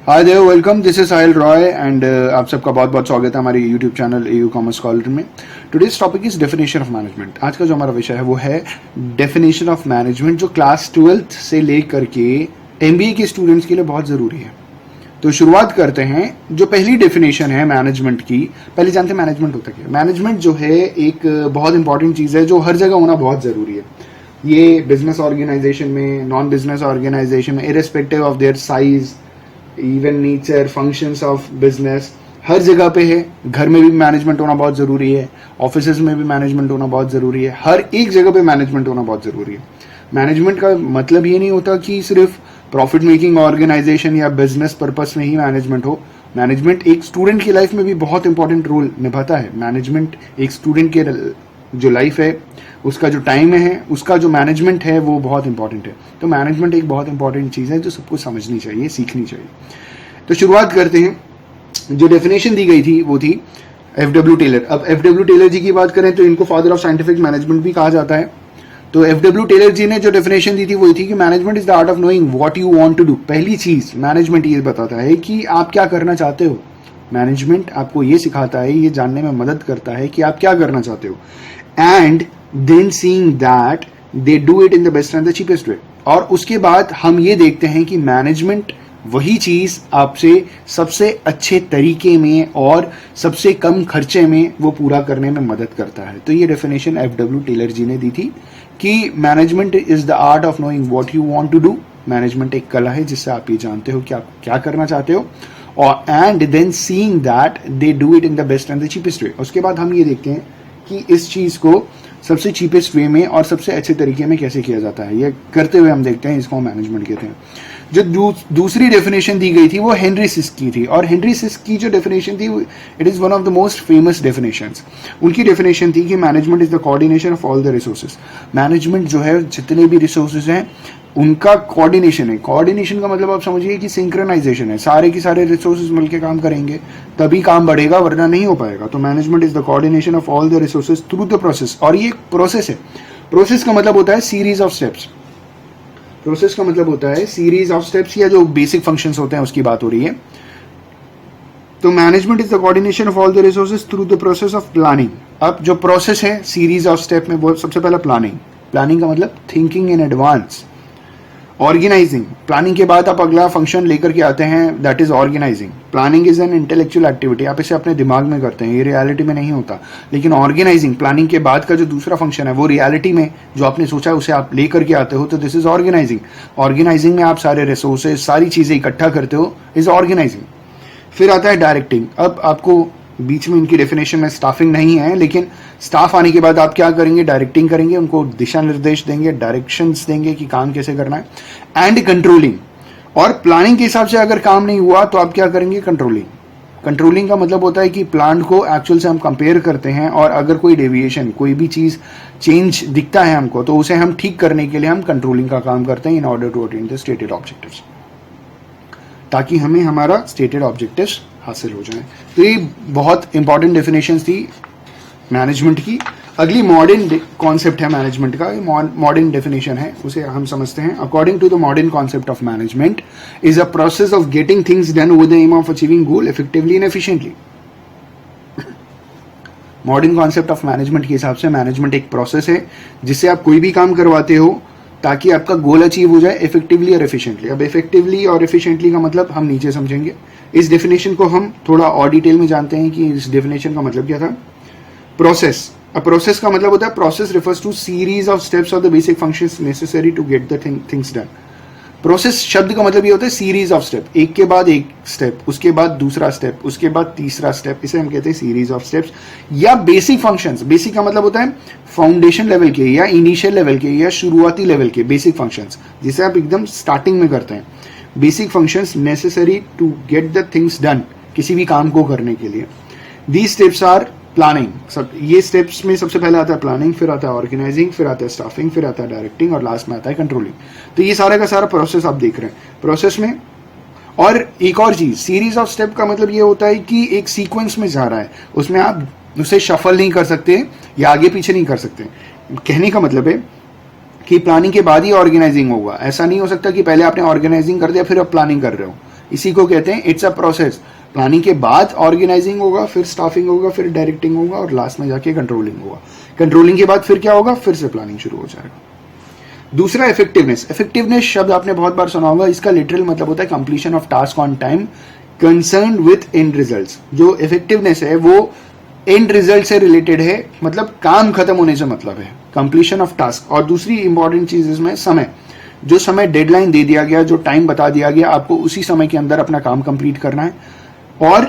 Hi Dev, welcome. This is Sahil Roy and आप सबका बहुत बहुत स्वागत है हमारे YouTube channel AU commerce scholar में। Today's topic is definition of management. आज का जो हमारा विषय है वो है डेफिनेशन ऑफ मैनेजमेंट, जो क्लास 12th से लेकर के एमबीए के स्टूडेंट्स के लिए बहुत ज़रूरी है। तो शुरुआत करते हैं। जो पहली डेफिनेशन है मैनेजमेंट की, पहले जानते हैं मैनेजमेंट होता क्या है। मैनेजमेंट जो है एक बहुत इंपॉर्टेंट चीज़ है जो हर जगह होना बहुत ज़रूरी है। ये बिजनेस ऑर्गेनाइजेशन में, नॉन बिजनेस ऑर्गेनाइजेशन में, irrespective of their size, even nature, functions of business, हर जगह पे है। घर में भी मैनेजमेंट होना बहुत ज़रूरी है, ऑफिसेज में भी मैनेजमेंट होना बहुत ज़रूरी है, हर एक जगह पे मैनेजमेंट होना बहुत ज़रूरी है। मैनेजमेंट का मतलब ये नहीं होता कि सिर्फ प्रॉफिट मेकिंग ऑर्गेनाइजेशन या बिजनेस पर्पस में ही मैनेजमेंट हो। मैनेजमेंट एक स्टूडेंट की लाइफ में भी बहुत इंपॉर्टेंट रोल निभाता है। मैनेजमेंट एक स्टूडेंट के जो लाइफ है, उसका जो टाइम है, उसका जो मैनेजमेंट है वो बहुत इंपॉर्टेंट है। तो मैनेजमेंट एक बहुत इंपॉर्टेंट चीज़ है जो सबको समझनी चाहिए, सीखनी चाहिए। तो शुरुआत करते हैं। जो डेफिनेशन दी गई थी वो थी एफ.डब्ल्यू. टेलर। अब एफ.डब्ल्यू. टेलर जी की बात करें तो इनको फादर ऑफ साइंटिफिक मैनेजमेंट भी कहा जाता है। तो एफ.डब्ल्यू. टेलर जी ने जो डेफिनेशन दी थी वो थी कि management is the art of knowing what you want to do. पहली चीज मैनेजमेंट ये बताता है कि आप क्या करना चाहते हो। मैनेजमेंट आपको ये सिखाता है, ये जानने में मदद करता है कि आप क्या करना चाहते हो, and then seeing that they do it in the best and the cheapest way. और उसके बाद हम ये देखते हैं कि मैनेजमेंट वही चीज आपसे सबसे अच्छे तरीके में और सबसे कम खर्चे में वो पूरा करने में मदद करता है। तो ये डेफिनेशन एफ.डब्ल्यू. टेलर जी ने दी थी कि management is the art of knowing what you want to do. Management एक कला है जिससे आप ये जानते हो कि आप क्या करना चाहते हो, और and then seeing that they do it in the best and the cheapest way. उसके बाद हम ये देखते हैं कि इस चीज को सबसे चीपेस्ट वे में और सबसे अच्छे तरीके में कैसे किया जाता है। ये करते हुए हम देखते हैं, इसको मैनेजमेंट कहते हैं। जो दूसरी डेफिनेशन दी गई थी वो हेनरी सिस्क की थी, और हेनरी सिस्क की जो डेफिनेशन थी it is one of the most famous definitions. उनकी डेफिनेशन थी कि management is the coordination of all the resources. Management जो है जितने भी रिसोर्सेज हैं उनका कोऑर्डिनेशन है। कोऑर्डिनेशन का मतलब आप समझिए कि सिंक्रोनाइजेशन है। सारे के सारे रिसोर्सेज मिलकर काम करेंगे तभी काम बढ़ेगा, वरना नहीं हो पाएगा। तो management is the coordination of all the resources through the process. और ये प्रोसेस है। प्रोसेस का मतलब होता है सीरीज ऑफ स्टेप्स। प्रोसेस का मतलब होता है सीरीज ऑफ स्टेप्स, या जो बेसिक फंक्शंस होते हैं उसकी बात हो रही है। तो management is the coordination of all the resources through the process of planning. अब जो प्रोसेस है सीरीज ऑफ स्टेप में, वो सबसे पहला प्लानिंग। प्लानिंग का मतलब thinking in advance. Organising, planning के बाद आप अगला फंक्शन लेकर के आते हैं, that is organising. Planning is an intellectual activity, आप इसे अपने दिमाग में करते हैं, ये रियलिटी में नहीं होता। लेकिन ऑर्गेनाइजिंग, प्लानिंग के बाद का जो दूसरा फंक्शन है वो रियलिटी में जो आपने सोचा है उसे आप लेकर के आते हो, तो दिस इज ऑर्गेनाइजिंग। ऑर्गेनाइजिंग में आप सारे रिसोर्सेज, सारी चीजें इकट्ठा करते हो, इज ऑर्गेनाइजिंग। फिर आता है डायरेक्टिंग। अब आपको बीच में इनकी डेफिनेशन में स्टाफिंग नहीं है, लेकिन स्टाफ आने के बाद आप क्या करेंगे, डायरेक्टिंग करेंगे, उनको दिशा निर्देश देंगे, डायरेक्शंस देंगे कि काम कैसे करना है, एंड कंट्रोलिंग। और प्लानिंग के हिसाब से अगर काम नहीं हुआ तो आप क्या करेंगे, कंट्रोलिंग। कंट्रोलिंग का मतलब होता है कि प्लान को एक्चुअल से हम कंपेयर करते हैं, और अगर कोई डेविएशन, कोई भी चीज चेंज दिखता है हमको, तो उसे हम ठीक करने के लिए हम कंट्रोलिंग का काम करते हैं in order to attain the stated objectives, ताकि हमें हमारा स्टेटेड ऑब्जेक्टिव्स हासिल हो जाए। तो ये बहुत इंपॉर्टेंट डेफिनेशंस थी मैनेजमेंट की। अगली मॉडर्न कॉन्सेप्ट है मैनेजमेंट का, मॉडर्न डेफिनेशन है, उसे हम समझते हैं। According to the modern concept of management is a process of getting things done with the aim of achieving goal effectively and efficiently. Modern concept of management के हिसाब से मैनेजमेंट एक प्रोसेस है जिससे आप कोई भी काम करवाते हो ताकि आपका गोल अचीव हो जाए इफेक्टिवली और एफिशिएंटली। अब इफेक्टिवली और एफिशिएंटली का मतलब हम नीचे समझेंगे। इस डेफिनेशन को हम थोड़ा और डिटेल में जानते हैं कि इस डेफिनेशन का मतलब क्या था। प्रोसेस, अब प्रोसेस का मतलब होता है process refers to series of steps of the basic functions necessary to get the things done. Process शब्द का मतलब ये होता है सीरीज ऑफ स्टेप, एक के बाद एक स्टेप, उसके बाद दूसरा स्टेप, उसके बाद तीसरा स्टेप, इसे हम कहते हैं सीरीज ऑफ स्टेप्स। या बेसिक फंक्शंस, बेसिक का मतलब होता है फाउंडेशन लेवल के या इनिशियल लेवल के या शुरुआती लेवल के बेसिक फंक्शंस, जिसे आप एकदम स्टार्टिंग में करते हैं। Basic functions necessary to get the things done, किसी भी काम को करने के लिए। These steps are planning. सब ये स्टेप्स में सबसे पहले आता है प्लानिंग, फिर आता है ऑर्गेनाइजिंग, फिर आता है स्टाफिंग, फिर आता है डायरेक्टिंग, और लास्ट में आता है कंट्रोलिंग। तो ये सारा का सारा प्रोसेस आप देख रहे हैं प्रोसेस में। और एक और चीज, सीरीज ऑफ स्टेप का मतलब ये होता है कि एक सीक्वेंस में जा रहा है, उसमें आप उसे शफल नहीं कर सकते या आगे पीछे नहीं कर सकते। कहने का मतलब है कि प्लानिंग के बाद ही ऑर्गेनाइजिंग होगा। ऐसा नहीं हो सकता कि पहले आपने ऑर्गेनाइजिंग कर दिया फिर आप प्लानिंग कर रहे हो, इसी को कहते हैं इट्स अ प्रोसेस। प्लानिंग के बाद ऑर्गेनाइजिंग होगा, फिर स्टाफिंग होगा, फिर डायरेक्टिंग होगा और लास्ट में जाके कंट्रोलिंग होगा। कंट्रोलिंग के बाद फिर क्या होगा, फिर से प्लानिंग शुरू हो जाएगा। दूसरा इफेक्टिवनेस। इफेक्टिवनेस शब्द आपने बहुत बार सुना होगा, इसका लिटरल मतलब होता है completion of task on time concern with and results. जो इफेक्टिवनेस है वो एंड रिजल्ट से रिलेटेड है, मतलब काम खत्म होने से मतलब है, कंप्लीशन ऑफ टास्क। और दूसरी इंपॉर्टेंट चीज इसमें समय, जो समय डेडलाइन दे दिया गया, जो टाइम बता दिया गया, आपको उसी समय के अंदर अपना काम कंप्लीट करना है और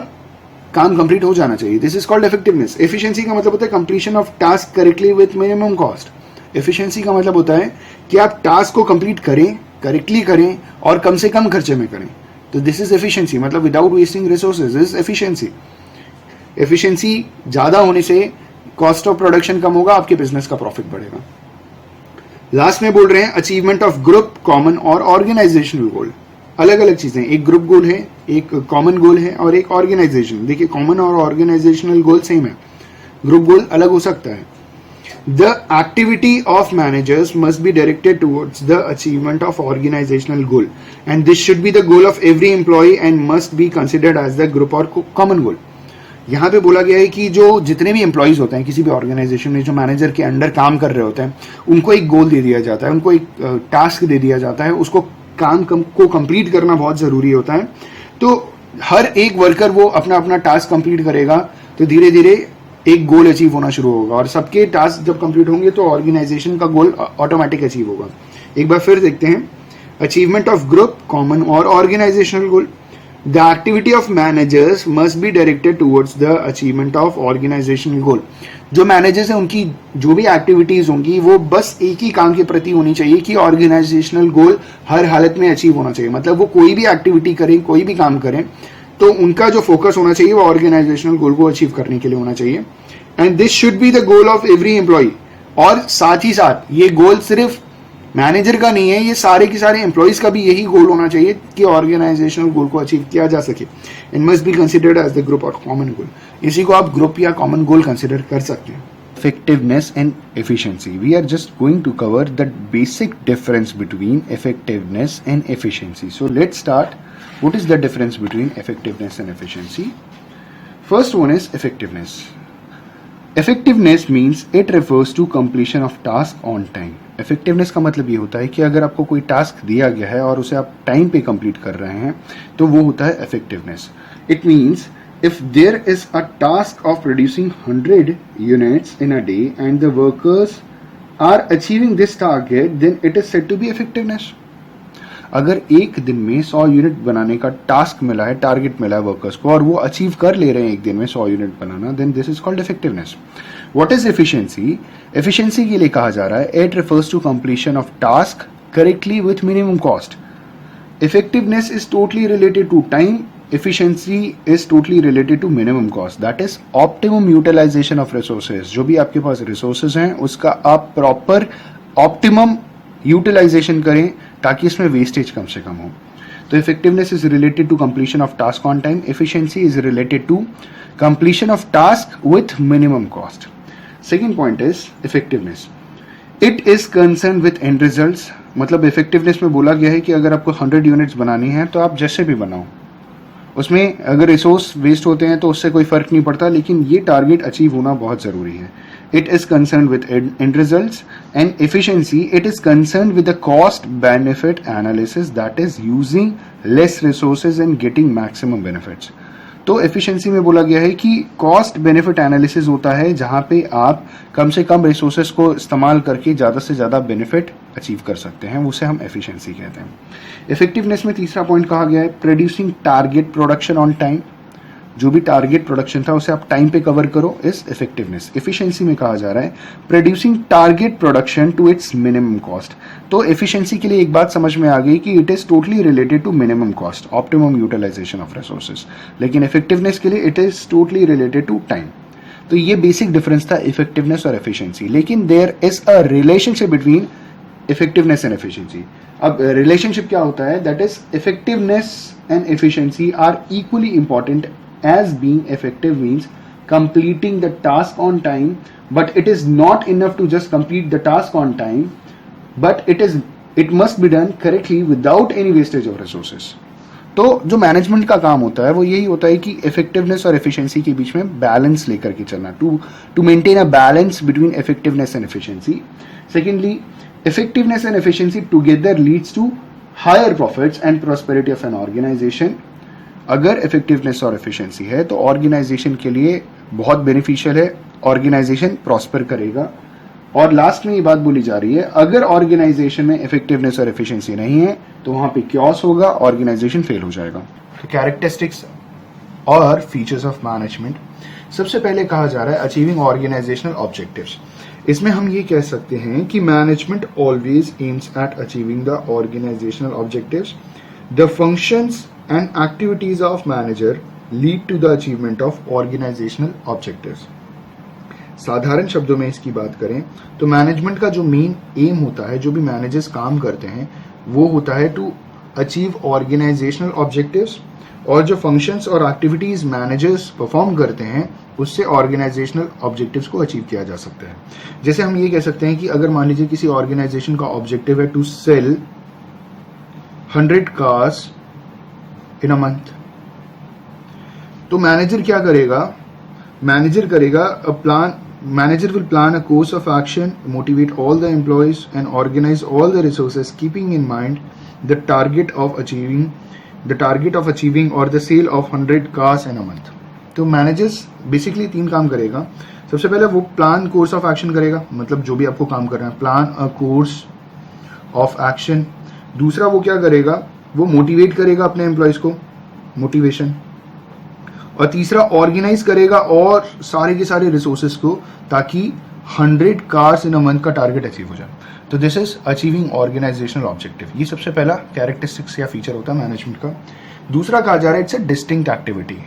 काम कंप्लीट हो जाना चाहिए। This is called effectiveness. Efficiency का मतलब होता है completion of task correctly with minimum cost. Efficiency का मतलब होता है कि आप टास्क को कंप्लीट करें, करेक्टली करें और कम से कम खर्चे में करें। तो दिस इज एफिशिएंसी, मतलब without wasting resources is efficiency. Efficiency ज्यादा होने से कॉस्ट ऑफ प्रोडक्शन कम होगा, आपके बिजनेस का प्रॉफिट बढ़ेगा। लास्ट में बोल रहे हैं अचीवमेंट ऑफ ग्रुप, कॉमन और ऑर्गेनाइजेशनल गोल। अलग अलग चीजें, एक ग्रुप गोल है, एक कॉमन गोल है और एक ऑर्गेनाइजेशन। देखिए कॉमन और ऑर्गेनाइजेशनल गोल सेम है, ग्रुप गोल अलग हो सकता है। The activity of managers must be directed towards the achievement of organizational goal, and this should be the goal of every employee and must be considered as the group or common goal. यहाँ पे बोला गया है कि जो जितने भी employees होते हैं किसी भी ऑर्गेनाइजेशन में, जो मैनेजर के अंडर काम कर रहे होते हैं, उनको एक गोल दे दिया जाता है, उनको एक टास्क दे दिया जाता है, उसको काम को कंप्लीट करना बहुत जरूरी होता है। तो हर एक वर्कर वो अपना अपना टास्क कंप्लीट करेगा तो धीरे धीरे एक गोल अचीव होना शुरू होगा, और सबके टास्क जब कंप्लीट होंगे तो ऑर्गेनाइजेशन का गोल ऑटोमेटिक अचीव होगा। एक बार फिर देखते हैं, अचीवमेंट ऑफ ग्रुप, कॉमन और organisational goal. The activity of managers must be directed towards the achievement of organisational goal. जो मैनेजर्स हैं उनकी जो भी एक्टिविटीज होंगी वो बस एक ही काम के प्रति होनी चाहिए कि ऑर्गेनाइजेशनल गोल हर हालत में अचीव होना चाहिए। मतलब वो कोई भी एक्टिविटी करें, कोई भी काम करें, तो उनका जो फोकस होना चाहिए वो ऑर्गेनाइजेशनल गोल को अचीव करने के लिए होना चाहिए। And this should be the goal of every employee. और साथ ही साथ ये गोल सिर्फ मैनेजर का नहीं है, ये सारे के सारे एम्प्लॉइज का भी यही गोल होना चाहिए कि ऑर्गेनाइजेशनल गोल को अचीव किया जा सके। It must be considered as the group और कॉमन गोल। इसी को आप ग्रुप या कॉमन गोल कंसिडर कर सकते हैं। Effectiveness and efficiency. We are just going to cover the basic difference between effectiveness and efficiency. So let's start. What is the difference between effectiveness and efficiency? First one is effectiveness. Effectiveness means it refers to completion of task on time. Effectiveness का मतलब ये होता है कि अगर आपको कोई task दिया गया है और उसे आप टाइम पे कंप्लीट कर रहे हैं तो वो होता है effectiveness. It means if there is a task of producing 100 units in a day and the workers are achieving this target, then it is said to be effectiveness. अगर एक दिन में 100 यूनिट बनाने का टास्क मिला है, टारगेट मिला है वर्कर्स को और वो अचीव कर ले रहे हैं एक दिन में 100 यूनिट बनाना, then this is called effectiveness. What is efficiency? Efficiency के लिए कहा जा रहा है it refers to completion of task correctly with minimum cost. Effectiveness is totally related to time, efficiency is totally related to minimum cost, that is optimum utilization of resources। जो भी आपके पास resources हैं उसका आप proper optimum utilization करें ताकि इसमें wastage कम से कम हो। तो effectiveness is related to completion of task on time, efficiency is related to completion of task with minimum cost। Second point is effectiveness, it is concerned with end results। मतलब effectiveness में बोला गया है कि अगर आपको 100 यूनिट्स बनानी है तो आप जैसे भी बनाओ, उसमें अगर रिसोर्स वेस्ट होते हैं तो उससे कोई फर्क नहीं पड़ता, लेकिन ये टारगेट अचीव होना बहुत जरूरी है। It is concern with and results. And efficiency, it is concern with the cost benefit analysis, that is using less resources and getting maximum benefits. तो एफिशिएंसी में बोला गया है कि कॉस्ट बेनिफिट एनालिसिस होता है जहां पे आप कम से कम रिसोर्सेज को इस्तेमाल करके ज्यादा से ज्यादा बेनिफिट अचीव कर सकते हैं, उसे हम एफिशिएंसी कहते हैं। इफेक्टिवनेस में तीसरा पॉइंट कहा गया है producing target production on time. जो भी टारगेट प्रोडक्शन था उसे आप टाइम पे कवर करो, इज इफेक्टिवनेस। एफिशिएंसी में कहा जा रहा है producing target production to its minimum cost. तो एफिशिएंसी के लिए एक बात समझ में आ गई कि it is totally related to minimum cost, optimum utilisation of resources. लेकिन इफेक्टिवनेस के लिए it is totally related to time. तो ये बेसिक डिफरेंस था इफेक्टिवनेस और एफिशिएंसी। लेकिन there is a relationship between effectiveness and efficiency. अब रिलेशनशिप क्या होता है? That is effectiveness and efficiency are equally important as being effective means completing the task on time, but it is not enough to just complete the task on time, but it must be done correctly without any wastage of resources। तो जो management का काम होता है वो यही होता है कि इफेक्टिवनेस और एफिशिएंसी के बीच में बैलेंस लेकर के चलना, to maintain a balance between effectiveness and efficiency. Secondly, effectiveness and efficiency together leads to higher profits and prosperity of an organization. अगर इफेक्टिवनेस और एफिशिएंसी है तो ऑर्गेनाइजेशन के लिए बहुत बेनिफिशियल है, ऑर्गेनाइजेशन प्रॉस्पर करेगा. और लास्ट में ये बात बोली जा रही है, अगर ऑर्गेनाइजेशन में इफेक्टिवनेस और एफिशिएंसी नहीं है तो वहां पे क्योस होगा, ऑर्गेनाइजेशन फेल हो जाएगा. तो कैरेक्टरिस्टिक्स और फीचर्स ऑफ मैनेजमेंट. सबसे पहले कहा जा रहा है अचीविंग ऑर्गेनाइजेशनल ऑब्जेक्टिव्स. इसमें हम ये कह सकते हैं कि management always aims at achieving the organisational objectives. The functions and activities of manager lead to the achievement of organisational objectives. साधारण शब्दों में इसकी बात करें तो मैनेजमेंट का जो मेन एम होता है, जो भी मैनेजर्स काम करते हैं, वो होता है टू अचीव ऑर्गेनाइजेशनल ऑब्जेक्टिव्स. और जो फंक्शंस और एक्टिविटीज मैनेजर्स परफॉर्म करते हैं उससे ऑर्गेनाइजेशनल ऑब्जेक्टिव्स को अचीव किया जा सकता है. जैसे हम ये कह सकते हैं कि अगर मान लीजिए किसी ऑर्गेनाइजेशन का ऑब्जेक्टिव है to sell 100 cars in a month, तो मैनेजर क्या करेगा, manager will plan a course of action, motivate all the employees and organize all the resources keeping in mind the target of achieving or the sale of 100 cars in a month. तो managers basically 3 काम करेगा. सबसे पहले वो plan course of action करेगा, मतलब जो भी आपको काम करना है, plan a course of action. दूसरा वो क्या करेगा, वो मोटिवेट करेगा अपने एम्प्लॉयज को, मोटिवेशन. और तीसरा ऑर्गेनाइज करेगा और सारे के सारे रिसोर्सेज को, ताकि 100 कार्स इन अ मंथ का टारगेट अचीव हो जाए. तो this is achieving organisational objective. ये सबसे पहला कैरेक्टरिस्टिक्स या फीचर होता है मैनेजमेंट का. दूसरा कहा जा रहा है इट्स अ डिस्टिंक्ट एक्टिविटी.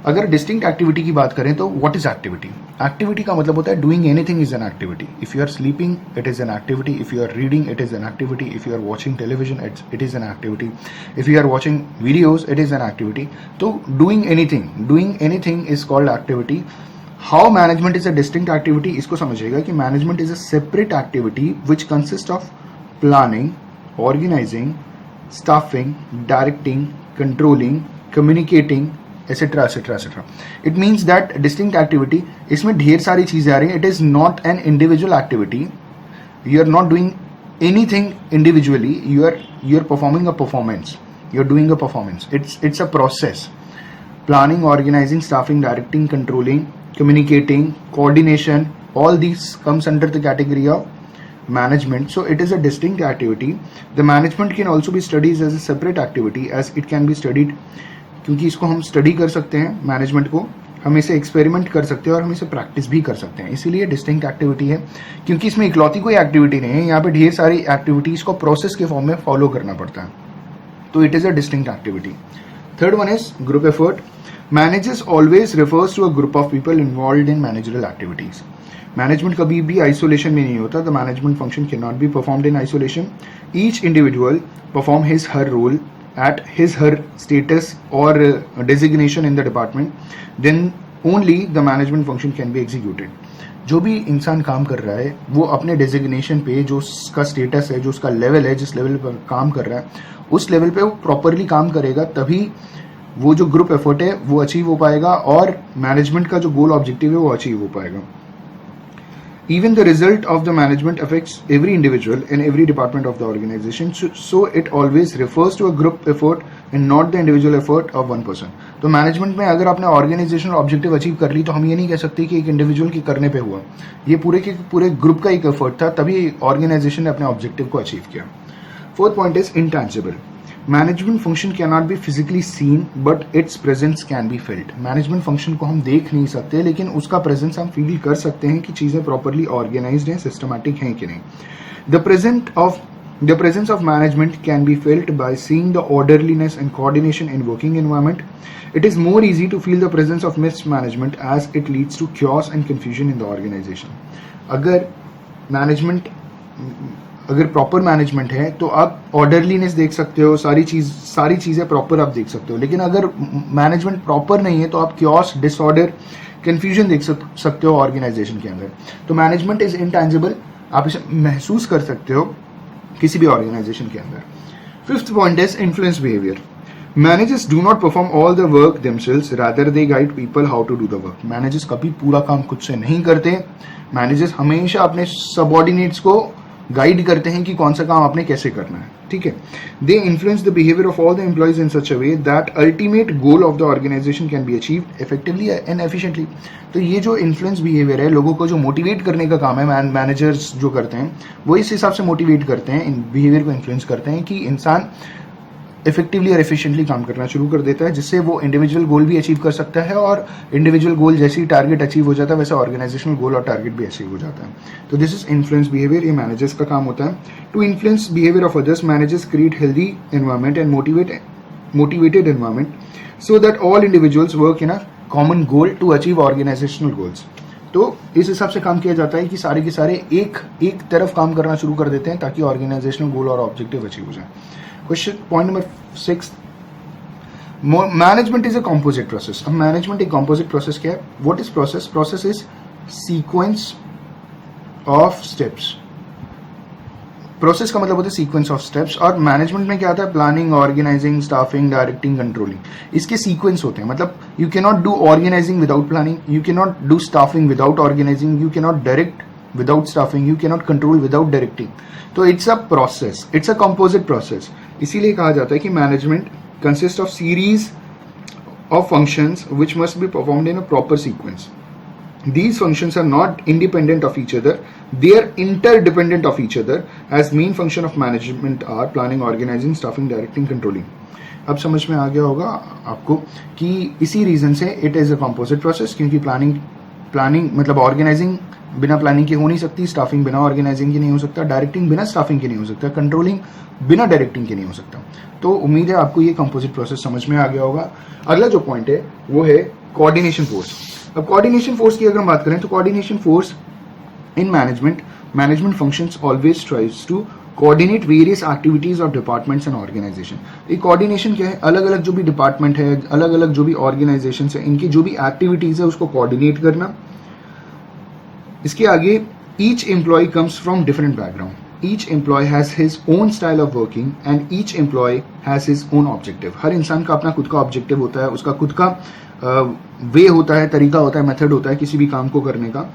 अगर डिस्टिंक्ट एक्टिविटी की बात करें तो व्हाट इज एक्टिविटी. एक्टिविटी का मतलब होता है doing anything is an activity. If you are sleeping it is an activity, if you are reading it is an activity, if you are watching television it is an activity, if you are watching videos it is an activity. तो doing anything is called activity. How management is a distinct activity, इसको समझिएगा कि management is a separate activity which consist of planning, organising, staffing, directing, controlling, communicating, etcetera etcetera etcetera. It means that distinct activity, इसमें ढेर सारी चीजें आ रही हैं. It is not an individual activity. You are not doing anything individually, you are performing a performance, you are doing a performance. It's a process. Planning, organizing, staffing, directing, controlling, communicating, coordination, all these comes under the category of management. So it is a distinct activity. The management can also be studied as a separate activity, as it can be studied, क्योंकि इसको हम study कर सकते हैं, management को हम इसे experiment कर सकते हैं और हम इसे प्रैक्टिस भी कर सकते हैं. इसीलिए डिस्टिंक्ट एक्टिविटी है, क्योंकि इसमें इकलौती कोई एक्टिविटी नहीं है. यहाँ पे ढेर सारी एक्टिविटीज को प्रोसेस के फॉर्म में फॉलो करना पड़ता है. तो it is a distinct activity. Third one is group effort. Managers always refers to a group of people involved in managerial activities. Management कभी भी isolation में नहीं होता. The management function cannot be performed in isolation. Each individual perform his her role at his her status or designation in the department. Then only the management function can be executed. जो भी इंसान काम कर रहा है वो अपने designation पे, जो उसका स्टेटस है, जो उसका लेवल है, जिस लेवल पर काम कर रहा है उस लेवल पे वो प्रॉपरली काम करेगा, तभी वो जो ग्रुप एफर्ट है वो अचीव हो पाएगा और मैनेजमेंट का जो गोल ऑब्जेक्टिव है वो अचीव हो पाएगा. Even the result of the management affects every individual in every department of the organization. So it always refers to a group effort and not the individual effort of one person. तो management में अगर आपने organisational objective achieve कर ली तो हम ये नहीं कह सकते कि एक इंडिविजुअल के करने पे हुआ. ये पूरे के पूरे ग्रुप का एक एफर्ट था, तभी ऑर्गेनाइजेशन ने अपने ऑब्जेक्टिव को अचीव किया. Fourth point is intangible. Management function can not be physically seen but its presence can be felt. Management function को हम देख नहीं सकते, लेकिन उसका प्रेजेंस हम फील कर सकते हैं कि चीजें प्रॉपरली ऑर्गेनाइज्ड हैं, सिस्टमैटिक हैं कि नहीं. The presence of management can be felt by seeing the orderliness and coordination in working environment. It is more easy to feel the presence of mismanagement as it leads to chaos and confusion in the organization. अगर proper management है तो आप orderliness देख सकते हो, सारी चीजें proper आप देख सकते हो. लेकिन अगर मैनेजमेंट प्रॉपर नहीं है तो आप क्योस, डिसऑर्डर, कंफ्यूजन देख सकते हो ऑर्गेनाइजेशन के अंदर. तो मैनेजमेंट इज इंटैंजिबल, आप इसे महसूस कर सकते हो किसी भी ऑर्गेनाइजेशन के अंदर. Fifth point is influence behaviour. Managers do not perform all the work themselves, rather they guide people how to do the work. Managers कभी पूरा काम खुद से नहीं करते, मैनेजर्स हमेशा अपने सबऑर्डिनेट्स को गाइड करते हैं कि कौन सा काम आपने कैसे करना है, ठीक है। They influence the behaviour of all the employees in such a way that ultimate goal of the organisation can be achieved effectively and efficiently. तो ये जो इन्फ्लुएंस बिहेवियर है, लोगों को जो मोटिवेट करने का काम है, मैनेजर्स जो करते हैं वो इस हिसाब से मोटिवेट करते हैं, इन बिहेवियर को इन्फ्लुएंस करते हैं कि इंसान इफेक्टिवली और एफिशिएंटली काम करना शुरू कर देता है, जिससे वो इंडिविजुअल गोल भी अचीव कर सकता है, और इंडिविजुअल गोल जैसे ही टारगेट अचीव हो जाता है वैसे ऑर्गेनाइजेशनल गोल और टारगेट भी अचीव हो जाता है। तो दिस इज इन्फ्लुएंस बिहेवियर, ये मैनेजर्स का काम होता है। To influence behaviour of others, managers create healthy environment and motivated environment so that all individuals work in a common goal to achieve organisational goals. तो इस हिसाब से काम किया जाता है कि सारे के सारे एक तरफ काम करना शुरू कर देते हैं ताकि ऑर्गेनाइजेशनल गोल और ऑब्जेक्टिव अचीव हो जाए। Question point number 6, management is a composite process. अब मैनेजमेंट एक कॉम्पोजिट प्रोसेस क्या है? What is process? Process is sequence of steps. Process का मतलब होता है सीक्वेंस ऑफ स्टेप्स, और मैनेजमेंट में क्या आता है? Planning, organising, staffing, directing, controlling. इसके सीक्वेंस होते हैं, मतलब you can not do organising without planning, you can not do staffing without organising, you can not direct without staffing, you can not control without directing. तो it's a process, it's a composite process. इसीलिए कहा जाता है कि management consist of series of functions which must be performed in a proper sequence. These functions are not independent of each other, they are interdependent of each other, as main function of management are planning, organizing, staffing, directing, controlling. अब समझ में आ गया होगा आपको कि इसी reason से it is a composite process, क्योंकि प्लानिंग मतलब ऑर्गेनाइजिंग बिना प्लानिंग के हो नहीं सकती, स्टाफिंग बिना ऑर्गेनाइजिंग की नहीं हो सकता, डायरेक्टिंग बिना स्टाफिंग के नहीं हो सकता, कंट्रोलिंग बिना डायरेक्टिंग के नहीं हो सकता। तो उम्मीद है आपको ये कंपोजिट प्रोसेस समझ में आ गया होगा। अगला जो पॉइंट है वो है कोऑर्डिनेशन फोर्स। अब कोऑर्डिनेशन फोर्स की अगर हम बात करें तो coordination force in management functions always tries to coordinate various activities of departments and organisation. ये कोऑर्डिनेशन क्या है? अलग अलग जो भी डिपार्टमेंट है, अलग अलग जो भी ऑर्गेनाइजेशन है, इनकी जो भी एक्टिविटीज है उसको कोऑर्डिनेट करना। इसके आगे each employ comes from different background, each employee has his own style of working and each employee has his own objective. हर इंसान का अपना खुद का ऑब्जेक्टिव होता है, उसका खुद का वे होता है, तरीका होता है, मेथड होता है किसी भी काम को करने का।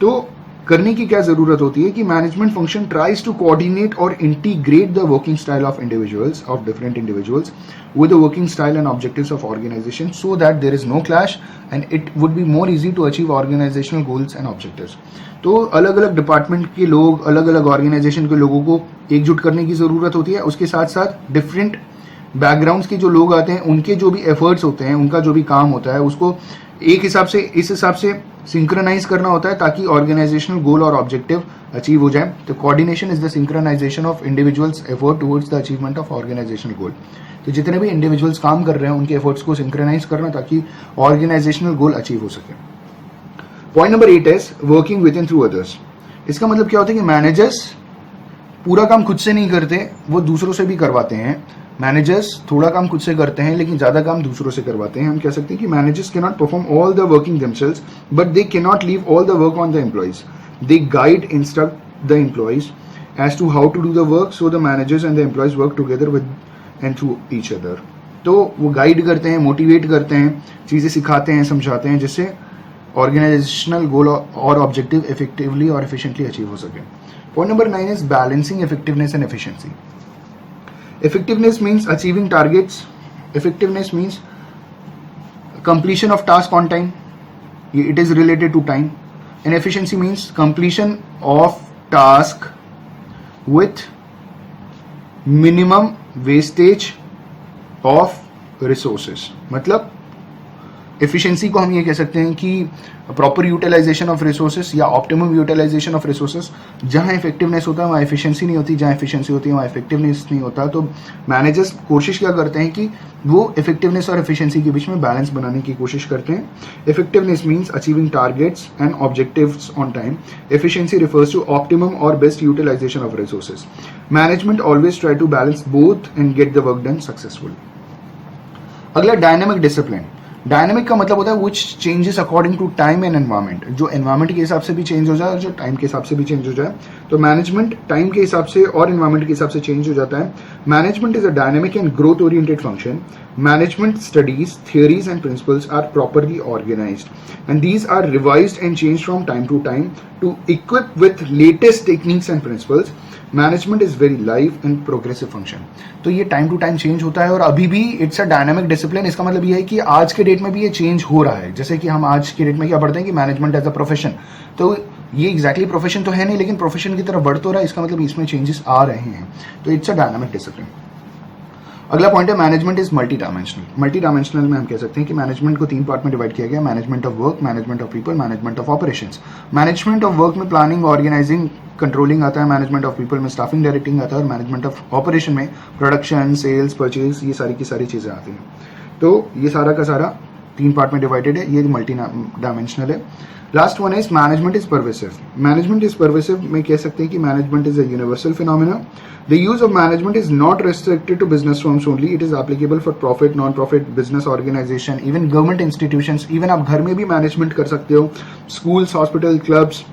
तो करने की क्या जरूरत होती है कि management function tries to coordinate और integrate the working style of individuals, of different individuals with the working style and objectives of organization so that there is no clash and it would be more easy to achieve organizational goals and objectives. तो अलग अलग department के लोग, अलग अलग organisation के लोगों को एकजुट करने की जरूरत होती है। उसके साथ साथ डिफरेंट बैकग्राउंड्स के जो लोग आते हैं उनके जो भी एफर्ट्स होते हैं, उनका जो भी काम होता है उसको एक हिसाब से, इस हिसाब से सिंक्रोनाइज करना होता है ताकि ऑर्गेनाइजेशनल गोल और ऑब्जेक्टिव अचीव हो जाए। तो coordination is the synchronisation of individuals effort towards the achievement of organisational goal. तो जितने भी इंडिविजुअल्स काम कर रहे हैं उनके एफर्ट्स को सिंक्रोनाइज करना ताकि ऑर्गेनाइजेशनल गोल अचीव हो सके। Point number 8 is working with in through others. इसका मतलब क्या होता है कि मैनेजर्स पूरा काम खुद से नहीं करते, वो दूसरों से भी करवाते हैं। मैनेजर्स थोड़ा काम खुद से करते हैं लेकिन ज्यादा काम दूसरों से करवाते हैं। हम कह सकते हैं कि managers can not perform all the working themselves but they can not leave all the work on the employees. They guide, instruct the employees as to how to do the work so the managers and the employees work together with and through each other. तो वो guide करते हैं, motivate करते हैं, चीजें सिखाते हैं, समझाते हैं, जिससे ऑर्गेनाइजेशनल गोल और ऑब्जेक्टिव इफेक्टिवली और एफिशिएंटली अचीव हो सके। Point number 9 is balancing effectiveness and efficiency. Effectiveness means achieving targets. Effectiveness means completion of task on time. It is related to time. And efficiency means completion of task with minimum wastage of resources. मतलब efficiency को हम ये कह सकते हैं कि proper utilisation of resources या optimum utilisation of resources. जहां इफेक्टिवनेस होता है वहां एफिशिएंसी नहीं होती, जहां एफिशिएंसी होती है वहां इफेक्टिवनेस नहीं होता। तो मैनेजर्स कोशिश क्या करते हैं कि वो इफेक्टिवनेस और एफिशिएंसी के बीच में बैलेंस बनाने की कोशिश करते हैं। Effectiveness means achieving targets and objectives on time. Efficiency refers to optimum और best utilisation of resources. Management always try to balance both and get the work done successful. अगला डायनामिक डिसिप्लिन। डायनेमिक का मतलब होता है which changes according to time and environment, जो environment के हिसाब से भी चेंज हो जाए और जो टाइम के हिसाब से भी चेंज हो जाए। तो मैनेजमेंट टाइम के हिसाब से और एनवायरमेंट के हिसाब से चेंज हो जाता है। Management is a dynamic and growth oriented function. Management studies, theories and principles are properly organised and these are revised and change from time to equip with latest techniques and principles. Management is very live and progressive function. तो ये time to time change होता है और अभी भी it's a dynamic discipline. इसका मतलब ये है कि आज के डेट में भी ये चेंज हो रहा है। जैसे कि हम आज के डेट में क्या पढ़ते हैं कि मैनेजमेंट एज अ प्रोफेशन, तो ये एग्जैक्टली प्रोफेशन तो है नहीं, लेकिन प्रोफेशन की तरफ बढ़ तो रहा है। इसका मतलब इसमें चेंजेस आ रहे हैं। तो इट्स अ डायनामिक डिसिप्लिन। अगला पॉइंट है management is multi dimensional. Multi dimensional में हम कह सकते हैं कि मैनेजमेंट को 3 पार्ट में डिवाइड किया गया, management of work, management of people, management of operations. Management of work में प्लानिंग, ऑर्गेनाइजिंग, कंट्रोलिंग आता है। मैनेजमेंट ऑफ पीपल में स्टाफिंग, डायरेक्टिंग आता है। और मैनेजमेंट ऑफ ऑपरेशन में प्रोडक्शन, सेल्स, परचेज, ये सारी की सारी चीजें आती हैं। तो ये सारा का सारा 3 पार्ट में डिवाइडेड है, ये मल्टी डायमेंशनल है। Last one is management is pervasive. Management is pervasive में कह सकते हैं कि management is a universal phenomena. The use of management is not restricted to business firms only, it is applicable for profit, non profit, business organisation, even government institutions. Even आप घर में भी management कर सकते हो, स्कूल्स, हॉस्पिटल, क्लब्स।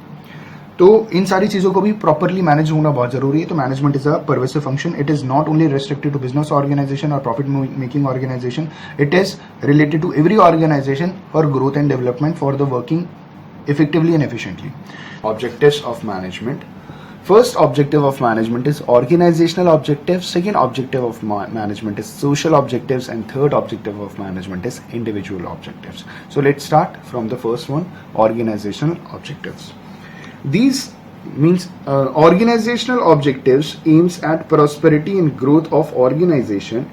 तो इन सारी चीजों को भी प्रॉपरली मैनेज होना बहुत जरूरी है। तो management is a pervasive function. It is not only restricted to business organisation और profit making organisation, it is related to every organisation for growth and development for the working effectively and efficiently. Objectives of management. First objective of management is organizational objectives. Second objective of management is social objectives, and third objective of management is individual objectives. So let's start from the first one, organizational objectives. These means organizational objectives aims at prosperity and growth of organization.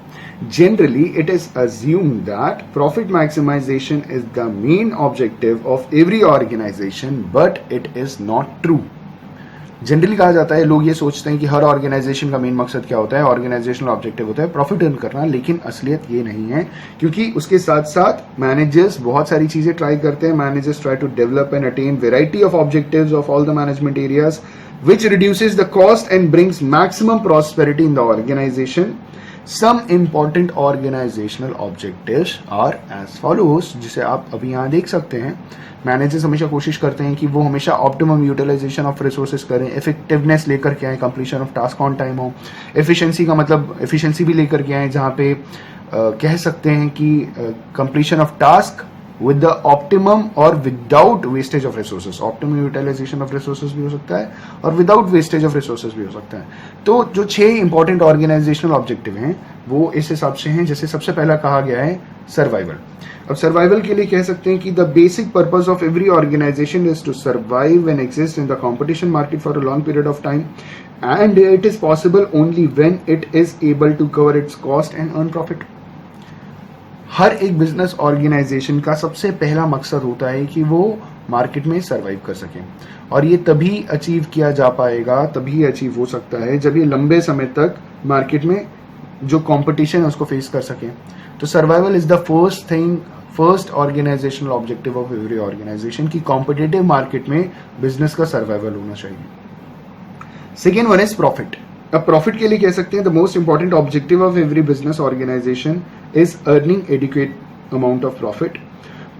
Generally, it is assumed that profit maximization is the main objective of every organization, but it is not true. Generally कहा जाता है, लोग ये सोचते हैं कि हर organisation का main मकसद क्या होता है, ऑर्गेनाइजेशनल ऑब्जेक्टिव होता है प्रॉफिट अर्न करना, लेकिन असलियत ये नहीं है, क्योंकि उसके साथ साथ मैनेजर्स बहुत सारी चीजें ट्राई करते हैं। Managers try to develop and attain variety of objectives of all the management areas which reduces the cost and brings maximum prosperity in the organization. Some important organizational objectives are as follows, जिसे आप अभी यहाँ देख सकते हैं। Managers हमेशा कोशिश करते हैं कि वो हमेशा ऑप्टिमम यूटिलाइजेशन ऑफ रिसोर्सेज करें, इफेक्टिवनेस लेकर के आए, completion of task on time हो, एफिशिएंसी का मतलब एफिशिएंसी भी लेकर के आए, जहाँ पे कह सकते हैं कि completion of task with the optimum or without wastage of resources. Optimum utilization of resources भी हो सकता है और without wastage of resources भी हो सकता है। तो जो 6 इंपॉर्टेंट ऑर्गेनाइजेशनल ऑब्जेक्टिव हैं वो इस हिसाब से हैं। जैसे सबसे पहला कहा गया है सर्वाइवल। अब सर्वाइवल के लिए कह सकते हैं कि the basic purpose of every organisation is to survive and exist in the competition market for a long period of time, and it is possible only when it is able to cover its cost and earn profit. हर एक business organisation का सबसे पहला मकसद होता है कि वो मार्केट में सरवाइव कर सके, और ये तभी अचीव किया जा पाएगा, तभी अचीव हो सकता है जब ये लंबे समय तक मार्केट में जो कंपटीशन है उसको फेस कर सके। तो survival is the first organisational objective of every organisation की कॉम्पिटिटिव मार्केट में बिजनेस का सर्वाइवल होना चाहिए। Second one is profit. अब प्रॉफिट के लिए कह सकते हैं the most important objective of every business organisation is earning adequate amount of profit.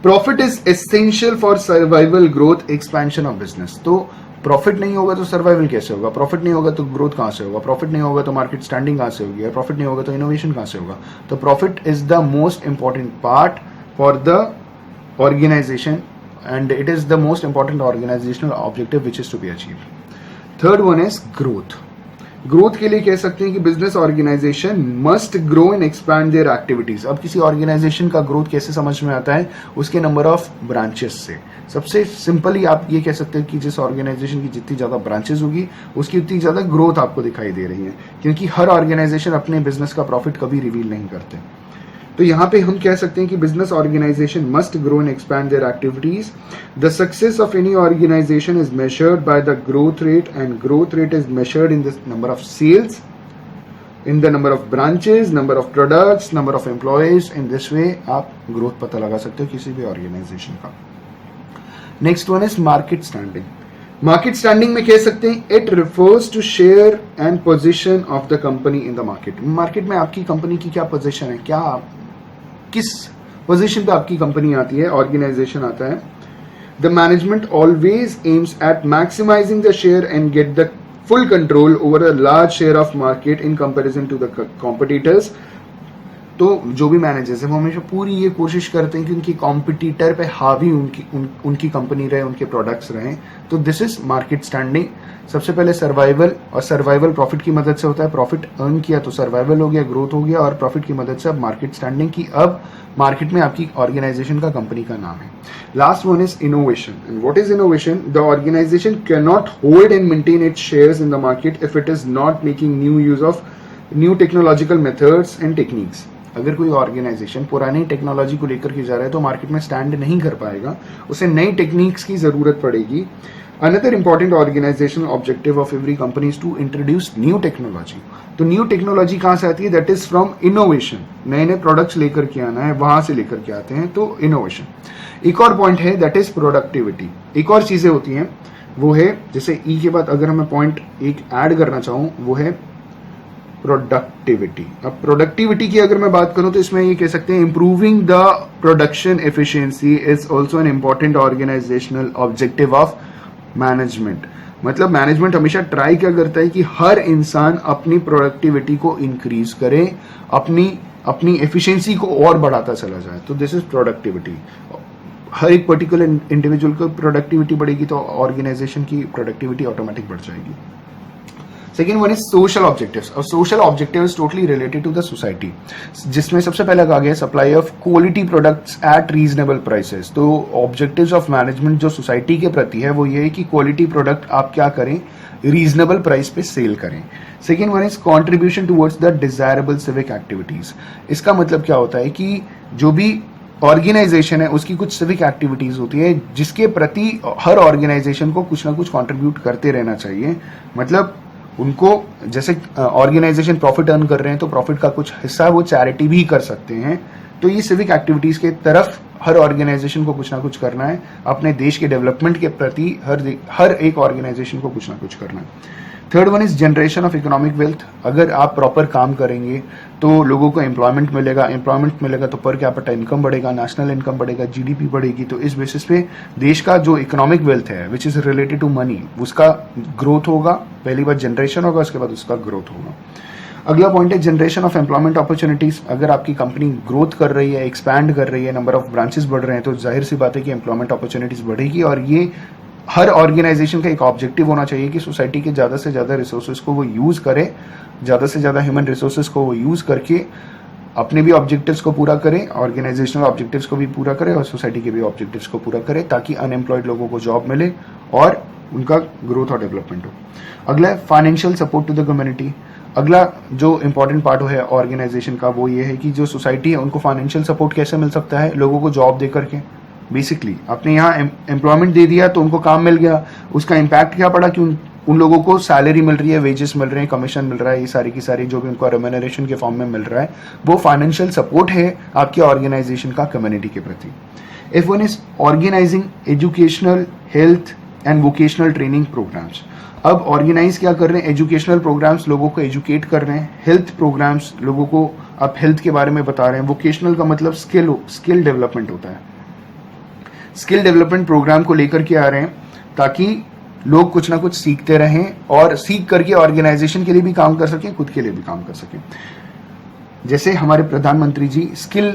Profit is essential for survival, growth, expansion of business. तो प्रॉफिट नहीं होगा तो सर्वाइवल कैसे होगा, प्रॉफिट नहीं होगा तो ग्रोथ कहां से होगा, प्रॉफिट नहीं होगा तो मार्केट स्टैंडिंग कहां से होगी, प्रॉफिट नहीं होगा तो इनोवेशन कहां से होगा। तो profit is the most important part for the organisation and it is the most important organisational objective which is to be achieve. Third one is growth. Growth के लिए कह सकते हैं कि business organisation must grow and expand their activities. अब किसी organisation का growth कैसे समझ में आता है, उसके नंबर ऑफ ब्रांचेस से। सबसे सिंपली आप ये कह सकते हैं कि जिस ऑर्गेनाइजेशन की जितनी ज्यादा ब्रांचेस होगी उसकी उतनी ज्यादा ग्रोथ आपको दिखाई दे रही है, क्योंकि हर ऑर्गेनाइजेशन अपने बिजनेस का प्रॉफिट कभी रिवील नहीं करते। तो यहां पे हम कह सकते हैं कि business organisation must grow and expand their activities. The success of any organisation is measured by the growth rate, and growth rate is measured in the number of sales, in the number of branches, number of products, number of employees. In this way आप growth पता लगा सकते हो किसी भी organisation का। Next one is market standing. Market standing में कह सकते हैं it refers to share and position of the company in the market. Market में आपकी कंपनी की क्या पोजीशन है, क्या किस पोजीशन पे आपकी कंपनी आती है, ऑर्गेनाइजेशन आता है. The management always aims at maximizing the share and get the full control over a large share of market in comparison to the competitors. तो जो भी मैनेजर्स है वो हमेशा पूरी ये कोशिश करते हैं कि उनकी कॉम्पिटिटर पे हावी उनकी कंपनी रहे, उनके प्रोडक्ट्स रहें. तो दिस इज मार्केट स्टैंडिंग. सबसे पहले सर्वाइवल, और सर्वाइवल प्रॉफिट की मदद से होता है. प्रॉफिट अर्न किया तो सर्वाइवल हो गया, ग्रोथ हो गया, और प्रॉफिट की मदद से अब मार्केट स्टैंडिंग की. अब मार्केट में आपकी ऑर्गेनाइजेशन का, कंपनी का नाम है. Last one is innovation. And what is innovation? The organisation can not hold and maintain its shares in the market if it is not making new use of new technological methods and techniques. अगर कोई organisation पुरानी technology को लेकर के जा रहा है तो मार्केट में स्टैंड नहीं कर पाएगा, उसे नई टेक्निक्स की जरूरत पड़ेगी. Another important organisational objective of every company is to introduce new technology. तो न्यू टेक्नोलॉजी कहाँ से आती है? That is from innovation. नए नए प्रोडक्ट्स लेकर के आना है, वहां से लेकर के आते हैं, तो इनोवेशन. एक और पॉइंट है, दैट इज प्रोडक्टिविटी. एक और चीजें होती हैं, वो है, जैसे ई के बाद अगर मैं पॉइंट एक ऐड करना चाहूं, वो है प्रोडक्टिविटी. अब प्रोडक्टिविटी की अगर मैं बात करूं तो इसमें ये कह सकते हैं, improving the production efficiency is also an important organisational objective of management. मतलब मैनेजमेंट हमेशा ट्राई क्या करता है कि हर इंसान अपनी प्रोडक्टिविटी को इंक्रीज करे, अपनी एफिशिएंसी को और बढ़ाता चला जाए. तो दिस इज प्रोडक्टिविटी. हर एक पर्टिकुलर इंडिविजुअल को प्रोडक्टिविटी बढ़ेगी तो ऑर्गेनाइजेशन की प्रोडक्टिविटी ऑटोमेटिक बढ़ जाएगी. Second one is social objectives. और social objective is totally related to the society, जिसमें सबसे पहले कहा गया supply of quality products at reasonable prices. तो ऑब्जेक्टिव्स ऑफ मैनेजमेंट जो सोसाइटी के प्रति है वो ये है कि क्वालिटी प्रोडक्ट आप क्या करें, रीजनेबल प्राइस पे सेल करें. Second one is contribution towards the desirable civic activities. इसका मतलब क्या होता है कि जो भी ऑर्गेनाइजेशन है उसकी कुछ सिविक एक्टिविटीज होती है जिसके प्रति हर ऑर्गेनाइजेशन को कुछ ना कुछ कंट्रीब्यूट करते रहना चाहिए. मतलब उनको, जैसे ऑर्गेनाइजेशन प्रॉफिट अर्न कर रहे हैं तो प्रॉफिट का कुछ हिस्सा वो चैरिटी भी कर सकते हैं. तो ये सिविक एक्टिविटीज के तरफ हर ऑर्गेनाइजेशन को कुछ ना कुछ करना है. अपने देश के डेवलपमेंट के प्रति हर एक ऑर्गेनाइजेशन को कुछ ना कुछ करना है. Third one is generation of economic wealth. अगर आप प्रॉपर काम करेंगे तो लोगों को एम्प्लॉयमेंट मिलेगा तो पर कैपिटा इनकम बढ़ेगा, नेशनल इनकम बढ़ेगा, जीडीपी बढ़ेगी. तो इस बेसिस पे देश का जो इकोनॉमिक वेल्थ है which is related to money, उसका ग्रोथ होगा. पहली बार जनरेशन होगा, उसके बाद उसका ग्रोथ होगा. अगला पॉइंट है जनरेशन ऑफ एम्प्लॉयमेंट अपॉर्चुनिटीज. अगर आपकी कंपनी ग्रोथ कर रही है, एक्सपैंड कर रही है, नंबर ऑफ ब्रांचेस बढ़ रहे हैं, तो जाहिर सी बात है कि एम्प्लॉयमेंट अपॉर्चुनिटीज बढ़ेगी. और ये हर ऑर्गेनाइजेशन का एक ऑब्जेक्टिव होना चाहिए कि सोसाइटी के ज़्यादा से ज़्यादा रिसोर्सेज को वो यूज़ करे, ज़्यादा से ज़्यादा ह्यूमन रिसोर्सेज को वो यूज़ करके अपने भी ऑब्जेक्टिव्स को पूरा करें, ऑर्गेनाइजेशनल ऑब्जेक्टिव्स को भी पूरा करें और सोसाइटी के भी ऑब्जेक्टिव्स को पूरा करें, ताकि अनएम्प्लॉयड लोगों को जॉब मिले और उनका ग्रोथ और डेवलपमेंट हो. अगला है financial support to the community. अगला जो इंपॉर्टेंट पार्ट है ऑर्गेनाइजेशन का वो ये है कि जो सोसाइटी है उनको फाइनेंशियल सपोर्ट कैसे मिल सकता है, लोगों को जॉब दे करके. बेसिकली आपने यहाँ एम्प्लॉयमेंट दे दिया तो उनको काम मिल गया, उसका इम्पैक्ट क्या पड़ा कि उन लोगों को सैलरी मिल रही है, वेजेस मिल रहे हैं, कमीशन मिल रहा है, ये सारी की सारी जो भी उनको रेम्यूनरेशन के फॉर्म में मिल रहा है वो फाइनेंशियल सपोर्ट है आपके ऑर्गेनाइजेशन का कम्युनिटी के प्रति. If one is organising educational, health and vocational training programmes. अब ऑर्गेनाइज क्या कर रहे हैं, एजुकेशनल प्रोग्राम्स, लोगों को एजुकेट कर रहे हैं. हेल्थ प्रोग्राम्स, लोगों को आप हेल्थ के बारे में बता रहे हैं. वोकेशनल का मतलब स्किल डेवलपमेंट होता है. स्किल डेवलपमेंट प्रोग्राम को लेकर के आ रहे हैं ताकि लोग कुछ ना कुछ सीखते रहें और सीख करके ऑर्गेनाइजेशन के लिए भी काम कर सकें, खुद के लिए भी काम कर सकें. जैसे हमारे प्रधानमंत्री जी स्किल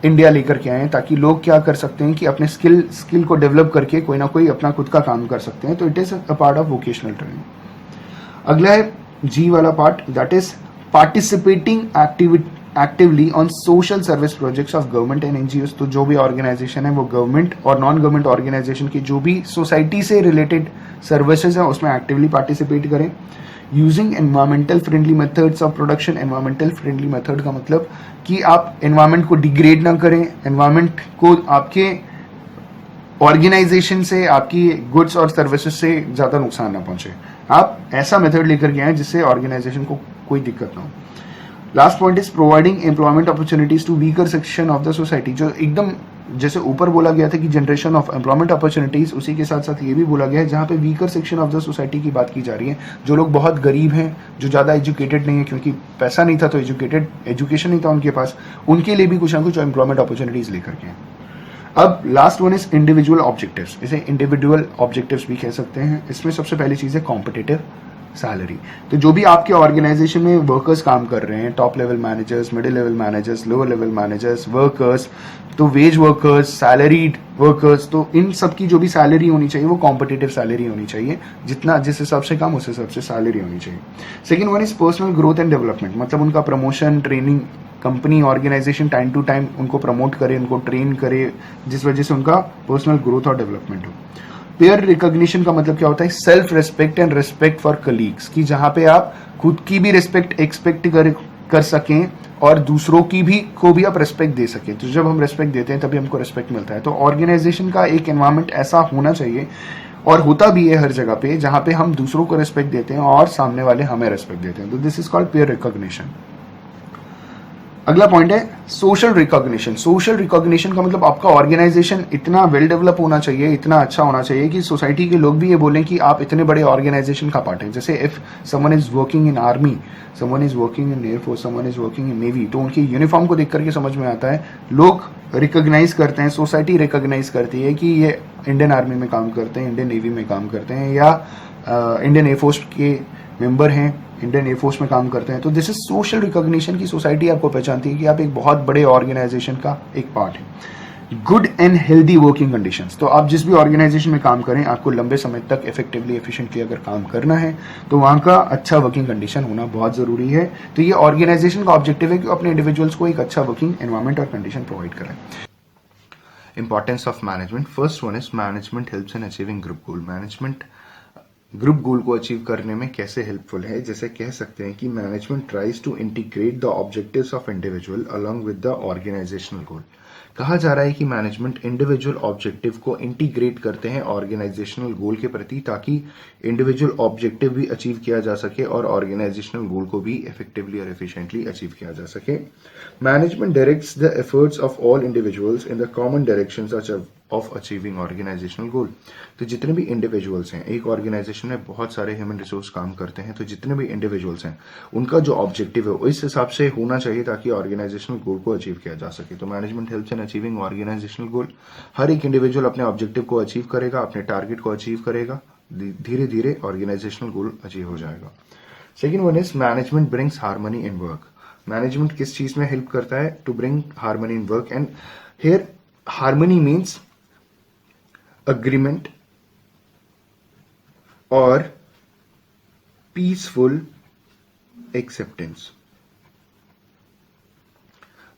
इंडिया लेकर के आए हैं ताकि लोग क्या कर सकते हैं कि अपने स्किल को डेवलप करके कोई ना कोई अपना खुद का काम कर सकते हैं. तो it is a part of vocational training. अगला है जी वाला part, that is participating actively on social service projects of government and NGO. तो जो भी ऑर्गेनाइजेशन है वो गवर्नमेंट और नॉन गवर्नमेंट ऑर्गेनाइजेशन की जो भी सोसाइटी से रिलेटेड सर्विसेज है उसमें एक्टिवली पार्टिसिपेट करें. Using environmental friendly methods of production. Environmental friendly method का मतलब कि आप एनवायरमेंट को डिग्रेड ना करें, एनवायरमेंट को आपके ऑर्गेनाइजेशन से, आपकी गुड्स और सर्विसेज से ज्यादा नुकसान ना पहुंचे. आप ऐसा मेथड लेकर के आए जिससे ऑर्गेनाइजेशन को कोई दिक्कत ना हो. Last point is providing employment opportunities to weaker section of the society. जो एकदम जैसे ऊपर बोला गया था कि जनरेशन ऑफ एम्प्लॉयमेंट अपॉर्चुनिटीज, उसी के साथ साथ ये भी बोला गया है जहाँ पे weaker section of the society की बात की जा रही है, जो लोग बहुत गरीब हैं, जो ज़्यादा एजुकेटेड नहीं है, क्योंकि पैसा नहीं था तो एजुकेशन नहीं था उनके पास, उनके लिए भी कुछ ना कुछ एम्प्लॉयमेंट अपॉर्चुनिटीज लेकर के। अब last one is individual objectives, इसे इंडिविजुअल ऑब्जेक्टिव्स भी कह सकते हैं। इसमें सबसे पहली चीज़ है कॉम्पिटिटिव सैलरी। तो जो भी आपके ऑर्गेनाइजेशन में वर्कर्स काम कर रहे हैं, top level managers, middle level managers, lower level managers, workers, तो वेज वर्कर्स, सैलरीड वर्कर्स, तो इन सब की जो भी सैलरी होनी चाहिए वो कॉम्पिटिटिव सैलरी होनी चाहिए, जितना जिस हिसाब से काम उस हिसाब से सैलरी होनी चाहिए। Second one is personal growth and development, मतलब उनका promotion, training, company organisation time to time उनको प्रमोट करे, उनको ट्रेन करे, जिस वजह से उनका पर्सनल ग्रोथ और डेवलपमेंट हो। पेयर रिकॉग्निशन का मतलब क्या होता है? Self respect and respect for colleagues, की जहां पे आप खुद की भी रिस्पेक्ट एक्सपेक्ट कर सकें और दूसरों की भी को भी आप रेस्पेक्ट दे सकें। तो जब हम रेस्पेक्ट देते हैं तभी हमको रेस्पेक्ट मिलता है। तो ऑर्गेनाइजेशन का एक एनवायरनमेंट ऐसा होना चाहिए, और होता भी है हर जगह पे, जहां पे हम दूसरों को रेस्पेक्ट देते हैं और सामने वाले हमें रेस्पेक्ट देते हैं। तो this is called pair recognition. अगला पॉइंट है सोशल रिकॉग्निशन। सोशल रिकॉग्निशन का मतलब आपका ऑर्गेनाइजेशन इतना वेल डेवलप होना चाहिए, इतना अच्छा होना चाहिए कि सोसाइटी के लोग भी ये बोलें कि आप इतने बड़े ऑर्गेनाइजेशन का पार्ट हैं। जैसे if someone is working in army, someone is working in air force, someone is working in navy, तो उनकी यूनिफॉर्म को देख करके समझ में आता है, लोग रिकॉग्नाइज करते हैं, सोसाइटी रिकॉग्नाइज करती है कि ये इंडियन आर्मी में काम करते हैं, इंडियन नेवी में काम करते हैं, या इंडियन एयरफोर्स के मेंबर हैं, इंडियन एयरफोर्स में काम करते हैं। तो दिस इज सोशल रिकॉग्निशन की सोसाइटी आपको पहचानती है कि आप एक बहुत बड़े ऑर्गेनाइजेशन का एक पार्ट है। Good and healthy working conditions, तो आप जिस भी ऑर्गेनाइजेशन में काम करें, आपको लंबे समय तक इफेक्टिवली एफिशिएंटली अगर काम करना है तो वहां का अच्छा वर्किंग कंडीशन होना बहुत जरूरी है। तो ये ऑर्गेनाइजेशन का ऑब्जेक्टिव है कि अपने इंडिविजुअल्स को एक अच्छा वर्किंग एनवायरमेंट और कंडीशन प्रोवाइड करें। Importance of management, first one is management helps in achieving group goal. Management group गोल को अचीव करने में कैसे हेल्पफुल है? जैसे कह सकते हैं कि management tries to integrate the objectives of individual along with the organizational goal. कहा जा रहा है कि मैनेजमेंट इंडिविजुअल ऑब्जेक्टिव को इंटीग्रेट करते हैं ऑर्गेनाइजेशनल गोल के प्रति, ताकि इंडिविजुअल ऑब्जेक्टिव भी अचीव किया जा सके और ऑर्गेनाइजेशनल गोल को भी इफेक्टिवली और एफिशिएंटली अचीव किया जा सके। Management directs the efforts of all individuals in the common directions of achieving organizational goal. तो जितने भी इंडिविजुअल्स हैं, एक ऑर्गेनाइजेशन में बहुत सारे ह्यूमन रिसोर्स काम करते हैं, तो जितने भी इंडिविजुअल्स हैं उनका जो ऑब्जेक्टिव है इस हिसाब से होना चाहिए ताकि ऑर्गेनाइजेशनल गोल को अचीव किया जा सके। तो management helps in achieving organizational goal. हर एक इंडिविजुअल अपने ऑब्जेक्टिव को अचीव करेगा, अपने टारगेट को अचीव करेगा, धीरे धीरे ऑर्गेनाइजेशनल गोल अचीव हो जाएगा। Second one is management brings harmony in work. Management किस चीज में हेल्प करता है? To bring harmony in work, and here harmony means agreement और peaceful acceptance।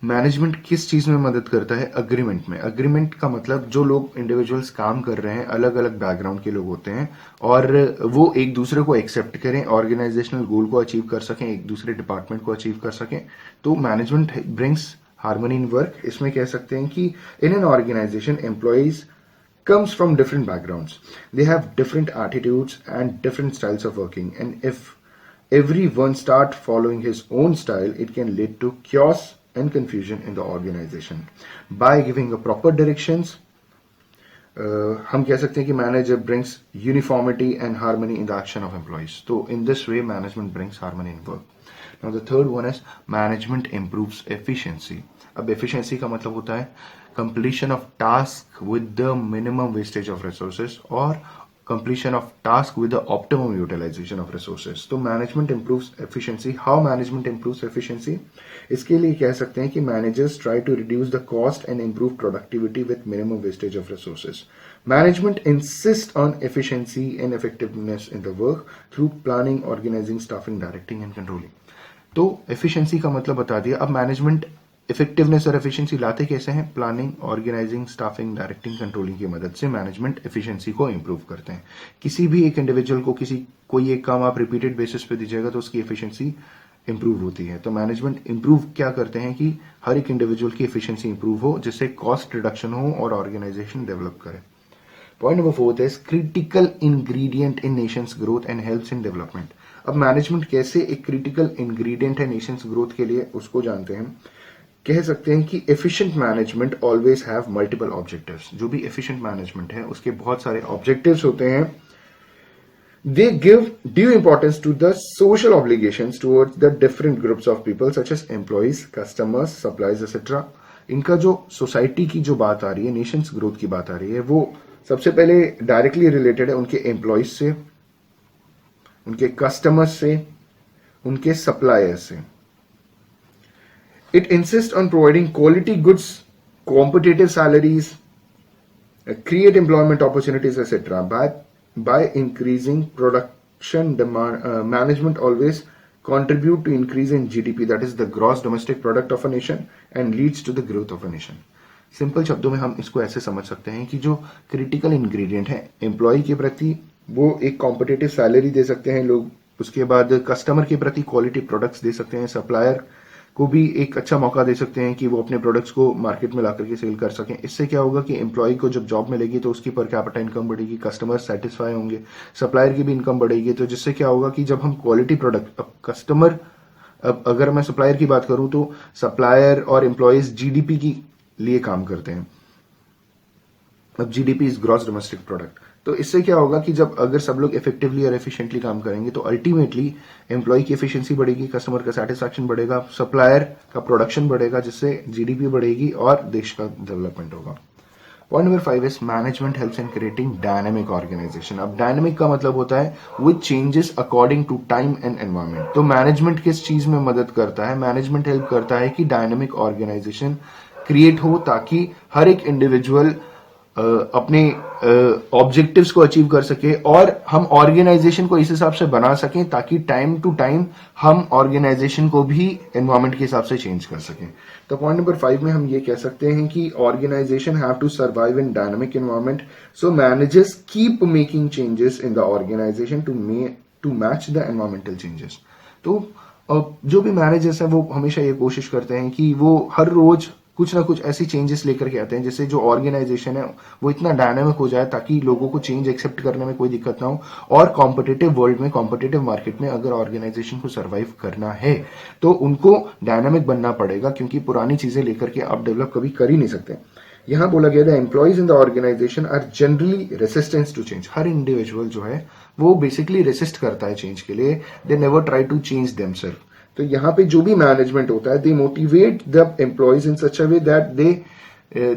मैनेजमेंट किस चीज में मदद करता है? अग्रीमेंट में। अग्रीमेंट का मतलब जो लोग इंडिविजुअल्स काम कर रहे हैं, अलग अलग बैकग्राउंड के लोग होते हैं, और वो एक दूसरे को एक्सेप्ट करें, ऑर्गेनाइजेशनल गोल को अचीव कर सकें, एक दूसरे डिपार्टमेंट को अचीव कर सकें। तो management brings harmony in work. इसमें कह सकते हैं कि in an organisation employees comes from different backgrounds. They have different attitudes and different styles of working. And if everyone start following his own style, it can lead to chaos and confusion in the organization. By giving a proper directions, हम कह सकते हैं कि manager brings uniformity and harmony in the action of employees. So in this way, management brings harmony in work. Now the third one is management improves efficiency. अब efficiency का मतलब होता है completion of task with the minimum wastage of resources or completion of task with the optimum utilization of resources. तो management improves efficiency. How management improves efficiency? इसके लिए कह सकते हैं कि managers try to reduce the cost and improve productivity with minimum wastage of resources. Management insists on efficiency and effectiveness in the work through planning, organizing, staffing, directing and controlling. तो efficiency का मतलब बता दिया। अब management effectiveness और efficiency लाते कैसे हैं? Planning, organising, staffing, directing, controlling की मदद से मैनेजमेंट एफिशिएंसी को इंप्रूव करते हैं। किसी भी एक इंडिविजुअल को कोई एक काम आप रिपीटेड बेसिस पे दीजिएगा तो उसकी एफिशिएंसी इंप्रूव होती है। तो मैनेजमेंट इंप्रूव क्या करते हैं कि हर एक इंडिविजुअल की एफिशिएंसी इंप्रूव हो, जिससे कॉस्ट रिडक्शन हो और ऑर्गेनाइजेशन डेवलप करे। Point number 4 is critical ingredient in Nations growth and helps in development. अब मैनेजमेंट कैसे एक क्रिटिकल इंग्रेडिएंट है नेशंस ग्रोथ के लिए, उसको जानते हैं। कह सकते हैं कि efficient management always have multiple objectives. जो भी एफिशिएंट मैनेजमेंट है उसके बहुत सारे ऑब्जेक्टिव्स होते हैं। They give due importance to the social obligations towards the different groups of people such as employees, customers, suppliers, etc. इनका जो सोसाइटी की जो बात आ रही है, नेशंस ग्रोथ की बात आ रही है, वो सबसे पहले डायरेक्टली रिलेटेड है उनके एम्प्लॉयज से, उनके कस्टमर्स से, उनके सप्लायर्स से। It insists on providing quality goods, competitive salaries, create employment opportunities, etc. By increasing production demand, management always contribute to increase in GDP, that is the gross domestic product of a nation, and leads to the growth of a nation. Simple शब्दों में हम इसको ऐसे समझ सकते हैं कि जो क्रिटिकल इंग्रेडिएंट है एम्प्लॉय के प्रति, वो एक कॉम्पिटिटिव सैलरी दे सकते हैं लोग, उसके बाद कस्टमर के प्रति क्वालिटी प्रोडक्ट्स दे सकते हैं, सप्लायर को भी एक अच्छा मौका दे सकते हैं कि वो अपने प्रोडक्ट्स को मार्केट में ला करके सेल कर सकें। इससे क्या होगा कि एम्प्लॉय को जब जॉब मिलेगी तो उसकी पर कैपिटा इनकम बढ़ेगी, कस्टमर सेटिस्फाई होंगे, सप्लायर की भी इनकम बढ़ेगी। तो जिससे क्या होगा कि जब हम क्वालिटी प्रोडक्ट, अब कस्टमर, अब अगर मैं सप्लायर की बात करूं तो सप्लायर और एम्प्लॉयज जीडीपी की लिए काम करते हैं। अब GDP is gross domestic product. तो इससे क्या होगा कि जब अगर सब लोग इफेक्टिवली और एफिशिएंटली काम करेंगे तो अल्टीमेटली एम्प्लॉय की एफिशिएंसी बढ़ेगी, कस्टमर का सेटिस्फैक्शन बढ़ेगा, सप्लायर का प्रोडक्शन बढ़ेगा, जिससे जीडीपी बढ़ेगी और देश का डेवलपमेंट होगा। Point number 5 is management helps in creating dynamic organisation. अब डायनामिक का मतलब होता है which changes according to time and environment. तो मैनेजमेंट किस चीज में मदद करता है? मैनेजमेंट हेल्प करता है कि डायनामिक ऑर्गेनाइजेशन क्रिएट हो ताकि हर एक इंडिविजुअल अपने ऑब्जेक्टिव्स को अचीव कर सके और हम ऑर्गेनाइजेशन को इस हिसाब से बना सकें ताकि टाइम टू टाइम हम ऑर्गेनाइजेशन को भी एनवायरमेंट के हिसाब से चेंज कर सकें। तो पॉइंट नंबर 5 में हम ये कह सकते हैं कि organisation have to survive in dynamic environment, so managers keep making changes in the organisation to match the environmental changes. तो जो भी मैनेजर्स हैं वो हमेशा ये कोशिश करते हैं कि वो हर रोज कुछ ना कुछ ऐसी चेंजेस लेकर के आते हैं जिससे जो ऑर्गेनाइजेशन है वो इतना डायनामिक हो जाए ताकि लोगों को चेंज एक्सेप्ट करने में कोई दिक्कत ना हो। और कॉम्पिटिटिव वर्ल्ड में, कॉम्पिटिटिव मार्केट में अगर ऑर्गेनाइजेशन को सर्वाइव करना है तो उनको डायनामिक बनना पड़ेगा, क्योंकि पुरानी चीजें लेकर के आप डेवलप कभी कर ही नहीं सकते। यहां बोला गया था employees in the organisation are generally resistance to change. हर इंडिविजुअल जो है वो बेसिकली रेसिस्ट करता है चेंज के लिए, they never try to change themselves. तो यहाँ पे जो भी मैनेजमेंट होता है, they motivate the employees in such a way that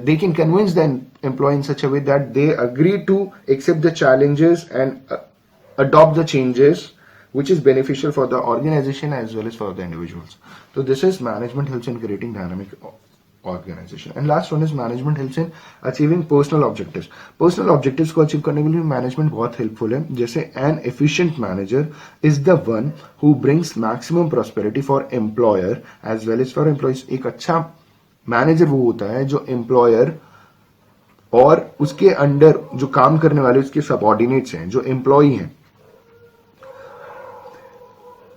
they can convince the employee in such a way that they agree to accept the challenges and adopt the changes which is beneficial for the organization as well as for the individuals. So this is management helps in creating dynamic organization. And last one is management helps in achieving personal objectives. Personal objectives को achieve करने के लिए management बहुत helpful है। जैसे an efficient manager is the one who brings maximum prosperity for employer as well as for employees. एक अच्छा manager वो होता है जो एम्प्लॉयर और उसके अंडर जो काम करने वाले उसके सबऑर्डिनेट्स हैं, जो एम्प्लॉय हैं,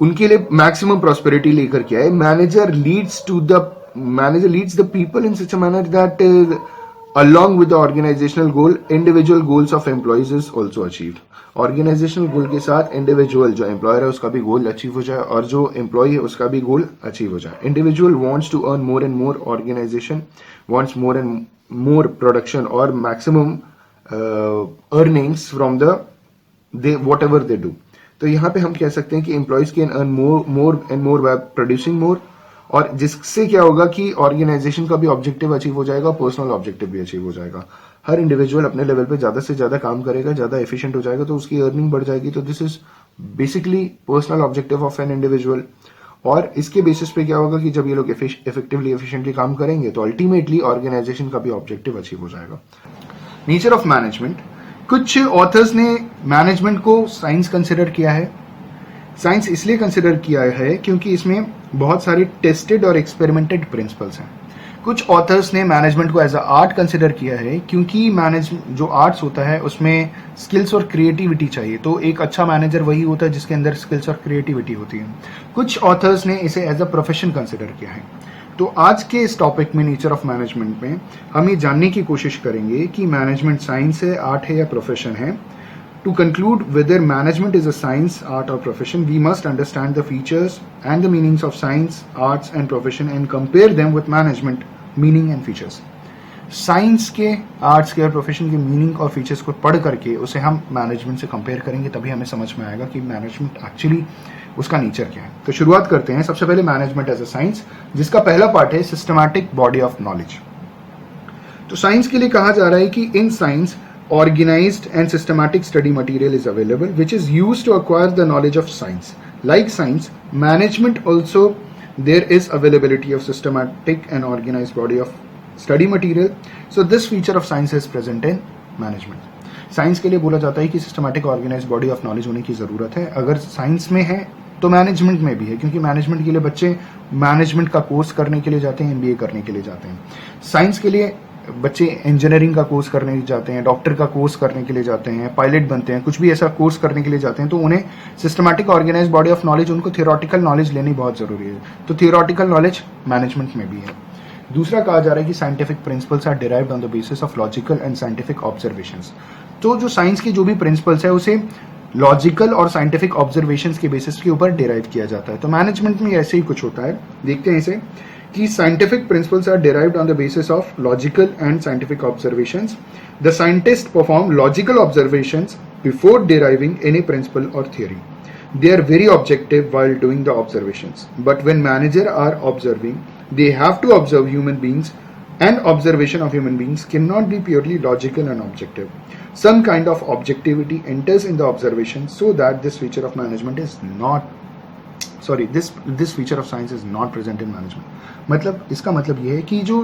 उनके लिए मैक्सिमम प्रॉस्पेरिटी लेकर के आए। Manager leads the people in such a manner that along with the organizational goal, individual goals of employees is also achieved. Organizational goal के साथ individual जो employer है उसका भी goal achieve हो जाए और जो employee है उसका भी goal achieve हो जाए। Individual wants to earn more and more, organization wants more and more production or maximum earnings from whatever they do. तो यहाँ पे हम कह सकते हैं कि employees can earn more and more by producing more, और जिससे क्या होगा कि ऑर्गेनाइजेशन का भी ऑब्जेक्टिव अचीव हो जाएगा, पर्सनल ऑब्जेक्टिव भी अचीव हो जाएगा। हर इंडिविजुअल अपने लेवल पे ज्यादा से ज्यादा काम करेगा, ज्यादा एफिशिएंट हो जाएगा तो उसकी अर्निंग बढ़ जाएगी। तो this is basically personal objective of an individual. और इसके बेसिस पे क्या होगा कि जब ये लोग इफेक्टिवली एफिशिएंटली काम करेंगे तो अल्टीमेटली ऑर्गेनाइजेशन का भी ऑब्जेक्टिव अचीव हो जाएगा। नेचर ऑफ मैनेजमेंट, कुछ ऑथर्स ने मैनेजमेंट को साइंस कंसिडर किया है। साइंस इसलिए कंसिडर किया है क्योंकि इसमें बहुत सारे टेस्टेड और एक्सपेरिमेंटेड प्रिंसिपल्स हैं। कुछ ऑथर्स ने मैनेजमेंट को एज अ आर्ट कंसिडर किया है क्योंकि जो आर्ट्स होता है उसमें स्किल्स और क्रिएटिविटी चाहिए। तो एक अच्छा मैनेजर वही होता है जिसके अंदर स्किल्स और क्रिएटिविटी होती है। कुछ ऑथर्स ने इसे एज अ प्रोफेशन कंसिडर किया है। तो आज के इस टॉपिक में, नेचर ऑफ मैनेजमेंट में, हम ये जानने की कोशिश करेंगे कि मैनेजमेंट साइंस है, आर्ट है या प्रोफेशन है। To conclude whether management is a science, art or profession, we must understand the features and the meanings of science, arts and profession and compare them with management, meaning and features. Science के, arts के और profession के meaning और features को पढ़ करके उसे हम मैनेजमेंट से कंपेयर करेंगे, तभी हमें समझ में आएगा कि मैनेजमेंट एक्चुअली उसका नेचर क्या है। तो शुरुआत करते हैं सबसे पहले मैनेजमेंट एज अ साइंस, जिसका पहला पार्ट है सिस्टमैटिक बॉडी ऑफ नॉलेज। तो साइंस के लिए कहा जा रहा है कि in science organized and systematic study material is available which is used to acquire the knowledge of science. Like science, management also there is availability of systematic and organized body of study material. So this feature of science is present in management. Science के लिए बोला जाता है कि systematic organised body of knowledge होने की जरूरत है। अगर साइंस में है तो मैनेजमेंट में भी है, क्योंकि मैनेजमेंट के लिए बच्चे मैनेजमेंट का कोर्स करने के लिए जाते हैं, एमबीए करने के लिए जाते हैं। साइंस के लिए बच्चे इंजीनियरिंग का कोर्स करने जाते हैं, डॉक्टर का कोर्स करने के लिए जाते हैं, पायलट बनते हैं, कुछ भी ऐसा कोर्स करने के लिए जाते हैं, तो उन्हें systematic organised body of knowledge, उनको थियोरेटिकल नॉलेज लेनी बहुत जरूरी है। तो थियोरेटिकल नॉलेज मैनेजमेंट में भी है। दूसरा कहा जा रहा है कि scientific principles are derived on the basis of logical and scientific observations. तो जो साइंस के जो भी प्रिंसिपल्स है उसे लॉजिकल और साइंटिफिक ऑब्जर्वेशंस के बेसिस के ऊपर डिराइव किया जाता है। तो मैनेजमेंट में ऐसे ही कुछ होता है। देखते हैं इसे कि scientific principles are derived on the basis of logical and scientific observations. The scientists perform logical observations before deriving any principle or theory. They are very objective while doing the observations. But when managers are observing, they have to observe human beings, and observation of human beings cannot be purely logical and objective. Some kind of objectivity enters in the observation, so that this feature of management is not this feature of science is not present in management. मतलब इसका मतलब ये है कि जो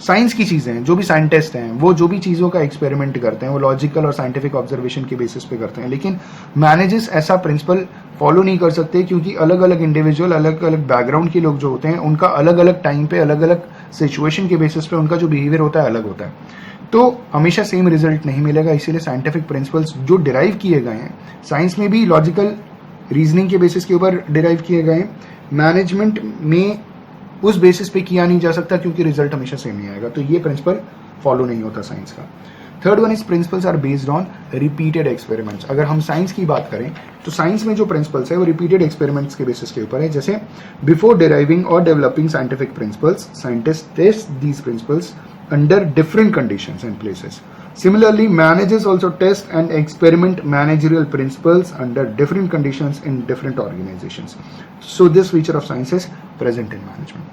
science की चीज़ें हैं, जो भी साइंटिस्ट हैं, वो जो भी चीज़ों का एक्सपेरिमेंट करते हैं वो लॉजिकल और साइंटिफिक ऑब्जर्वेशन के बेसिस पे करते हैं, लेकिन मैनेजर्स ऐसा प्रिंसिपल फॉलो नहीं कर सकते, क्योंकि अलग अलग इंडिविजुअल, अलग अलग बैकग्राउंड के लोग जो होते हैं, उनका अलग अलग टाइम पे, अलग अलग सिचुएशन के बेसिस पे उनका जो बिहेवियर होता है अलग होता है। तो हमेशा सेम रिजल्ट नहीं मिलेगा। इसीलिए साइंटिफिक प्रिंसिपल्स जो डिराइव किए गए हैं, साइंस में भी लॉजिकल रीजनिंग के बेसिस के ऊपर डिराइव किए गए हैं, मैनेजमेंट में उस बेसिस पे किया नहीं जा सकता, क्योंकि रिजल्ट हमेशा सेम नहीं आएगा। तो ये प्रिंसिपल फॉलो नहीं होता साइंस का। Third one is principles are based on repeated experiments. अगर हम साइंस की बात करें तो साइंस में जो प्रिंसिपल्स है वो रिपीटेड एक्सपेरिमेंट्स के बेसिस के ऊपर है। जैसे बिफोर डिराइविंग और developing scientific principles, scientist test these principles under different conditions and places. Similarly, managers also test and experiment managerial principles under different conditions in different organizations. So this feature of science is present in management.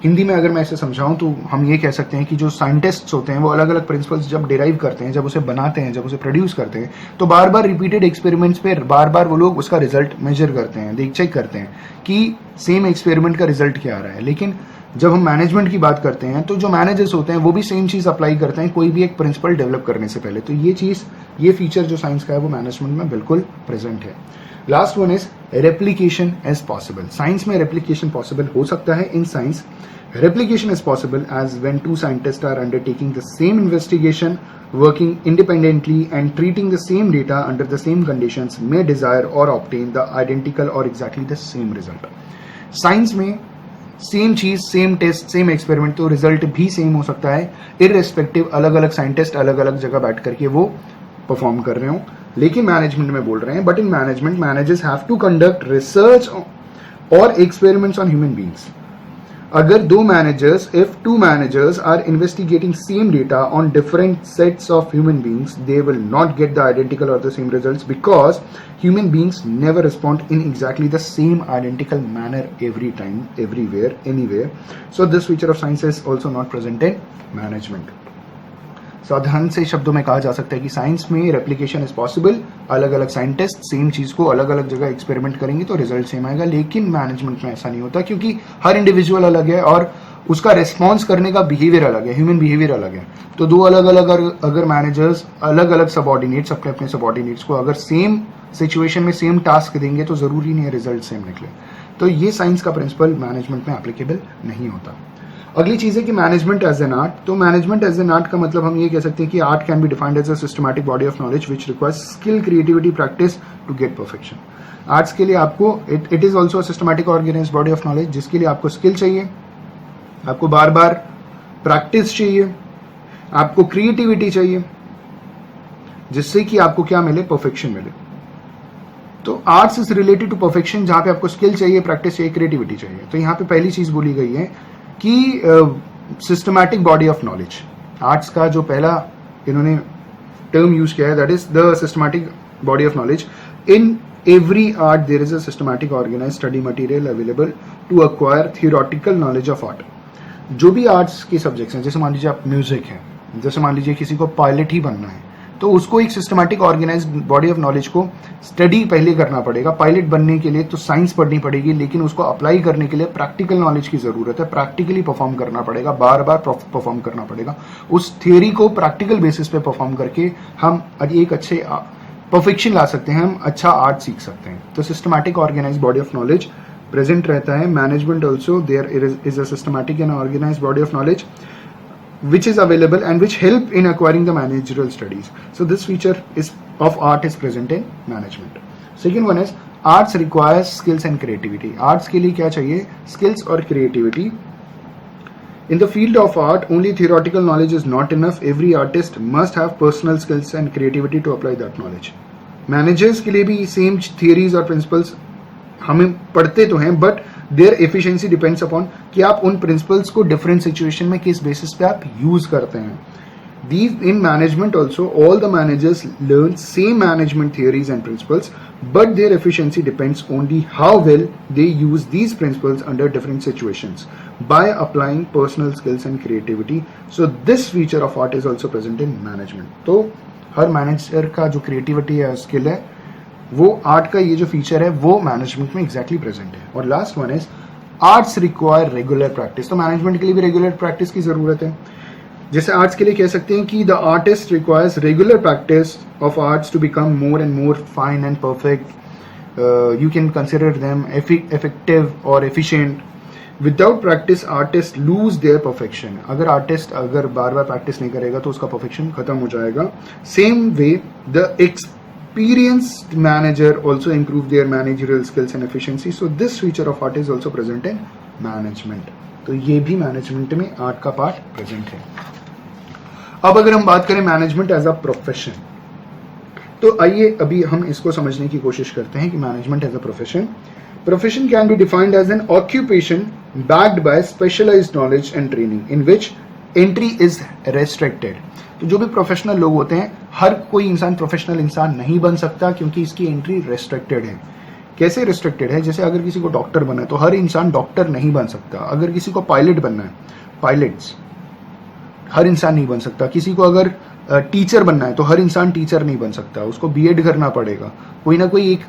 Hindi में अगर मैं इसे समझाऊं तो हम ये कह सकते हैं कि जो साइंटिस्ट्स होते हैं वो अलग अलग प्रिंसिपल्स जब डिराइव करते हैं, जब उसे बनाते हैं, जब उसे प्रोड्यूस करते हैं, तो बार बार रिपीटेड एक्सपेरिमेंट्स पे बार बार वो लोग उसका रिजल्ट मेजर करते हैं, चेक करते हैं कि सेम एक्सपेरिमेंट का रिजल्ट क्या आ रहा है। लेकिन जब हम मैनेजमेंट की बात करते हैं तो जो मैनेजर्स होते हैं वो भी सेम चीज अप्लाई करते हैं कोई भी एक प्रिंसिपल डेवलप करने से पहले। तो ये फीचर जो साइंस का है वो मैनेजमेंट में बिल्कुल प्रेजेंट है। Last one is replication as possible. Science में रेप्लिकेशन पॉसिबल हो सकता है। In science replication is possible as when two scientists are undertaking the same investigation, working independently and treating the same data under the same conditions may desire or obtain the identical or exactly the same result. Science में same चीज, same taste, same experiment, तो result भी same हो सकता है, irrespective अलग अलग scientist अलग अलग जगह बैठ करके वो परफॉर्म कर रहे हो। लेकिन मैनेजमेंट में बोल रहे हैं, but in management managers have to conduct research और एक्सपेरिमेंट्स ऑन ह्यूमन बीइंग्स। अगर दो managers, if two managers are investigating same data on different sets of human beings, they will not get the identical or the same results because human beings never respond in exactly the same identical manner every time, everywhere, anywhere. So this feature of science is also not present in management. साधारण से शब्दों में कहा जा सकता है कि science में रेप्लिकेशन इज पॉसिबल। अलग अलग साइंटिस्ट सेम चीज को अलग अलग जगह एक्सपेरिमेंट करेंगे तो रिजल्ट सेम आएगा। लेकिन मैनेजमेंट में ऐसा नहीं होता, क्योंकि हर इंडिविजुअल अलग है और उसका रेस्पॉन्स करने का बिहेवियर अलग है, ह्यूमन बिहेवियर अलग है। तो दो अलग अलग अगर मैनेजर्स अलग अलग सबऑर्डिनेट्स अपने अपने सबऑर्डिनेट्स को अगर सेम सिचुएशन में सेम टास्क देंगे तो जरूरी नहीं है रिजल्ट सेम निकले। तो ये साइंस का प्रिंसिपल मैनेजमेंट में एप्लीकेबल नहीं होता। अगली चीज है कि मैनेजमेंट एज एन आर्ट। तो मैनेजमेंट एज एन आर्ट का मतलब हम ये कह सकते हैं कि art can be defined as a systematic body of knowledge which requires skill, creativity, practice to get perfection. Arts के लिए आपको it is also systematic organised body of knowledge, जिसके लिए आपको स्किल चाहिए, आपको बार बार प्रैक्टिस चाहिए, आपको क्रिएटिविटी चाहिए, जिससे कि आपको क्या मिले, परफेक्शन मिले। तो arts is related to perfection, जहां पे आपको स्किल चाहिए, प्रैक्टिस चाहिए, क्रिएटिविटी चाहिए। तो यहाँ पे पहली चीज बोली गई है कि systematic body of knowledge. Arts का जो पहला इन्होंने टर्म यूज किया है, that is the systematic body of knowledge. In every art there is a systematic organised study material available to acquire theoretical knowledge of art. जो भी arts के subjects हैं, जैसे मान लीजिए आप म्यूजिक है, जैसे मान लीजिए किसी को पायलट ही बनना है, तो उसको एक systematic organised body of knowledge को स्टडी पहले करना पड़ेगा। पायलट बनने के लिए तो साइंस पढ़नी पड़ेगी, लेकिन उसको अप्लाई करने के लिए प्रैक्टिकल नॉलेज की जरूरत है। प्रैक्टिकली परफॉर्म करना पड़ेगा, बार बार परफॉर्म करना पड़ेगा। उस थियोरी को प्रैक्टिकल बेसिस पे परफॉर्म करके हम एक अच्छे परफेक्शन ला सकते हैं, हम अच्छा आर्ट सीख सकते हैं। तो systematic organised body of knowledge present रहता है। Management also there is a systematic and organised body of knowledge which is available and which help in acquiring the managerial studies. So this feature of art is present in management. Second one is arts requires skills and creativity. Arts के लिए क्या चाहिए, skills और creativity. In the field of art, only theoretical knowledge is not enough. Every artist must have personal skills and creativity to apply that knowledge. Managers के लिए भी same theories और principles हमें पढ़ते तो हैं, but their efficiency depends upon कि आप उन प्रिंसिपल्स को डिफरेंट सिचुएशन में किस बेसिस पे आप यूज करते हैं। These in management also, all the managers learn same management theories and principles, but their efficiency depends only how well they use these principles under different situations by applying personal skills and creativity. So this feature of art is also present in management. तो हर manager का जो creativity है, skill है, वो art का ये जो feature है वो मैनेजमेंट में एग्जैक्टली प्रेजेंट है। और last one is arts require regular practice. तो मैनेजमेंट के लिए भी रेगुलर प्रैक्टिस की जरूरत है। जैसे आर्ट्स के लिए कह सकते हैं कि the artist requires regular practice of arts to become more and more fine and perfect. You can consider them effective और efficient. Without practice artist lose their perfection. अगर आर्टिस्ट अगर बार बार प्रैक्टिस नहीं करेगा तो उसका परफेक्शन खत्म हो जाएगा। Same way the experienced manager also improve their managerial skills and efficiency. So this feature of art is also present in management. तो ये भी मैनेजमेंट में आर्ट का पार्ट प्रेजेंट है। अब अगर हम बात करें मैनेजमेंट एज अ प्रोफेशन, तो आइए अभी हम इसको समझने की कोशिश करते हैं कि management as a profession can be defined as an occupation backed by specialized knowledge and training in which entry is restricted. तो जो भी प्रोफेशनल लोग होते हैं, हर कोई इंसान प्रोफेशनल इंसान नहीं बन सकता क्योंकि इसकी एंट्री रेस्ट्रिक्टेड है। कैसे रेस्ट्रिक्टेड है? जैसे अगर किसी को डॉक्टर बनना है तो हर इंसान डॉक्टर नहीं बन सकता। अगर किसी को पायलट बनना है, पायलट्स हर इंसान नहीं बन सकता। किसी को अगर टीचर बनना है तो हर इंसान टीचर नहीं बन सकता, उसको बीएड करना पड़ेगा, कोई ना कोई एक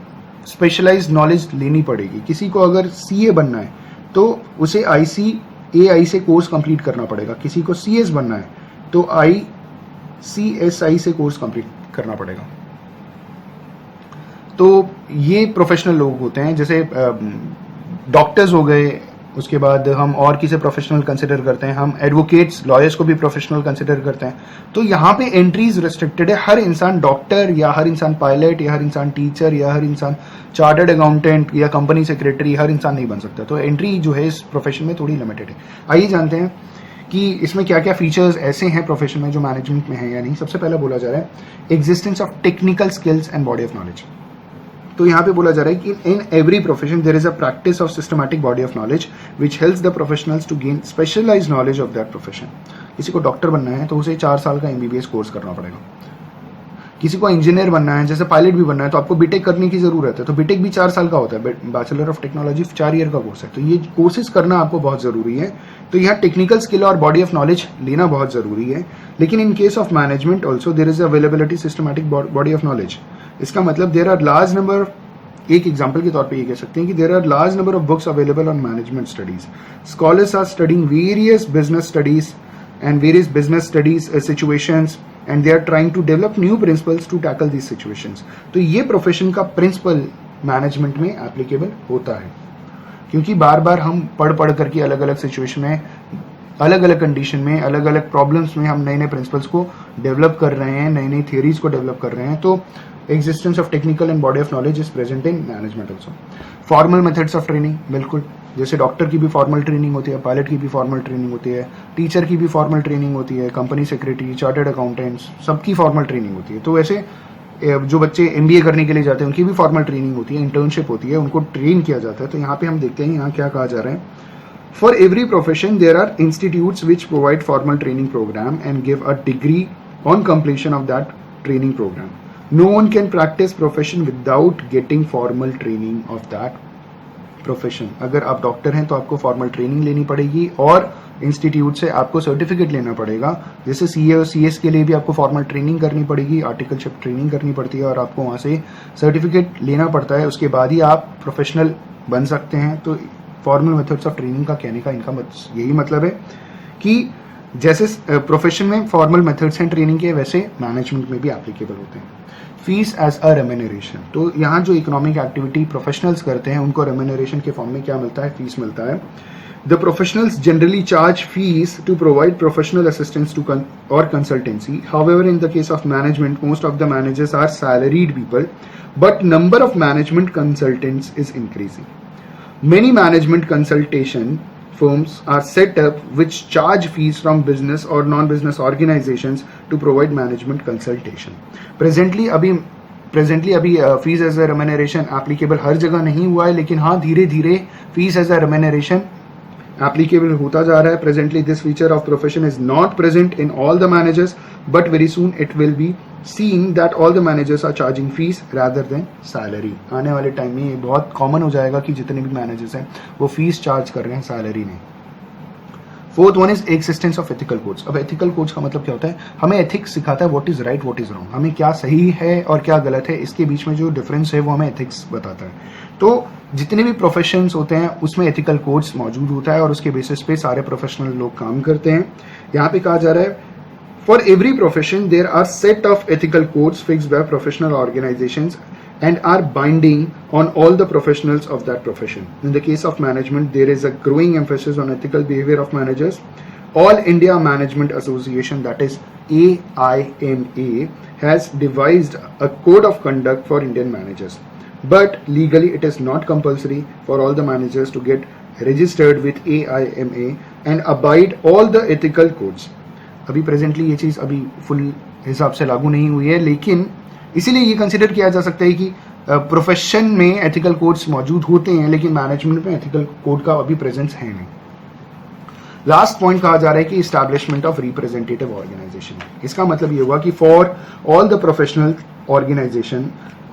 स्पेशलाइज्ड नॉलेज लेनी पड़ेगी। किसी को अगर सीए बनना है तो उसे ICAI से कोर्स कंप्लीट करना पड़ेगा। किसी को CS बनना है तो ICSI से कोर्स कंप्लीट करना पड़ेगा। तो ये प्रोफेशनल लोग होते हैं। जैसे डॉक्टर्स हो गए, उसके बाद हम और किसे प्रोफेशनल कंसिडर करते हैं, हम एडवोकेट्स लॉयर्स को भी प्रोफेशनल कंसिडर करते हैं। तो यहाँ पे एंट्रीज रेस्ट्रिक्टेड है। हर इंसान डॉक्टर या हर इंसान पायलट या हर इंसान टीचर या हर इंसान चार्टर्ड अकाउंटेंट या कंपनी सेक्रेटरी हर इंसान नहीं बन सकता। तो एंट्री जो है इस प्रोफेशन में थोड़ी लिमिटेड है। आइए जानते हैं कि इसमें क्या क्या फीचर्स ऐसे हैं प्रोफेशन में जो मैनेजमेंट में है या नहीं। सबसे पहला बोला जा रहा है existence of technical skills and body of knowledge. तो यहाँ पे बोला जा रहा है कि in every profession there is a practice of systematic body of knowledge which helps the professionals to gain specialised knowledge of that profession. किसी को डॉक्टर बनना है तो उसे 4 साल का MBBS कोर्स करना पड़ेगा। किसी को इंजीनियर बनना है, जैसे पायलट भी बनना है तो आपको बीटेक करने की जरूरत है। तो बीटेक भी 4 साल का होता है, बैचलर ऑफ टेक्नोलॉजी 4 ईयर का कोर्स है। तो ये कोर्सेज करना आपको बहुत जरूरी है। तो यहाँ टेक्निकल स्किल और बॉडी ऑफ नॉलेज लेना बहुत जरूरी है। लेकिन in case of management also there is availability systematic body of knowledge. इसका मतलब देयर आर लार्ज नंबर, एक एग्जाम्पल के तौर पे ये कह सकते हैं कि there are large number of books available on management studies. Scholars are studying various business studies and various business studies situations and they are trying to develop new principles to tackle these situations. तो ये profession का principal management में applicable होता है, क्योंकि बार बार हम पढ़ करके अलग अलग सिचुएशन में, अलग अलग कंडीशन में, अलग अलग प्रॉब्लम्स में हम नए नए प्रिंसिपल्स को डेवलप कर रहे हैं, नई नई थियरीज को डेवलप कर रहे हैं। तो existence of technical and body of knowledge is present in management also. Formal methods of training, बिल्कुल जैसे डॉक्टर की भी फॉर्मल ट्रेनिंग होती है, पायलट की भी फॉर्मल ट्रेनिंग होती है, टीचर की भी फॉर्मल ट्रेनिंग होती है, कंपनी सेक्रेटरी, चार्टर्ड अकाउंटेंट्स, सबकी फॉर्मल ट्रेनिंग होती है। तो वैसे जो बच्चे MBA करने के लिए जाते हैं उनकी भी फॉर्मल ट्रेनिंग होती है, इंटर्नशिप होती है, उनको ट्रेन किया जाता है। तो यहाँ पे हम देखते हैं यहाँ क्या कहा जा रहा है, for every profession there are institutes which provide formal training programme and give a degree on completion of that training programme. No one can practice profession without getting formal training of that profession. अगर आप doctor हैं तो आपको formal training लेनी पड़ेगी और institute से आपको सर्टिफिकेट लेना पड़ेगा। जैसे CA और CS के लिए भी आपको फॉर्मल ट्रेनिंग करनी पड़ेगी, आर्टिकलशिप ट्रेनिंग करनी पड़ती है और आपको वहाँ से सर्टिफिकेट लेना पड़ता है, उसके बाद ही आप प्रोफेशनल बन सकते हैं। तो फॉर्मल मेथड्स ऑफ ट्रेनिंग का कहने का इनका यही मतलब है कि जैसे प्रोफेशन में फॉर्मल मेथड्स हैं ट्रेनिंग के, वैसे मैनेजमेंट में भी एप्लीकेबल होते हैं। फीस एज अ रेम्यूनरेशन, तो यहाँ जो इकोनॉमिक एक्टिविटी प्रोफेशनल्स करते हैं उनको रेम्यूनरेशन के फॉर्म में क्या मिलता है, फीस मिलता है। The professionals generally charge fees to provide professional assistance to और consultancy. However in the case of management most of the managers are salaried people but number of management consultants is increasing. Many management consultation firms are set up which charge fees from business or non-business organizations to provide management consultation. Presently अभी fees as a remuneration applicable हर जगह नहीं हुआ है, लेकिन हाँ धीरे धीरे fees as a remuneration applicable होता जा रहा है. Presently this feature of profession is not present in all the managers, but very soon it will be seen that all the managers are charging fees rather than salary. आने वाले time में ये बहुत common हो जाएगा कि जितने भी मैनेजर्स हैं वो फीस चार्ज कर रहे हैं, सैलरी नहीं. Fourth one is existence of ethical codes. अब एथिकल कोड्स का मतलब क्या होता है, हमें एथिक्स सिखाता है what is right what is wrong, हमें क्या सही है और क्या गलत है, इसके बीच में जो डिफरेंस है वो हमें एथिक्स बताता है. तो जितने भी प्रोफेशंस होते हैं उसमें एथिकल कोड्स मौजूद होता है और उसके बेसिस पे सारे प्रोफेशनल लोग काम करते हैं. यहाँ पे कहा जा रहा है for every profession there are set of ethical codes fixed by professional organizations and are binding on all the professionals of that profession. In the case of management, there is a growing emphasis on ethical behavior of managers. All India Management Association, that is AIMA, has devised a code of conduct for Indian managers. But legally it is not compulsory for all the managers to get registered with AIMA and abide all the ethical codes. अभी presently ये चीज़ अभी full हिसाब से लागू नहीं हुई है, लेकिन इसीलिए ये कंसिडर किया जा सकता है कि प्रोफेशन में एथिकल कोड्स मौजूद होते हैं लेकिन मैनेजमेंट में एथिकल कोड का अभी प्रेजेंस है नहीं. लास्ट पॉइंट कहा जा रहा है कि इस्टेब्लिशमेंट ऑफ रिप्रेजेंटेटिव ऑर्गेनाइजेशन. इसका मतलब ये हुआ कि for all the professional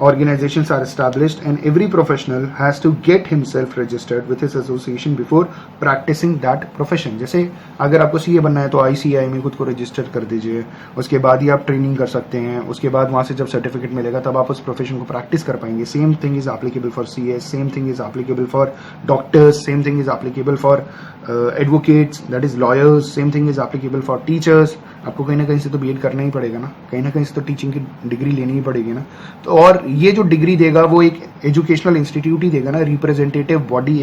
organizations are established and every professional has to get himself registered with his association before practicing that profession. जैसे अगर आपको CA बनना है तो ICAI में खुद को रजिस्टर कर दीजिए, उसके बाद ही आप ट्रेनिंग कर सकते हैं, उसके बाद वहाँ से जब सर्टिफिकेट मिलेगा तब आप उस प्रोफेशन को प्रैक्टिस कर पाएंगे. Same thing is applicable for CS, same thing is applicable for doctors, same thing is applicable for advocates, that is lawyers, same thing is applicable for teachers. आपको कहीं ना कहीं से तो BEd करना ही पड़ेगा ना, कहीं ना कहीं से तो टीचिंग की डिग्री लेनी ही पड़ेगी ना. तो और ये जो डिग्री देगा वो एक एजुकेशनल इंस्टीट्यूट ही देगा ना, रिप्रेजेंटेटिव बॉडी,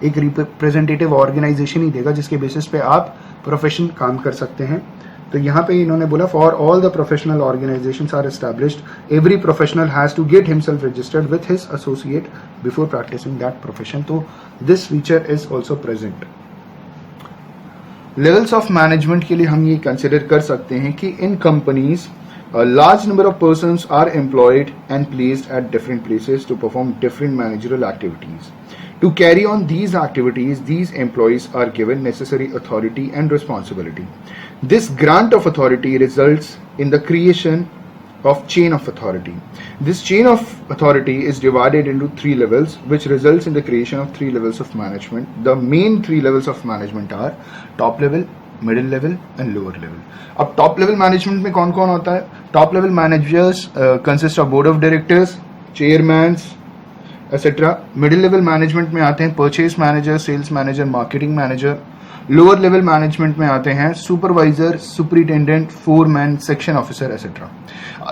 एक रिप्रेजेंटेटिव ऑर्गेनाइजेशन ही देगा जिसके बेसिस पे आप प्रोफेशन काम कर सकते हैं. तो यहाँ पे इन्होंने बोला for all the professional organizations are established, every professional has to get himself registered with his associate before practicing that profession. तो this feature is also present. Levels of management के लिए हम ये कंसिडर कर सकते हैं कि in companies a large number of persons are employed and placed at different places to perform different managerial activities. To carry on these activities, these employees are given necessary authority and responsibility. This grant of authority results in the creation of chain of authority. This chain of authority is divided into 3 levels, which results in the creation of 3 levels of management. The main 3 levels of management are top level, middle level and lower level. अब top level management में कौन कौन होता है? Top level managers consist of board of directors, chairmans etcetera. Middle level management में आते हैं purchase manager, sales manager, marketing manager. Lower level management में आते हैं supervisor, superintendent, foreman, section officer etcetera.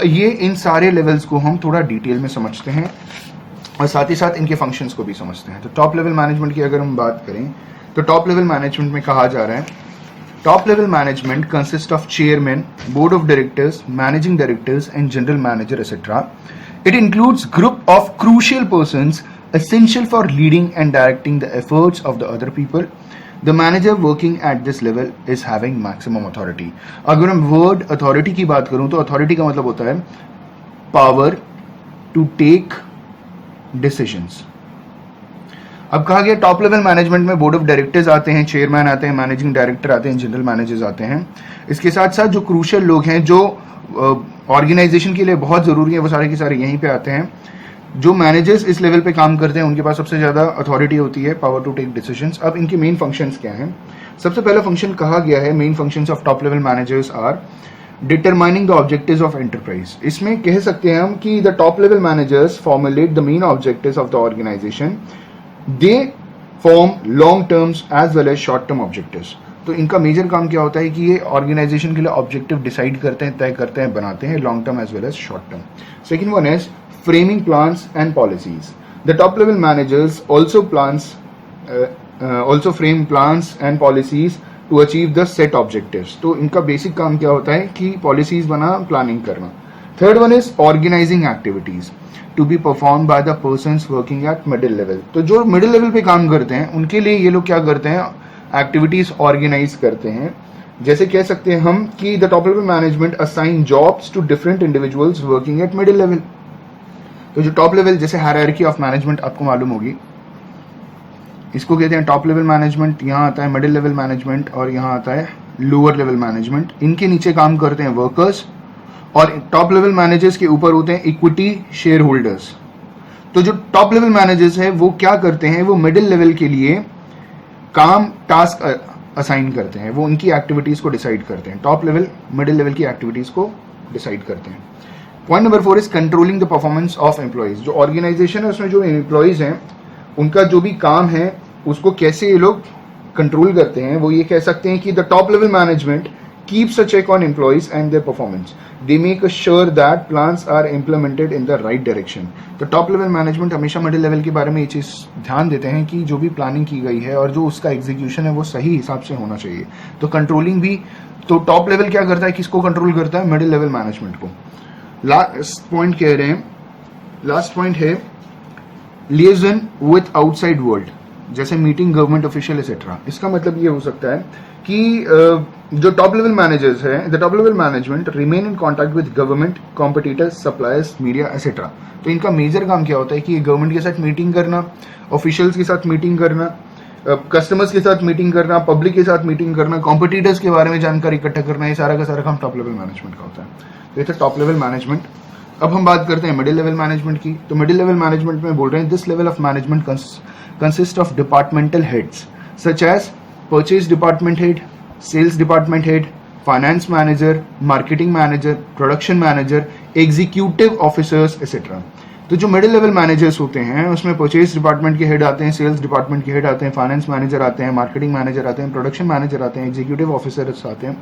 ये इन सारे लेवल्स को हम थोड़ा डिटेल में समझते हैं और साथ ही साथ इनके फंक्शंस को भी समझते हैं. तो टॉप लेवल मैनेजमेंट की अगर हम बात करें तो टॉप लेवल मैनेजमेंट में कहा जा रहा है top level management consists of chairman, board of directors, managing directors and general manager etc. It includes group of crucial persons essential for leading and directing the efforts of the other people. The manager working at this level is having maximum authority. अगर मैं word authority की बात करूं तो authority का मतलब होता है पावर टू टेक डिसीजंस. अब कहा गया टॉप लेवल मैनेजमेंट में बोर्ड ऑफ डायरेक्टर्स आते हैं, चेयरमैन आते हैं, मैनेजिंग डायरेक्टर आते हैं, जनरल मैनेजर्स आते हैं. इसके साथ साथ जो क्रूशियल लोग हैं जो ऑर्गेनाइजेशन के लिए बहुत जरूरी है वो सारे के सारे यहीं पे आते हैं. जो मैनेजर्स इस लेवल पे काम करते हैं उनके पास सबसे ज्यादा अथॉरिटी होती है, पावर टू टेक डिसीजंस. अब इनके मेन फंक्शंस क्या हैं? सबसे पहला फंक्शन कहा गया है main functions of top level managers are determining the objectives of enterprise. इसमें कह सकते हैं हम कि the top level managers formulate the main objectives of the organisation. They form long terms as well as short term objectives. तो इनका major काम क्या होता है कि ये ऑर्गेनाइजेशन के लिए ऑब्जेक्टिव डिसाइड करते हैं, तय करते हैं, बनाते हैं, long term as well as short term. Second one is framing plans and policies. The top level managers also frame plans and policies to achieve the set objectives. तो इनका बेसिक काम क्या होता है कि पॉलिसीज बना, प्लानिंग करना. Third one is organising activities to be perform by the persons working at middle level. तो जो मिडिल लेवल पे काम करते हैं उनके लिए ये लोग क्या करते हैं? एक्टिविटीज ऑर्गेनाइज करते हैं. जैसे कह सकते हैं हम कि the top level management assign jobs to different individuals working at middle level. तो जो टॉप लेवल, जैसे हायरार्की ऑफ मैनेजमेंट आपको मालूम होगी, इसको कहते हैं टॉप लेवल मैनेजमेंट. यहाँ आता है मिडिल लेवल मैनेजमेंट और यहाँ आता है लोअर लेवल मैनेजमेंट. इनके नीचे काम करते हैं वर्कर्स और टॉप लेवल मैनेजर्स के ऊपर होते हैं इक्विटी शेयर होल्डर्स. तो जो टॉप लेवल मैनेजर्स है वो क्या करते हैं? वो मिडिल लेवल के लिए काम, टास्क असाइन करते हैं, वो उनकी एक्टिविटीज को डिसाइड करते हैं. टॉप लेवल मिडिल लेवल की एक्टिविटीज को डिसाइड करते हैं. Point number 4 is controlling the performance of employees. जो ऑर्गेनाइजेशन है उसमें जो एम्प्लॉइज हैं उनका जो भी काम है उसको कैसे ये लोग कंट्रोल करते हैं. वो ये कह सकते हैं कि the top level management keeps a check on employees and their performance. They make sure that plans are implemented in the right direction. तो टॉप लेवल मैनेजमेंट हमेशा मिडिल लेवल के बारे में ये चीज ध्यान देते हैं कि जो भी प्लानिंग की गई है और जो उसका एग्जीक्यूशन है वो सही हिसाब से होना चाहिए. तो कंट्रोलिंग भी, तो टॉप लेवल क्या करता है? किसको कंट्रोल करता है? मिडिल लेवल मैनेजमेंट को. लास्ट पॉइंट कह रहे हैं, लास्ट पॉइंट है लिएजन विथ आउटसाइड वर्ल्ड, जैसे मीटिंग गवर्नमेंट ऑफिशियल एक्सेट्रा. इसका मतलब ये हो सकता है कि जो टॉप लेवल मैनेजर्स हैं, the top level management remain in contact with government, competitors, suppliers, media etcetera. तो इनका मेजर काम क्या होता है कि गवर्नमेंट के साथ मीटिंग करना, ऑफिशियल्स के साथ मीटिंग करना, कस्टमर्स के साथ मीटिंग करना, पब्लिक के साथ मीटिंग करना, कॉम्पिटिटर्स के बारे में जानकारी इकट्ठा करना. ये सारा का सारा काम टॉप लेवल मैनेजमेंट का होता है. तो ये था टॉप लेवल मैनेजमेंट. अब हम बात करते हैं मिडिल लेवल मैनेजमेंट की. तो मिडिल लेवल मैनेजमेंट में बोल रहे हैं this level of management consist of departmental heads such as purchase department head, sales department head, finance manager, marketing manager, production manager, executive officers etcetera. तो जो middle level managers होते हैं उसमें purchase department के हेड आते हैं, sales department के head आते हैं, फाइनेंस मैनेजर आते हैं, मार्केटिंग मैनेजर आते हैं, प्रोडक्शन मैनेजर आते हैं, एग्जीक्यूटिव ऑफिसर्स आते हैं.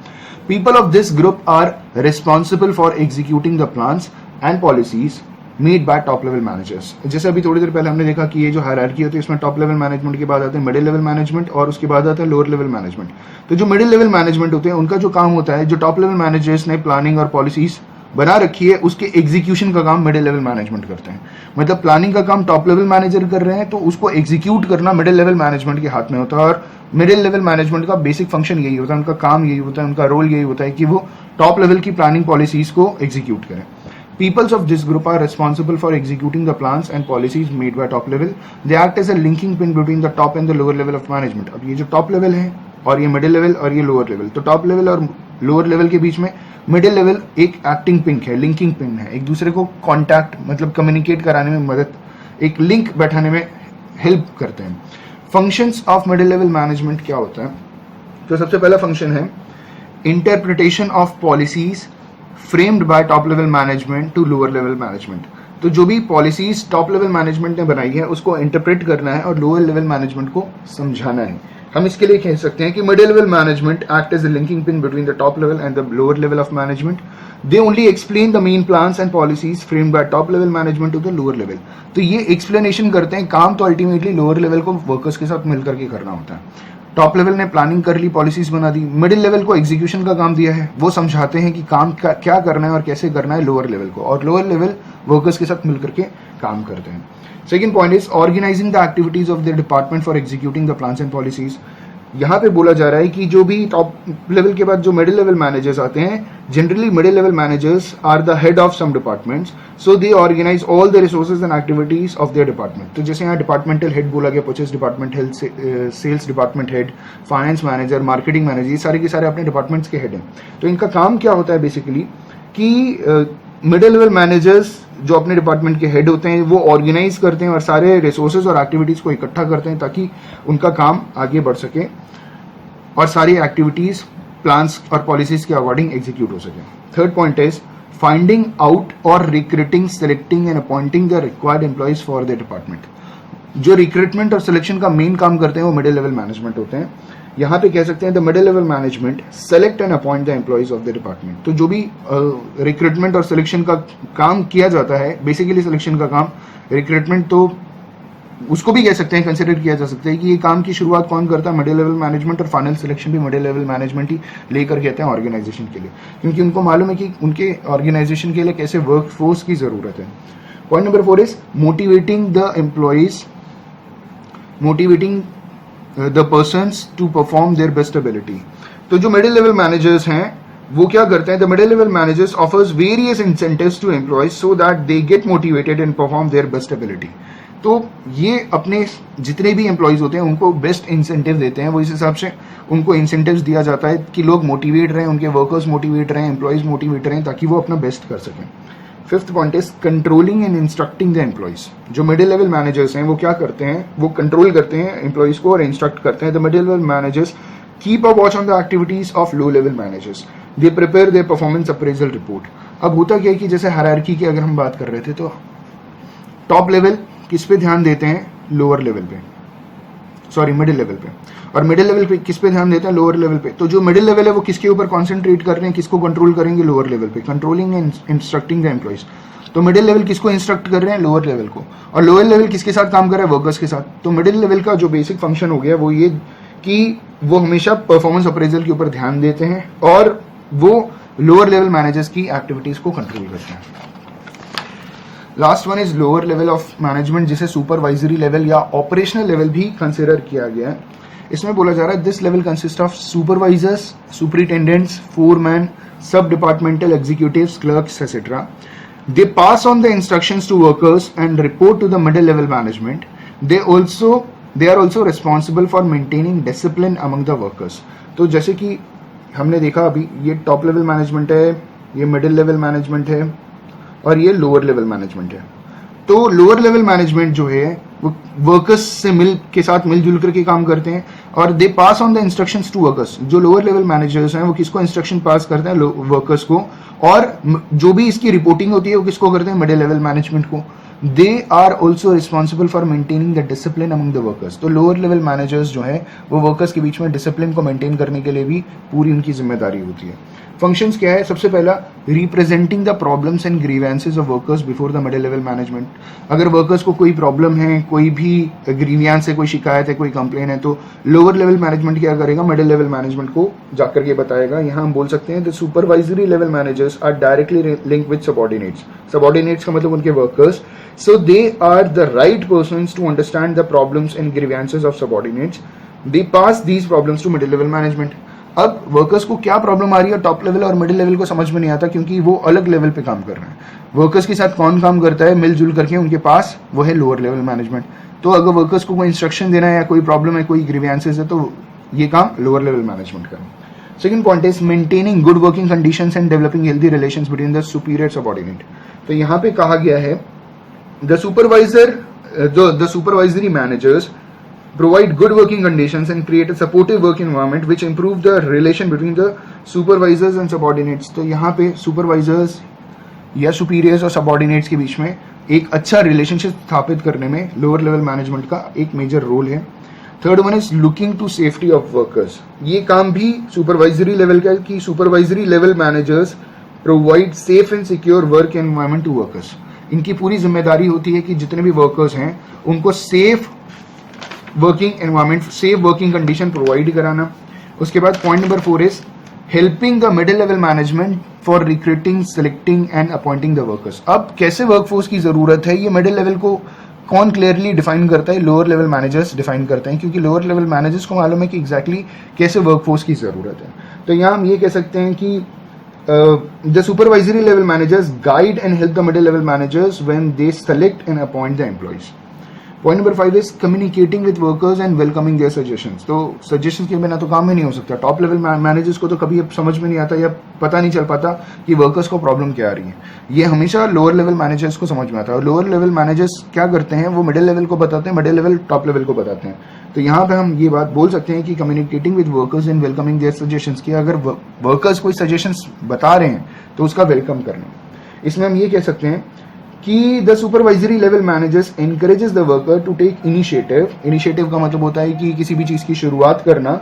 People of this group are responsible for executing the plans and policies made by top level managers. जैसे अभी थोड़ी देर पहले हमने देखा कि ये जो हायरार्की होती है इसमें टॉप लेवल मैनेजमेंट के बाद आते हैं मिडिल लेवल मैनेजमेंट और उसके बाद आता है लोअर लेवल मैनेजमेंट. तो जो मिडिल लेवल मैनेजमेंट होते हैं उनका जो काम होता है, जो टॉप लेवल मैनेजर्स ने प्लानिंग और पॉलिसीज बना रखी है उसके एग्जीक्यूशन का काम मिडिल लेवल मैनेजमेंट करते हैं. मतलब प्लानिंग का काम टॉप लेवल मैनेजर कर रहे हैं तो उसको एग्जीक्यूट करना मिडिल लेवल मैनेजमेंट के हाथ में होता है. और मिडिल लेवल मैनेजमेंट का बेसिक फंक्शन यही होता है, उनका काम यही होता है, उनका रोल यही होता है कि वो टॉप लेवल की प्लानिंग पॉलिसीज को एग्जीक्यूट करें. Peoples of this group are responsible for executing the plans and policies made by top level. They act as a linking pin between the top and the lower level of management. अब ये जो top level है और ये middle level और ये lower level, तो top level और lower level के बीच में middle level एक acting pin है, linking pin है, एक दूसरे को contact मतलब communicate कराने में मदद, एक link बैठाने में help करते हैं. Functions of middle level management क्या होता है? तो सबसे पहला function है interpretation of policies framed by top level management to lower level management. तो जो भी पॉलिसीज टॉप लेवल मैनेजमेंट ने बनाई है उसको इंटरप्रेट करना है और लोअर लेवल मैनेजमेंट को समझाना है. हम इसके लिए कह सकते हैं कि middle level management act as a linking pin between the top level and the lower level of management. They only explain the main plans and policies framed by top level management to the lower level. तो ये explanation करते हैं, काम तो ultimately lower level को workers के साथ मिलकर के करना होता है. टॉप लेवल ने प्लानिंग कर ली, पॉलिसीज बना दी, मिडिल लेवल को एग्जीक्यूशन का काम दिया है, वो समझाते हैं कि काम क्या करना है और कैसे करना है लोअर लेवल को, और लोअर लेवल वर्कर्स के साथ मिलकर के काम करते हैं. Second point is organising the activities of the department for executing the plans and policies. यहाँ पे बोला जा रहा है कि जो भी टॉप लेवल के बाद जो मिडिल लेवल मैनेजर्स आते हैं, generally middle level managers are the head of some departments, so they organise all the resources and activities of their department. तो जैसे यहाँ डिपार्टमेंटल हेड बोला गया, purchase department head, sales department head, finance manager, marketing manager, ये सारे के सारे अपने डिपार्टमेंट्स के हेड हैं. तो इनका काम क्या होता है बेसिकली कि मिडिल लेवल मैनेजर्स जो अपने डिपार्टमेंट के हेड होते हैं वो ऑर्गेनाइज करते हैं और सारे रिसोर्सेज और एक्टिविटीज को इकट्ठा करते हैं ताकि उनका काम आगे बढ़ सके और सारी एक्टिविटीज प्लान्स और पॉलिसीज के अकॉर्डिंग एग्जीक्यूट हो सके. Third point is finding out और recruiting, selecting and appointing the required employees for the department. जो रिक्रूटमेंट और सिलेक्शन का मेन काम करते हैं वो मिडिल लेवल मैनेजमेंट होते हैं. यहाँ पे कह सकते हैं the middle level management select and appoint the employees of the department. तो जो भी रिक्रूटमेंट और सिलेक्शन का काम किया जाता है, बेसिकली सिलेक्शन का काम, रिक्रूटमेंट तो उसको भी कह सकते हैं, कंसिडर किया जा सकता है कि ये काम की शुरुआत कौन करता है, मिडिल लेवल मैनेजमेंट, और फाइनल सिलेक्शन भी मिडिल लेवल मैनेजमेंट ही लेकर कहते हैं ऑर्गेनाइजेशन के लिए, क्योंकि उनको मालूम है कि उनके ऑर्गेनाइजेशन के लिए कैसे वर्क फोर्स की जरूरत है. Point number 4 is motivating the employees, motivating the persons to perform their best ability. तो जो मिडिल लेवल मैनेजर्स हैं वो क्या करते हैं, the middle level managers offers various incentives to employees so that they get motivated and perform their best ability. तो ये अपने जितने भी एम्प्लॉइज होते हैं उनको बेस्ट इंसेंटिव देते हैं, वो इस हिसाब से उनको इंसेंटिव्स दिया जाता है कि लोग मोटिवेट रहें, उनके वर्कर्स मोटिवेट रहें, एम्प्लॉइज मोटिवेट रहें ताकि वो अपना बेस्ट कर सकें. Fifth point is controlling and instructing the employees. जो मिडिल लेवल मैनेजर्स हैं वो क्या करते हैं, वो कंट्रोल करते हैं एम्प्लॉइज को और इंस्ट्रक्ट करते हैं. The middle level managers keep a watch on the activities of low level managers. They prepare their performance appraisal report. अब होता क्या है कि जैसे हायरार्की की अगर हम बात कर रहे थे तो टॉप लेवल किस पे ध्यान देते हैं, लोअर लेवल पे, सॉरी मिडिल लेवल पे, और मिडिल लेवल पे किस पे ध्यान देते हैं, लोअर लेवल पे. तो जो मिडिल लेवल है वो किसके ऊपर कॉन्सेंट्रेट कर रहे हैं, किसको कंट्रोल करेंगे, लोअर लेवल पे, controlling and instructing the employees. तो मिडिल लेवल किसको इंस्ट्रक्ट कर रहे हैं, लोअर लेवल को, और लोअर लेवल किसके साथ काम कर रहा है, वर्कर्स के साथ. तो मिडिल लेवल का जो बेसिक फंक्शन हो गया वो ये कि वो हमेशा परफॉर्मेंस अप्रेजल के ऊपर ध्यान देते हैं और वो लोअर लेवल मैनेजर्स की एक्टिविटीज को कंट्रोल करते हैं. Last one is lower level of management, जिसे सुपरवाइजरी लेवल या ऑपरेशनल लेवल भी कंसिडर किया गया है. इसमें बोला जा रहा है this level consist of supervisors, superintendents, foreman, sub departmental executives, clerks etcetera. They pass on the instructions to workers and report to the middle level management. They are also responsible for maintaining discipline among the workers. तो जैसे कि हमने देखा अभी, ये top level management है, ये middle level management है और ये लोअर लेवल मैनेजमेंट है. तो लोअर लेवल मैनेजमेंट जो है वो वर्कर्स से मिलजुल करके काम करते हैं और they pass on the instructions to workers. जो लोअर लेवल मैनेजर्स हैं वो किसको इंस्ट्रक्शन पास करते हैं, वर्कर्स को, और जो भी इसकी रिपोर्टिंग होती है वो किसको करते हैं, मिडिल लेवल मैनेजमेंट को. They are also responsible for maintaining the discipline among the workers. तो लोअर लेवल मैनेजर्स जो है वो वर्कर्स के बीच में डिसिप्लिन को मेंटेन करने के लिए भी पूरी उनकी जिम्मेदारी होती है. फंक्शंस क्या है, सबसे पहला representing the problems and grievances of workers before the middle level management. अगर वर्कर्स को कोई प्रॉब्लम है, कोई भी ग्रीवियंस है, कोई शिकायत है, कोई कंप्लेन है, तो लोअर लेवल मैनेजमेंट क्या करेगा, मिडिल लेवल मैनेजमेंट को जाकर के बताएगा. यहाँ हम बोल सकते हैं the supervisory level managers are directly linked with subordinates. Subordinates का मतलब उनके workers. So they are the right persons to understand the problems and grievances of subordinates. They pass these problems to middle level management. अब workers को क्या problem आ रही है top level और middle level को समझ में नहीं आता, क्योंकि वो अलग लेवल पे काम कर रहे हैं. वर्कर्स के साथ कौन काम करता है मिलजुल करके, उनके पास वो है लोअर लेवल मैनेजमेंट. तो अगर वर्कर्स को कोई इंस्ट्रक्शन देना है या कोई प्रॉब्लम है, कोई ग्रीवियंसेस है, तो ये काम लोअर लेवल मैनेजमेंट का. Second point is maintaining good working conditions and developing healthy relations between the superior subordinate. तो यहाँ पे कहा गया है the supervisory managers provide good working conditions and create a supportive work environment which improve the relation between the supervisors and subordinates. तो यहाँ पे supervisors या superiors और subordinates के बीच में एक अच्छा रिलेशनशिप स्थापित करने में लोअर लेवल मैनेजमेंट का एक मेजर रोल है. Third one is looking to safety of workers. ये काम भी सुपरवाइजरी लेवल का है कि supervisory level managers provide safe and secure work environment to workers. इनकी पूरी जिम्मेदारी होती है कि जितने भी वर्कर्स हैं उनको safe working environment, safe working condition provide कराना. उसके बाद point number 4 is helping the middle level management for recruiting, selecting and appointing the workers. अब कैसे वर्कफोर्स की जरूरत है, ये मिडिल लेवल को कौन क्लियरली डिफाइन करता है? लोअर लेवल मैनेजर्स डिफाइन करते हैं, क्योंकि लोअर लेवल मैनेजर्स को मालूम है कि एग्जैक्टली कैसे वर्कफोर्स की जरूरत है। तो यहाँ हम ये कह सकते हैं कि the supervisory level managers guide and help the middle level managers when they select and appoint the employees. Point number 5 is communicating with workers and welcoming their suggestions. तो सजेशंस के बिना तो काम ही नहीं हो सकता। टॉप लेवल मैनेजर्स को तो कभी समझ में नहीं आता या पता नहीं चल पाता कि वर्कर्स को प्रॉब्लम क्या आ रही है। ये हमेशा लोअर लेवल मैनेजर्स को समझ में आता है। और लोअर लेवल मैनेजर्स क्या करते हैं, वो मिडिल लेवल को बताते हैं, मिडिल लेवल टॉप लेवल को बताते हैं। तो यहाँ पे हम ये बात बोल सकते हैं कि communicating with workers and welcoming their suggestions, कि अगर वर्कर्स कोई सजेशंस बता रहे हैं तो उसका वेलकम करना। इसमें हम ये कह सकते हैं कि the supervisory level managers encourages the worker to take initiative. Initiative का मतलब होता है कि किसी भी चीज की शुरुआत करना,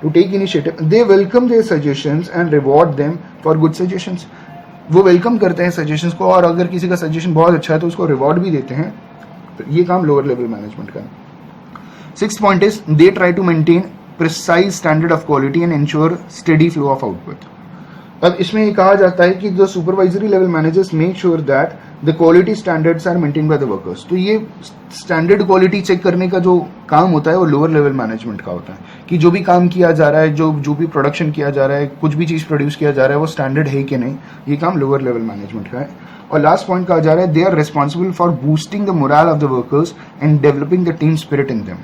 to take initiative. They welcome their suggestions and reward them for good suggestions. वो वेलकम करते हैं सजेशंस को, और अगर किसी का सजेशन बहुत अच्छा है तो उसको रिवॉर्ड भी देते हैं। तो ये काम लोअर लेवल मैनेजमेंट का है। 6th point is they try to maintain precise standard of quality and ensure steady flow of output. अब इसमें ये कहा जाता है कि the supervisory level managers make sure that the quality standards are maintain by the workers. तो ये standard quality check करने का जो काम होता है वो लोअर लेवल मैनेजमेंट का होता है, कि जो भी काम किया जा रहा है, जो भी प्रोडक्शन किया जा रहा है, कुछ भी चीज प्रोड्यूस किया जा रहा है, वो स्टैंडर्ड है कि नहीं, ये काम लोअर लेवल मैनेजमेंट का है। और लास्ट पॉइंट कहा जा रहा है they are responsible for boosting the morale of the workers and developing the team spirit in them.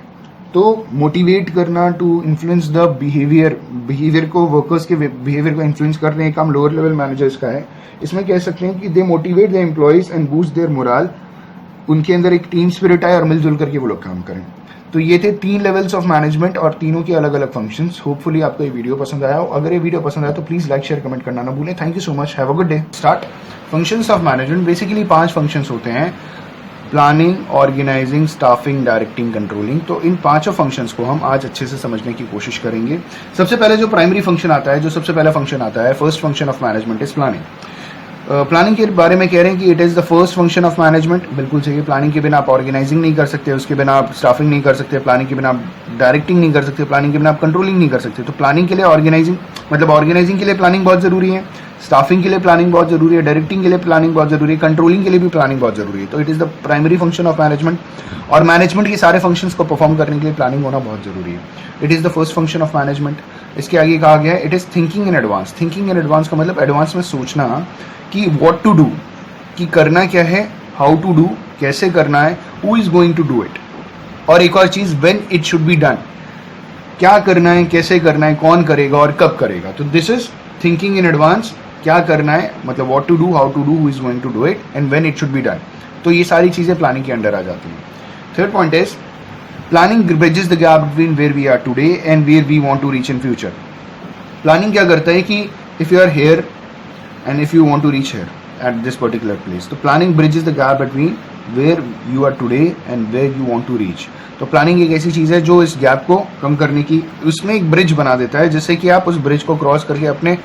तो मोटिवेट करना, टू इन्फ्लुएंस द बिहेवियर को, वर्कर्स के बिहेवियर को इन्फ्लुएंस करने का काम लोअर लेवल मैनेजर्स का है। इसमें कह सकते हैं कि they motivate the employees and boost their morale. उनके अंदर एक टीम स्पिरिट आए और मिलजुल करके वो लोग काम करें। तो ये थे 3 लेवल्स ऑफ मैनेजमेंट और तीनों के अलग अलग फंक्शंस। होपफुली आपको ये वीडियो पसंद आया हो। अगर ये वीडियो पसंद आया तो प्लीज लाइक, शेयर, कमेंट करना ना भूलें। Thank you so much, have a good day. Start. Functions of management, basically 5 functions होते हैं: planning, organising, staffing, directing, controlling. तो इन 5 फंक्शंस को हम आज अच्छे से समझने की कोशिश करेंगे। सबसे पहले जो प्राइमरी फंक्शन आता है, जो सबसे पहला फंक्शन आता है, first function of management is planning. Planning के बारे में कह रहे हैं कि it is the first function of management. बिल्कुल सही है। प्लानिंग के बिना आप ऑर्गेनाइजिंग नहीं कर सकते, उसके बिना आप स्टाफिंग नहीं कर सकते, प्लानिंग के बिना आप डायरेक्टिंग नहीं कर सकते, प्लानिंग के बिना आप कंट्रोलिंग नहीं कर सकते। तो प्लानिंग के लिए ऑर्गेनाइजिंग, मतलब ऑर्गेनाइजिंग के लिए प्लानिंग बहुत जरूरी है, स्टाफिंग के लिए प्लानिंग बहुत जरूरी है, डायरेक्टिंग के लिए प्लानिंग बहुत जरूरी है, कंट्रोलिंग के लिए भी प्लानिंग बहुत जरूरी है। तो it is the primary function of management, और मैनेजमेंट के सारे फंक्शंस को परफॉर्म करने के लिए प्लानिंग होना बहुत जरूरी है। It is the first function of management. इसके आगे कहा गया है it is thinking in advance. Thinking in advance का मतलब एडवांस में सोचना कि व्हाट टू डू, कि करना क्या है, हाउ टू डू, कैसे करना है, who is going to do it, और एक और चीज when it should be done, क्या करना है, कैसे करना है, कौन करेगा और कब करेगा। तो this is thinking in advance. क्या करना है मतलब what to do, how to do, who is going to do it and when it should be done. तो ये सारी चीजें प्लानिंग के अंडर आ जाती हैं। Third point is planning bridges the gap between where we are today and where we want to reach in future. Planning क्या करता है कि if you are here and if you want to reach here at this particular place, तो planning bridges the gap between where you are today and where you want to reach। तो planning एक ऐसी चीज है जो इस gap को कम करने की, उसमें एक ब्रिज बना देता है जिससे कि आप उस ब्रिज को क्रॉस करके अपने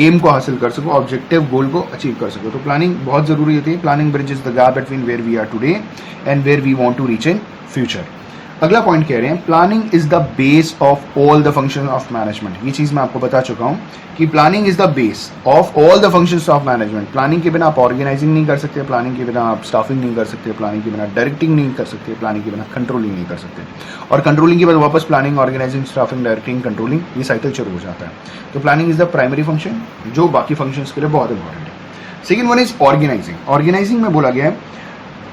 एम को हासिल कर सको, ऑब्जेक्टिव गोल को अचीव कर सको। तो प्लानिंग बहुत जरूरी होती है। Planning bridges the gap between where we are today and where we want to reach in future. अगला पॉइंट कह रहे हैं planning is the base of all the function of management. ये चीज मैं आपको बता चुका हूं कि planning is the base of all the functions of management. Planning के बिना आप ऑर्गेनाइजिंग नहीं कर सकते, प्लानिंग के बिना आप स्टाफिंग नहीं कर सकते, प्लानिंग के बिना डायरेक्टिंग नहीं कर सकते, प्लानिंग के बिना कंट्रोलिंग नहीं कर सकते, और कंट्रोलिंग के बाद वापस planning, organising, staffing, directing, controlling, ये साइकिल शुरू हो जाता है। तो planning is the primary function जो बाकी फंक्शंस के लिए बहुत इंपॉर्टेंट है। Second one is organising. Organising में बोला गया है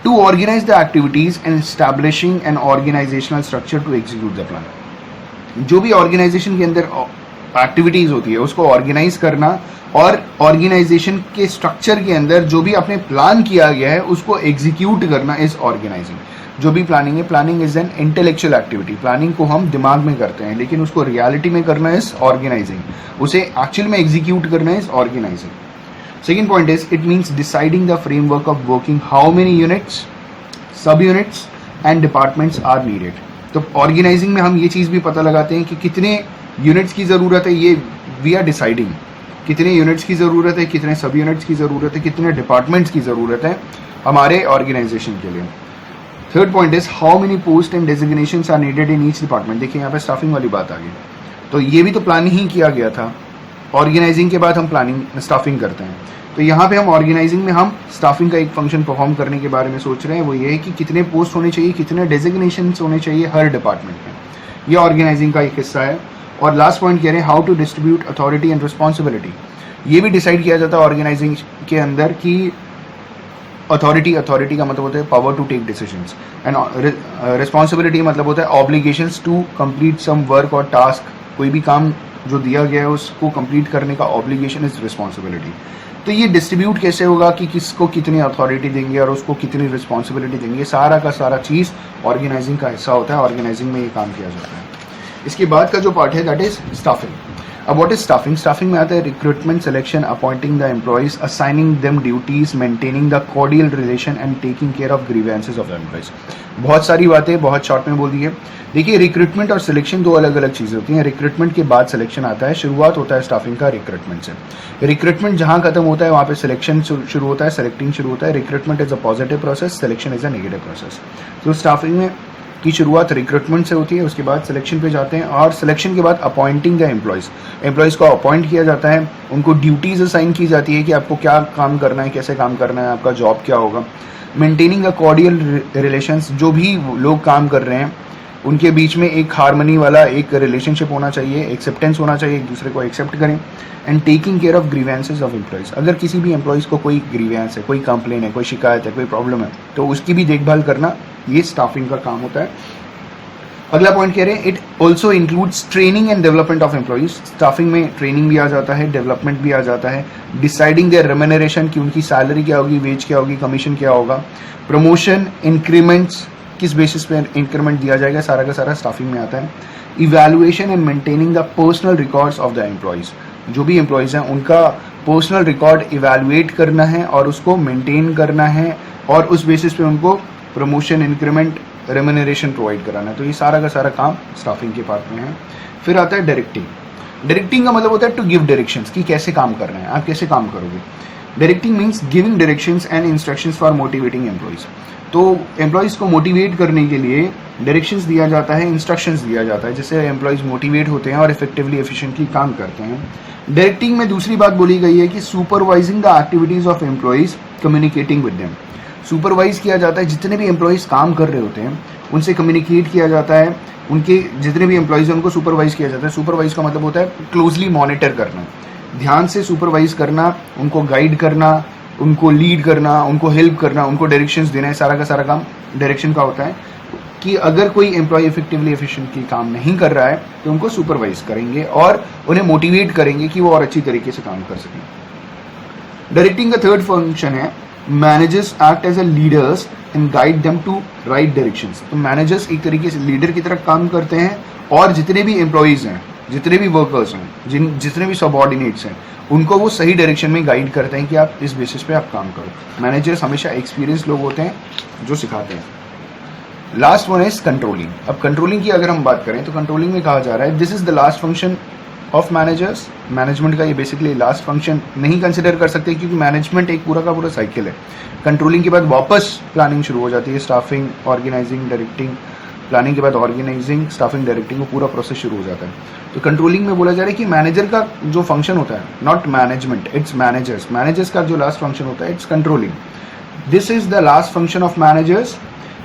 to organize the activities and establishing an organizational structure to execute the plan। जो भी ऑर्गेनाइजेशन के अंदर एक्टिविटीज होती है उसको ऑर्गेनाइज करना, और ऑर्गेनाइजेशन के स्ट्रक्चर के अंदर जो भी आपने प्लान किया गया है उसको एग्जीक्यूट करना इज ऑर्गेनाइजिंग। जो भी प्लानिंग है, planning is an intellectual activity. Planning को हम दिमाग में करते हैं लेकिन उसको रियलिटी में करना इज ऑर्गेनाइजिंग, उसे एक्चुअल में एग्जीक्यूट करना is organising. Second point is it means deciding the framework of working, how many units, sub units and departments are needed। तो ऑर्गेनाइजिंग में हम ये चीज भी पता लगाते हैं कि कितने यूनिट्स की जरूरत है, ये वी आर डिसाइडिंग कितने यूनिट्स की जरूरत है, कितने सब यूनिट्स की जरूरत है, कितने डिपार्टमेंट्स की जरूरत है हमारे ऑर्गेनाइजेशन के लिए। Third point is how many post and designations are needed in each department. देखिए यहाँ पे स्टाफिंग वाली बात आ गई, तो ये भी तो प्लान ही किया गया था ऑर्गेनाइजिंग के बाद हम प्लानिंग स्टाफिंग करते हैं। तो यहाँ पे हम ऑर्गेनाइजिंग में हम स्टाफिंग का एक फंक्शन परफॉर्म करने के बारे में सोच रहे हैं, वो ये है कि कितने पोस्ट होने चाहिए, कितने डेजिग्नेशन होने चाहिए हर डिपार्टमेंट में। ये ऑर्गेनाइजिंग का एक हिस्सा है। और लास्ट पॉइंट कह रहे हैं how to distribute authority and responsibility. ये भी डिसाइड किया जाता है ऑर्गेनाइजिंग के अंदर कि अथॉरिटी का मतलब होता है power to take decisions, and responsibility मतलब होता है obligations to complete some work और टास्क। कोई भी काम जो दिया गया है उसको कंप्लीट करने का ऑब्लिगेशन इज रिस्पॉन्सिबिलिटी। तो ये डिस्ट्रीब्यूट कैसे होगा कि किसको कितनी अथॉरिटी देंगे और उसको कितनी रिस्पॉन्सिबिलिटी देंगे, सारा का सारा चीज़ ऑर्गेनाइजिंग का हिस्सा होता है। ऑर्गेनाइजिंग में ये काम किया जाता है। इसके बाद का जो पार्ट है दैट इज स्टाफिंग। अब व्हाट इज स्टाफिंग? स्टाफिंग में आता है recruitment, selection, appointing the employees, assigning them duties, maintaining the cordial relation and taking care of grievances of the employees. बहुत सारी बातें बहुत शॉर्ट में बोल दी है। देखिए, रिक्रूटमेंट और सिलेक्शन दो अलग अलग चीज़ें होती हैं। रिक्रूटमेंट के बाद सिलेक्शन आता है। शुरुआत होता है स्टाफिंग का रिक्रूटमेंट से। रिक्रूटमेंट जहाँ खत्म होता है वहाँ पे सिलेक्शन शुरू होता है, सेलेक्टिंग शुरू होता है। Recruitment is a positive process, selection is a negative process. तो स्टाफिंग में की शुरुआत रिक्रूटमेंट से होती है, उसके बाद सिलेक्शन पे जाते हैं, और सिलेक्शन के बाद अपॉइंटिंग द एम्प्लॉयज़ को अपॉइंट किया जाता है, उनको ड्यूटीज असाइन की जाती है कि आपको क्या काम करना है, कैसे काम करना है, आपका जॉब क्या होगा। मेंटेनिंग अ कॉर्डियल रिलेशंस, जो भी लोग काम कर रहे हैं उनके बीच में एक हार्मनी वाला एक रिलेशनशिप होना चाहिए, एक्सेप्टेंस होना चाहिए, एक दूसरे को एक्सेप्ट करें। And taking care of grievances of employees, अगर किसी भी एम्प्लॉयज़ को कोई ग्रीवेंस है, कोई कंप्लेन है, कोई शिकायत है, कोई प्रॉब्लम है, तो उसकी भी देखभाल करना ये स्टाफिंग का काम होता है। अगला पॉइंट कह रहे हैं it also includes training and development of employees. Staffing में ट्रेनिंग भी आ जाता है, डेवलपमेंट भी आ जाता है, डिसाइडिंग देयर रेम्यूनरेशन की उनकी सैलरी क्या होगी, वेज क्या होगी, कमीशन क्या होगा, प्रमोशन, इंक्रीमेंट्स, किस बेसिस पे इंक्रीमेंट दिया जाएगा, सारा का सारा स्टाफिंग में आता है। Evaluation and maintaining the personal records of the employees, जो भी एम्प्लॉयज़ हैं उनका पर्सनल रिकॉर्ड इवैल्यूएट करना है और उसको मेंटेन करना है, और उस बेसिस पे उनको प्रमोशन, इंक्रीमेंट, रेम्यूनरेशन प्रोवाइड कराना है। तो ये सारा का सारा काम स्टाफिंग के पार्ट में है। फिर आता है डायरेक्टिंग। डायरेक्टिंग का मतलब होता है टू गिव डायरेक्शंस, कि कैसे काम करना है, आप कैसे काम करोगे। Directing means giving directions and instructions for motivating employees. तो एम्प्लॉयज़ को मोटिवेट करने के लिए डायरेक्शंस दिया जाता है, इंस्ट्रक्शंस दिया जाता है, जिससे एम्प्लॉयज़ मोटिवेट होते हैं और इफेक्टिवली एफिशिएंटली काम करते हैं। डायरेक्टिंग में दूसरी बात बोली गई है कि supervising the activities of employees, communicating with them. Supervise किया जाता है, जितने भी एम्प्लॉयज़ काम कर रहे होते हैं उनसे कम्युनिकेट किया जाता है, उनके जितने भी एम्प्लॉयज़ हैं उनको सुपरवाइज किया जाता है। सुपरवाइज का मतलब होता है क्लोजली मॉनिटर करना, ध्यान से सुपरवाइज करना, उनको गाइड करना, उनको लीड करना, उनको हेल्प करना, उनको डायरेक्शंस देना है। सारा का सारा काम डायरेक्शन का होता है कि अगर कोई एम्प्लॉय इफेक्टिवली एफिशिएंटली काम नहीं कर रहा है तो उनको सुपरवाइज करेंगे और उन्हें मोटिवेट करेंगे कि वो और अच्छी तरीके से काम कर सकें। डायरेक्टिंग का थर्ड फंक्शन है managers act as a leaders and guide them to right directions. तो मैनेजर्स एक तरीके से लीडर की तरह काम करते हैं और जितने भी एम्प्लॉयज़ हैं, जितने भी वर्कर्स हैं, जितने भी सबऑर्डिनेट्स हैं, उनको वो सही डायरेक्शन में गाइड करते हैं कि आप इस बेसिस पे आप काम करो। मैनेजर्स हमेशा एक्सपीरियंस लोग होते हैं जो सिखाते हैं। Last one is controlling. अब कंट्रोलिंग की अगर हम बात करें तो कंट्रोलिंग में कहा जा रहा है this is the last function of managers. Management का ये बेसिकली लास्ट फंक्शन नहीं कंसिडर कर सकते क्योंकि मैनेजमेंट एक पूरा का पूरा साइकिल है। कंट्रोलिंग के बाद वापस प्लानिंग शुरू हो जाती है, स्टाफिंग, ऑर्गेनाइजिंग, डायरेक्टिंग, प्लानिंग के बाद ऑर्गेनाइजिंग, स्टाफिंग, डायरेक्टिंग, वो पूरा प्रोसेस शुरू हो जाता है। तो कंट्रोलिंग में बोला जा रहा है कि मैनेजर का जो फंक्शन होता है, नॉट मैनेजमेंट, इट्स मैनेजर्स का जो लास्ट फंक्शन होता है it's controlling. This is the last function of managers.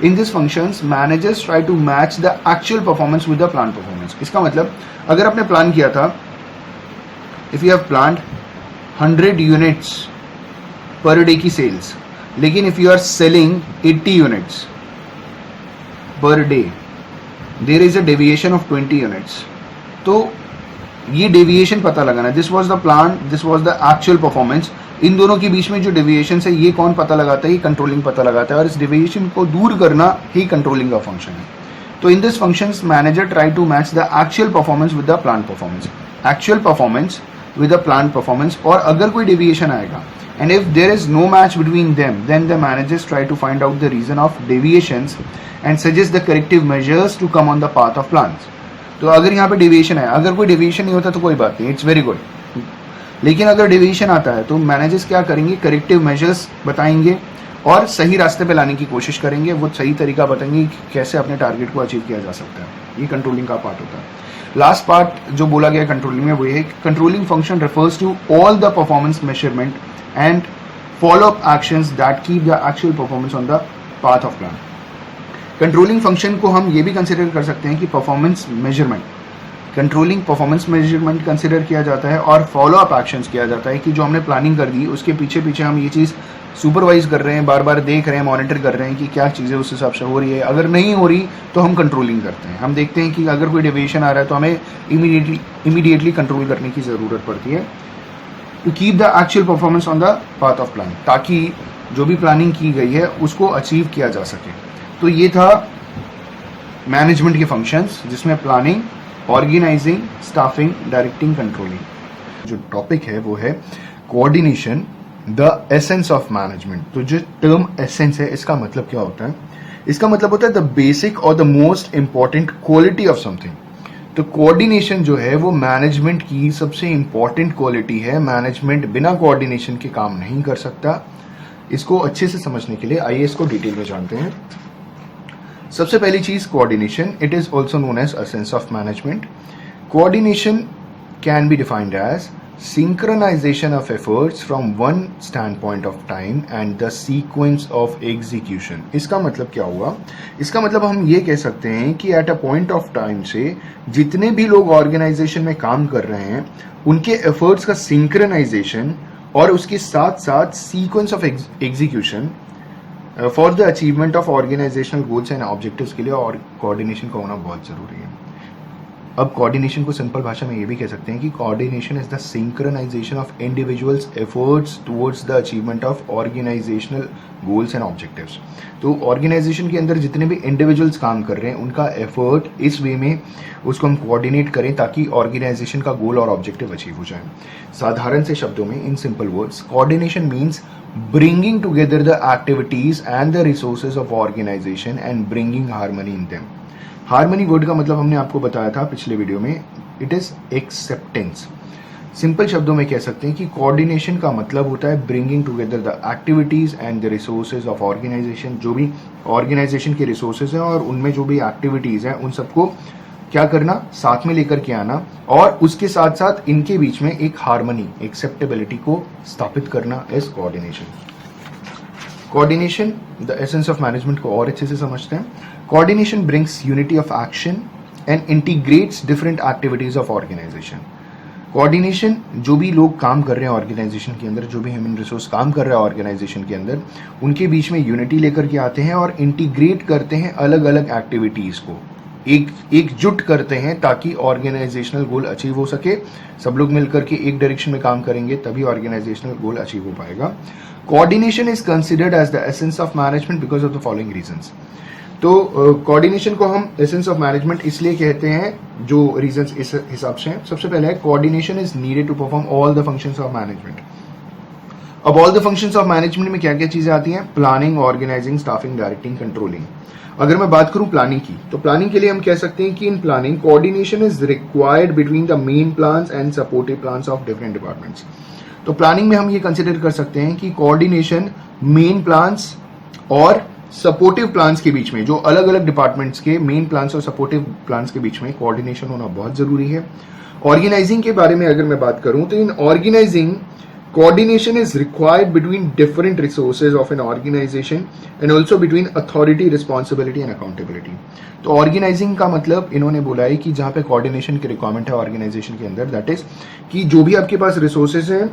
In this functions managers try to match the actual performance with the plan performance. इसका मतलब अगर आपने प्लान किया था, if you have planned 100 units per day की sales, लेकिन if you are selling 80 units per day, there is a deviation of 20 units. तो ये डेविएशन पता लगाना, this was the plan, this was the actual performance, इन दोनों के बीच में जो डेविएशन है ये कौन पता लगाता है, ये कंट्रोलिंग पता लगाता है, और इस डेविएशन को दूर करना ही कंट्रोलिंग का फंक्शन है। तो in this functions manager try to match the actual performance with the plan performance, actual performance with the plan performance, और अगर कोई डेविएशन आएगा and if there is no match between them, then the managers try to find out the reason of deviations and suggest the corrective measures to come on the path of plans. तो अगर यहाँ पे deviation है, अगर कोई deviation नहीं होता तो कोई बात नहीं, इट्स वेरी गुड, लेकिन अगर डेविएशन आता है तो मैनेजर्स क्या करेंगे, करेक्टिव मेजर्स बताएंगे और सही रास्ते पे लाने की कोशिश करेंगे, वो सही तरीका बताएंगे कि कैसे अपने टारगेट को अचीव किया जा सकता है। ये कंट्रोलिंग का पार्ट होता है। लास्ट पार्ट जो बोला गया कंट्रोलिंग में वो है controlling function refers to all the performance measurement and follow up actions that keep the actual performance on the path of plan. Controlling function को हम ये भी कंसिडर कर सकते हैं कि performance measurement, controlling performance measurement consider किया जाता है और फॉलो अप एक्शंस किया जाता है कि जो हमने प्लानिंग कर दी उसके पीछे पीछे हम ये चीज़ सुपरवाइज कर रहे हैं, बार बार देख रहे हैं, मॉनिटर कर रहे हैं कि क्या चीज़ें उस हिसाब से हो रही है। अगर नहीं हो रही तो हम कंट्रोलिंग करते हैं। हम देखते हैं कि अगर कोई डेविएशन आ रहा है तो हमें इमीडिएटली कंट्रोल करने की ज़रूरत पड़ती है to keep the actual performance on the path of plan, ताकि जो भी प्लानिंग की गई है उसको अचीव किया जा सके। तो ये था मैनेजमेंट के फंक्शंस, जिसमें planning, organising, staffing, directing, controlling. जो टॉपिक है वो है coordination, the essence of management. तो जो टर्म एसेंस है इसका मतलब क्या होता है? इसका मतलब होता है द बेसिक और the most important quality of something. तो कोऑर्डिनेशन जो है वो मैनेजमेंट की सबसे इंपॉर्टेंट क्वालिटी है। मैनेजमेंट बिना कोऑर्डिनेशन के काम नहीं कर सकता। इसको अच्छे से समझने के लिए आइए इसको डिटेल में जानते हैं। सबसे पहली चीज coordination, it is also known as essence of management. Coordination can be defined as synchronization of efforts from one standpoint of time and the sequence of execution। इसका मतलब क्या हुआ? इसका मतलब हम ये कह सकते हैं कि at a point of time से जितने भी लोग ऑर्गेनाइजेशन में काम कर रहे हैं उनके एफर्ट्स का सिंक्रोनाइजेशन और उसके साथ साथ sequence of execution for the achievement of organisational goals and objectives के लिए और कोऑर्डिनेशन का होना बहुत जरूरी है। अब कोऑर्डिनेशन को सिंपल भाषा में ये भी कह सकते हैं कि coordination is the synchronisation of individuals efforts towards the achievement of organisational goals and objectives. तो ऑर्गेनाइजेशन के अंदर जितने भी इंडिविजुअल्स काम कर रहे हैं उनका एफर्ट इस वे में उसको हम कोऑर्डिनेट करें ताकि ऑर्गेनाइजेशन का गोल और ऑब्जेक्टिव अचीव हो जाए। साधारण से शब्दों में, in simple words, coordination means bringing together the activities and the resources of organization and bringing harmony in them। Harmony word का मतलब हमने आपको बताया था पिछले वीडियो में, इट इज एक्सेप्टेंस। सिंपल शब्दों में कह सकते हैं कि कोऑर्डिनेशन का मतलब होता है bringing together the activities and the resources of organisation. जो भी ऑर्गेनाइजेशन के रिसोर्सेज हैं और उनमें जो भी एक्टिविटीज हैं उन सबको क्या करना, साथ में लेकर के आना और उसके साथ साथ इनके बीच में एक हार्मनी, एक्सेप्टेबिलिटी को स्थापित करना is coordination. Coordination the essence of management को और अच्छे से समझते हैं। Coordination brings unity of action and integrates different activities of organisation. Coordination, जो भी लोग काम कर रहे हैं ऑर्गेनाइजेशन के अंदर, जो भी ह्यूमन रिसोर्स काम कर रहा है ऑर्गेनाइजेशन के अंदर, उनके बीच में यूनिटी लेकर के आते हैं और इंटीग्रेट करते हैं अलग अलग एक्टिविटीज को, एकजुट करते हैं ताकि ऑर्गेनाइजेशनल गोल अचीव हो सके। सब लोग मिलकर के एक डायरेक्शन में काम करेंगे तभी ऑर्गेनाइजेशनल गोल अचीव हो पाएगा। Coordination is considered as the essence of management because of the following reasons. तो कोऑर्डिनेशन को हम एसेंस ऑफ मैनेजमेंट इसलिए कहते हैं, जो रीजंस इस हिसाब से हैं। सबसे पहले है coordination is needed to perform all the functions of management. अब all the functions of management में क्या क्या चीजें आती हैं? Planning, organising, staffing, directing, controlling. अगर मैं बात करूं प्लानिंग की, तो प्लानिंग के लिए हम कह सकते हैं कि in planning coordination is required between the main plans and supportive plans of different departments. तो प्लानिंग में हम ये कंसिडर कर सकते हैं कि कोऑर्डिनेशन मेन प्लान्स और सपोर्टिव प्लान्स के बीच में, जो अलग अलग डिपार्टमेंट्स के मेन प्लान्स और सपोर्टिव प्लान्स के बीच में कोऑर्डिनेशन होना बहुत जरूरी है। ऑर्गेनाइजिंग के बारे में अगर मैं बात करूं तो इन organising coordination is required between different resources of an organization and also between authority, responsibility and accountability। तो ऑर्गेनाइजिंग का मतलब इन्होंने बोला है कि जहां पे कोऑर्डिनेशन की रिक्वायरमेंट है ऑर्गेनाइजेशन के अंदर, दैट इज कि जो भी आपके पास रिसोर्सेज हैं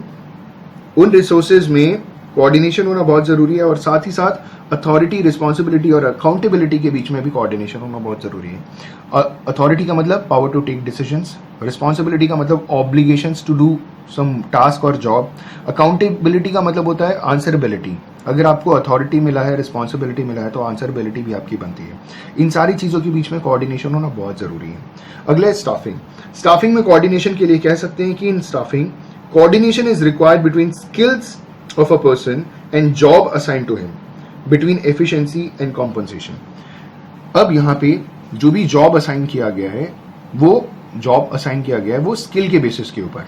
उन रिसोर्सेज में कोऑर्डिनेशन होना बहुत जरूरी है और साथ ही साथ अथॉरिटी, रिस्पॉन्सिबिलिटी और अकाउंटेबिलिटी के बीच में भी कोऑर्डिनेशन होना बहुत जरूरी है। अथॉरिटी का मतलब power to take decisions, responsibility का मतलब obligations to do some task और जॉब, अकाउंटेबिलिटी का मतलब होता है आंसरेबिलिटी। अगर आपको अथॉरिटी मिला है, रिस्पॉन्सिबिलिटी मिला है तो आंसरेबिलिटी भी आपकी बनती है। इन सारी चीजों के बीच में कोऑर्डिनेशन होना बहुत जरूरी है। अगला है स्टाफिंग। स्टाफिंग में कोऑर्डिनेशन के लिए कह सकते हैं कि in staffing coordination is required between skills of a person and job assigned to him, between efficiency and compensation। अब यहाँ पे जो भी जॉब असाइन किया गया है वो स्किल के बेसिस के ऊपर,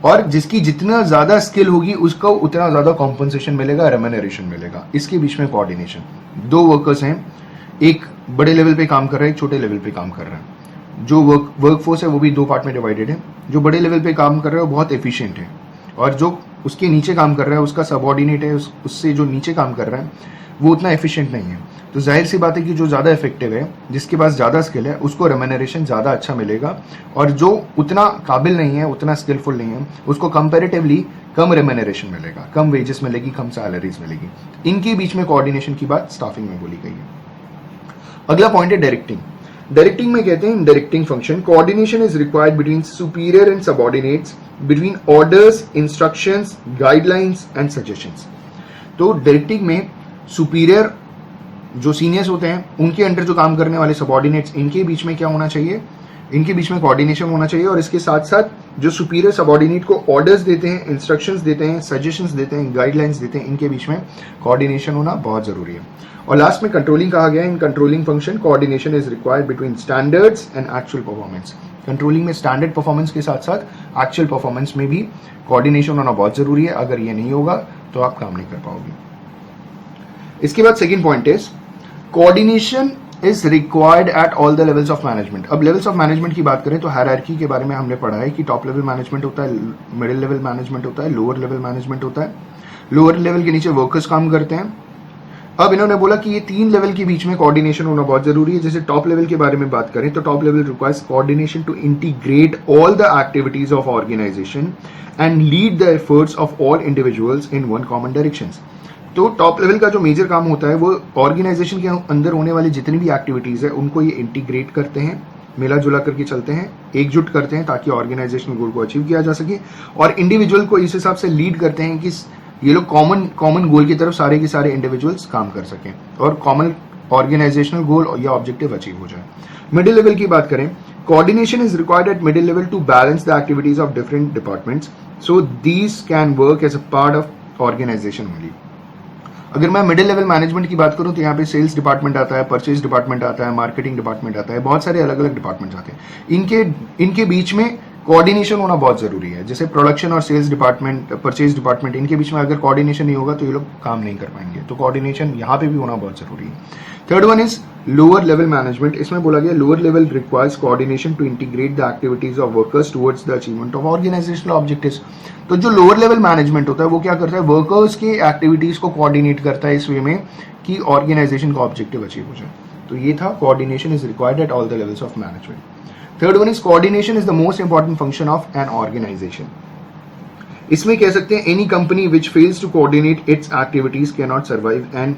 और जिसकी जितना ज्यादा स्किल होगी उसको उतना ज्यादा कॉम्पनसेशन मिलेगा, रेम्यूनरेशन मिलेगा। इसके बीच में कोऑर्डिनेशन, दो वर्कर्स हैं, एक बड़े लेवल पे काम कर रहा है, एक छोटे लेवल पे काम कर रहा है। जो वर्क फोर्स है वो भी 2 पार्ट में डिवाइडेड है। जो बड़े लेवल पे काम कर रहा है वो बहुत एफिशिएंट है, और जो उसके नीचे काम कर रहा है, उसका सबऑर्डिनेट है, उससे जो नीचे काम कर रहा है वो उतना एफिशिएंट नहीं है। तो जाहिर सी बात है कि जो ज़्यादा इफेक्टिव है, जिसके पास ज़्यादा स्किल है, उसको रेम्यूनरेशन ज़्यादा अच्छा मिलेगा, और जो उतना काबिल नहीं है, उतना स्किलफुल नहीं है, उसको कंपैरेटिवली कम रेम्यूनरेशन मिलेगा, कम वेजेस मिलेगी, कम सैलरीज मिलेगी। इनके बीच में कोऑर्डिनेशन की बात स्टाफिंग में बोली गई है। अगला पॉइंट है डायरेक्टिंग। डायरेक्टिंग में कहते हैं in directing function coordination is required between superior and subordinates, between orders, instructions, guidelines and suggestions. तो डायरेक्टिंग में सुपीरियर जो सीनियर्स होते हैं, उनके अंडर जो काम करने वाले सबऑर्डिनेट्स, इनके बीच में क्या होना चाहिए, इनके बीच में कोऑर्डिनेशन होना चाहिए। और इसके साथ साथ जो सुपीरियर सबऑर्डिनेट को ऑर्डर्स देते हैं, इंस्ट्रक्शंस देते हैं, सजेशंस देते हैं, गाइडलाइंस देते हैं, इनके बीच में कोऑर्डिनेशन होना बहुत जरूरी है। और लास्ट में कंट्रोलिंग कहा गया है, in controlling function coordination is required between standards and actual performance. Controlling में स्टैंडर्ड परफॉर्मेंस के साथ साथ एक्चुअल परफॉर्मेंस में भी कोऑर्डिनेशन होना बहुत जरूरी है। अगर ये नहीं होगा तो आप काम नहीं कर पाओगे। इसके बाद second point is coordination is required at all the levels of management. अब लेवल्स ऑफ मैनेजमेंट की बात करें तो हायरार्की के बारे में हमने पढ़ा है कि टॉप लेवल मैनेजमेंट होता है, मिडिल लेवल मैनेजमेंट होता है, लोअर लेवल मैनेजमेंट होता है। लोअर लेवल के नीचे वर्कर्स काम करते हैं। अब इन्होंने बोला कि ये 3 लेवल के बीच में कोऑर्डिनेशन होना बहुत जरूरी है। जैसे टॉप लेवल के बारे में बात करें तो top level requires coordination to integrate all the activities of organisation and lead the efforts of all individuals in one common direction. तो टॉप लेवल का जो मेजर काम होता है वो ऑर्गेनाइजेशन के अंदर होने वाली जितनी भी एक्टिविटीज है उनको ये इंटीग्रेट करते हैं, मिला जुला करके चलते हैं, एकजुट करते हैं ताकि ऑर्गेनाइजेशनल गोल को अचीव किया जा सके, और इंडिविजुअल को इस हिसाब से लीड करते हैं कि ये लोग कॉमन गोल की तरफ सारे के सारे इंडिविजुअल्स काम कर सकें और कॉमन ऑर्गेनाइजेशनल गोल या ऑब्जेक्टिव अचीव हो जाए। मिडिल लेवल की बात करें, coordination is required at middle level to balance the activities of different departments, so these can work as a part of organisation only. अगर मैं मिडिल लेवल मैनेजमेंट की बात करूं तो यहाँ पे सेल्स डिपार्टमेंट आता है, परचेज डिपार्टमेंट आता है, मार्केटिंग डिपार्टमेंट आता है, बहुत सारे अलग अलग डिपार्टमेंट आते हैं। इनके बीच में कोऑर्डिनेशन होना बहुत जरूरी है। जैसे प्रोडक्शन और सेल्स डिपार्टमेंट, परचेज डिपार्टमेंट, इनके बीच में अगर कोऑर्डिनेशन नहीं होगा तो ये लोग काम नहीं कर पाएंगे। तो कोऑर्डिनेशन यहाँ पे भी होना बहुत जरूरी है। Third one is lower level management. इसमें बोला गया lower level requires coordination to integrate the activities of workers towards the achievement of organisational objectives. तो जो लोअर लेवल मैनेजमेंट होता है वो क्या करता है, वर्कर्स के एक्टिविटीज को कोऑर्डिनेट करता है इस वे में कि ऑर्गेनाइजेशन का ऑब्जेक्टिव अचीव हो जाए। तो ये था coordination is required at all the levels of management. Third one is coordination is the most important function of an organisation. इसमें कह सकते हैं any company which fails to coordinate its activities can not survive and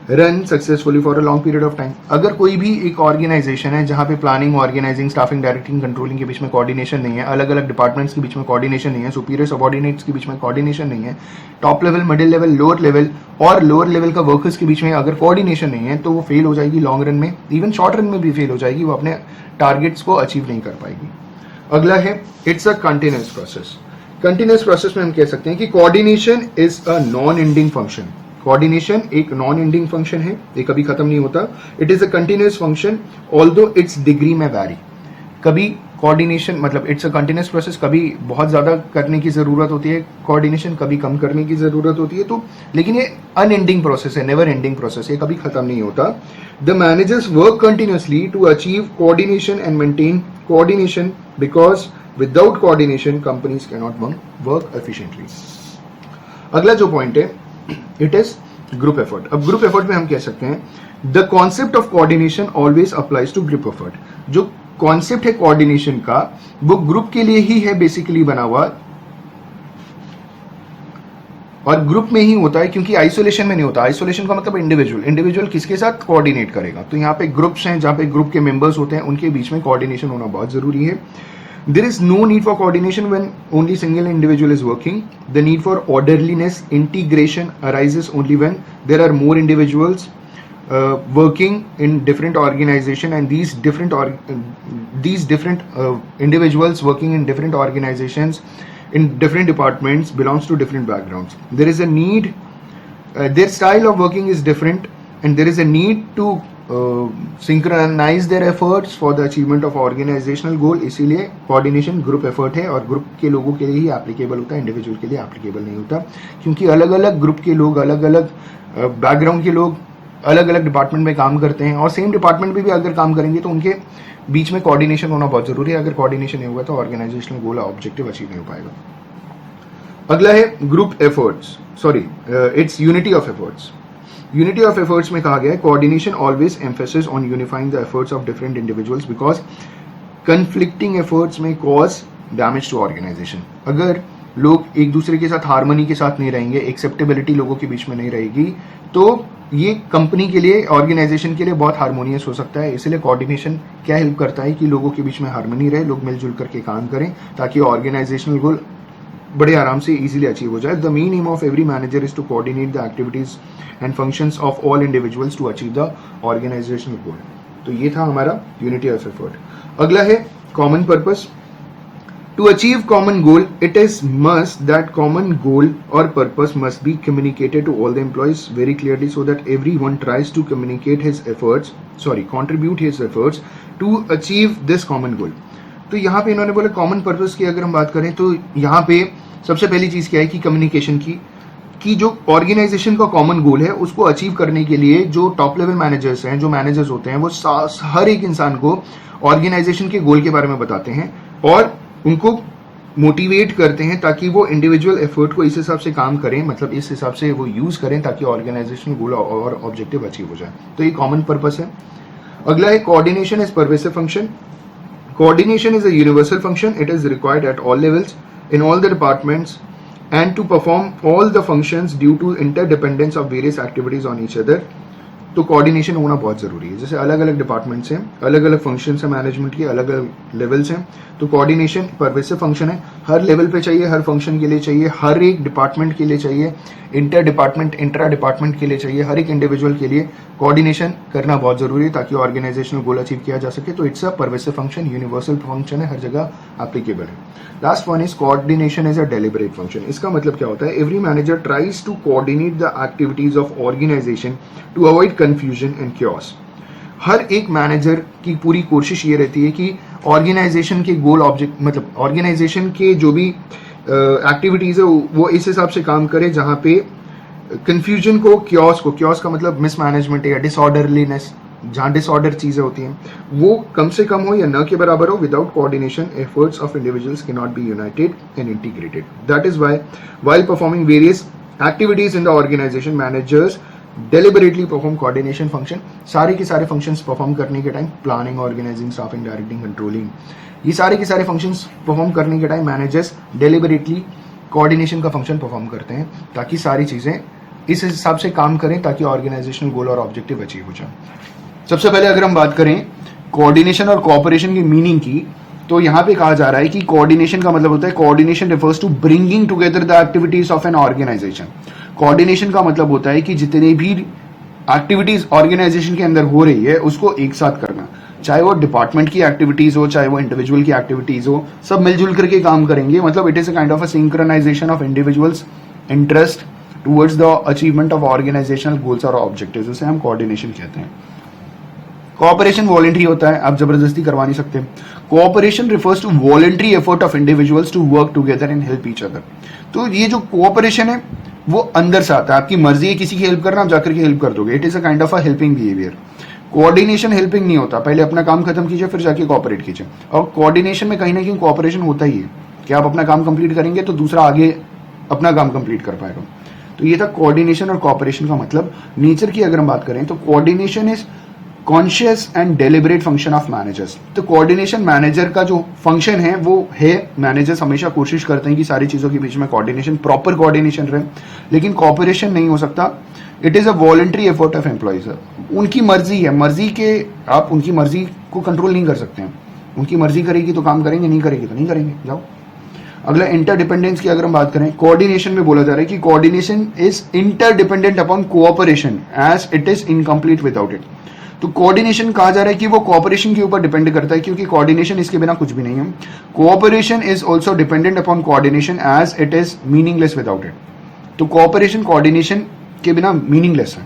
run successfully for a long period of time. अगर कोई भी एक organisation है जहां पे planning, organising, staffing, directing, controlling के बीच में कोऑर्डिनेशन नहीं है, अलग अलग डिपार्टमेंट्स के बीच में कोऑर्डिनेशन नहीं है, सुपीरियर सबऑर्डिनेट्स के बीच में कोऑर्डिनेशन नहीं है, top level, middle level, lower level और लोअर लेवल का वर्कर्स के बीच में अगर कोऑर्डिनेशन नहीं है तो वो फेल हो जाएगी लॉन्ग रन में, इवन शॉर्ट रन में भी फेल हो जाएगी, वो अपने टारगेट्स को अचीव नहीं कर पाएगी। अगला है it's a continuous process. Continuous process में हम कह सकते हैं कि coordination is a non ending function. Coordination एक नॉन एंडिंग फंक्शन है, ये कभी खत्म नहीं होता। It is a continuous function although it's degree में वैरी। कभी कोऑर्डिनेशन मतलब इट्स अ कंटिन्यूअस प्रोसेस, कभी बहुत ज्यादा करने की जरूरत होती है कोऑर्डिनेशन, कभी कम करने की जरूरत होती है। तो लेकिन ये अनएंडिंग प्रोसेस है, नेवर एंडिंग प्रोसेस, ये कभी खत्म नहीं होता। The managers work continuously to achieve coordination and maintain coordination because without coordination companies can not work efficiently. अगला जो पॉइंट है इट इज ग्रुप एफर्ट। अब ग्रुप एफर्ट में हम कह सकते हैं the concept of coordination always applies to group effort. जो कॉन्सेप्ट है कोऑर्डिनेशन का वो ग्रुप के लिए ही है बेसिकली बना हुआ, और ग्रुप में ही होता है क्योंकि आइसोलेशन में नहीं होता। आइसोलेशन का मतलब इंडिविजुअल किसके साथ कोऑर्डिनेट करेगा। तो यहाँ पे ग्रुप्स हैं जहां पे ग्रुप के मेंबर्स होते हैं, उनके बीच में कोऑर्डिनेशन होना बहुत जरूरी है। There is no need for coordination when only single individual is working. The need for orderliness, integration arises only when there are more individuals working in different organization, and these different individuals working in different organizations in different departments belongs to different backgrounds. There is a need, their style of working is different, and there is a need to synchronize their efforts for the achievement of organizational goal। इसीलिए coordination group effort है और group के लोगों के लिए ही applicable होता है, individual के लिए एप्लीकेबल नहीं होता, क्योंकि अलग अलग ग्रुप के लोग, अलग अलग बैकग्राउंड के लोग अलग अलग डिपार्टमेंट में काम करते हैं और सेम डिपार्टमेंट में भी अगर काम करेंगे तो उनके बीच में कोऑर्डिनेशन होना बहुत जरूरी है। अगर कोऑर्डिनेशन नहीं होगा तो ऑर्गेनाइजेशनल गोल ऑब्जेक्टिव अचीव नहीं हो पाएगा। अगला है group efforts, sorry it's unity of efforts. Unity of efforts में कहा गया है coordination always emphasis on unifying the efforts of different individuals because conflicting efforts में कॉज डैमेज टू ऑर्गेनाइजेशन। अगर लोग एक दूसरे के साथ हार्मनी के साथ नहीं रहेंगे, एक्सेप्टेबिलिटी लोगों के बीच में नहीं रहेगी, तो ये कंपनी के लिए, ऑर्गेनाइजेशन के लिए बहुत हार्मोनियस हो सकता है। इसलिए कोऑर्डिनेशन क्या हेल्प करता है कि लोगों के बीच में हार्मनी रहे, लोग मिलजुल करके काम करें ताकि ऑर्गेनाइजेशनल गोल बड़े आराम से इजीली अचीव हो जाए। The main aim of every manager is to coordinate the activities and functions of all individuals to achieve the organizational goal. तो ये था हमारा यूनिटी ऑफ एफर्ट। अगला है common purpose. To achieve common goal, it is must that common goal or purpose must be communicated to all the employees very clearly so that everyone tries to contribute his efforts to achieve this common goal. तो यहाँ पे इन्होंने बोला common purpose की अगर हम बात करें तो यहाँ पे सबसे पहली चीज क्या है कि कम्युनिकेशन की जो ऑर्गेनाइजेशन का कॉमन गोल है उसको अचीव करने के लिए जो टॉप लेवल मैनेजर्स हैं, जो मैनेजर्स होते हैं, वो हर एक इंसान को ऑर्गेनाइजेशन के गोल के बारे में बताते हैं और उनको मोटिवेट करते हैं ताकि वो इंडिविजुअल एफर्ट को इस हिसाब से काम करें, मतलब इस हिसाब से वो यूज करें ताकि ऑर्गेनाइजेशनल गोल और ऑब्जेक्टिव अचीव हो जाए। तो ये कॉमन पर्पस है। अगला है coordination is pervasive function. Coordination is a universal function, it is required at all levels in all the departments and to perform all the functions due to interdependence of various activities on each other. तो coordination होना बहुत जरूरी है। जैसे अलग अलग departments हैं, अलग अलग फंक्शंस हैं, मैनेजमेंट के अलग अलग लेवल्स हैं, तो कोऑर्डिनेशन परवेसिव फंक्शन है, हर लेवल पे चाहिए, हर फंक्शन के लिए चाहिए, हर एक डिपार्टमेंट के लिए चाहिए, इंटर डिपार्टमेंट, इंट्रा डिपार्टमेंट के लिए चाहिए, हर एक इंडिविजुअल के लिए कोऑर्डिनेशन करना बहुत जरूरी है ताकि ऑर्गेनाइजेशनल गोल अचीव किया जा सके। तो it's a pervasive function, universal function है, हर जगह एप्लीकेबल है। Last one is coordination is a deliberate function. इसका मतलब क्या होता है? Every manager tries to coordinate the activities of organization to avoid confusion and chaos. हर एक मैनेजर की पूरी कोशिश ये रहती है कि ऑर्गेनाइजेशन के गोल ऑब्जेक्ट, मतलब ऑर्गेनाइजेशन के जो भी एक्टिविटीज है वो इस हिसाब से काम करे जहां पे कंफ्यूजन को, क्योस का मतलब मिसमैनेजमेंट या डिसऑर्डरलीनेस, जहां डिसऑर्डर चीजें होती हैं वो कम से कम हो या न के बराबर हो। Without coordination efforts of individuals can not be united and integrated. That is why while performing various activities in the organisation managers deliberately perform coordination function. सारे के सारे फंक्शंस परफॉर्म करने के time, planning, organising, staffing, directing, controlling, ये सारे के सारे functions perform करने के टाइम मैनेजर्स डेलिबरेटली कोऑर्डिनेशन का फंक्शन परफॉर्म करते हैं ताकि सारी चीजें इस हिसाब से काम करें ताकि ऑर्गेनाइजेशनल गोल और ऑब्जेक्टिव अचीव हो जाए। सबसे पहले अगर हम बात करें कोऑर्डिनेशन और कोऑपरेशन की मीनिंग की, तो यहाँ पे कहा जा रहा है कि कोऑर्डिनेशन का मतलब होता है coordination refers to bringing together the activities of an organisation. Coordination का मतलब होता है कि जितने भी एक्टिविटीज ऑर्गेनाइजेशन के अंदर हो रही है उसको एक साथ करना, चाहे वो डिपार्टमेंट की एक्टिविटीज हो, चाहे वो इंडिविजुअल की एक्टिविटीज हो, सब मिलजुल करके काम करेंगे। मतलब it is a kind of a synchronisation of individuals interest towards the achievement of organisational goals और ऑब्जेक्टिव्स, उसे हम कोऑर्डिनेशन कहते हैं। कोऑपरेशन वॉलंटरी होता है, आप जबरदस्ती करवा नहीं सकते। Cooperation refers to voluntary effort of individuals to work together and help each other. तो ये जो कोऑपरेशन है वो अंदर से आता है, आपकी मर्जी है किसी की हेल्प करना, आप जाकर के हेल्प कर दोगे। It is a kind of a helping behaviour. Coordination helping नहीं होता, पहले अपना काम खत्म कीजिए फिर जाके कोऑपरेट कीजिए। और कोऑर्डिनेशन में कहीं ना कहीं कोऑपरेशन होता ही है कि आप अपना काम कंप्लीट करेंगे तो दूसरा आगे अपना काम कंप्लीट कर पाएगा। तो ये था कोऑर्डिनेशन और कोऑपरेशन का मतलब। नेचर की अगर हम बात करें तो coordination is conscious and deliberate function of managers. तो कोऑर्डिनेशन मैनेजर का जो फंक्शन है वो है, मैनेजर्स हमेशा कोशिश करते हैं कि सारी चीजों के बीच में कोऑर्डिनेशन, प्रॉपर कोऑर्डिनेशन रहे, लेकिन कोऑपरेशन नहीं हो सकता। It is a voluntary effort of employees. उनकी मर्जी है, मर्जी के आप उनकी मर्जी को कंट्रोल नहीं कर सकते हैं। उनकी मर्जी करेगी तो काम करेंगे, नहीं करेगी तो नहीं करेंगे, जाओ। अगला इंटरडिपेंडेंस की अगर हम बात करें, कोऑर्डिनेशन में बोला जा रहा है कि coordination is interdependent upon cooperation as it is incomplete without it. तो कोऑर्डिनेशन कहा जा रहा है कि वो कोऑपरेशन के ऊपर डिपेंड करता है क्योंकि कोऑर्डिनेशन इसके बिना कुछ भी नहीं है। Cooperation is also dependent upon coordination as it is meaningless without it. तो कोऑपरेशन कोऑर्डिनेशन के बिना मीनिंगलेस है।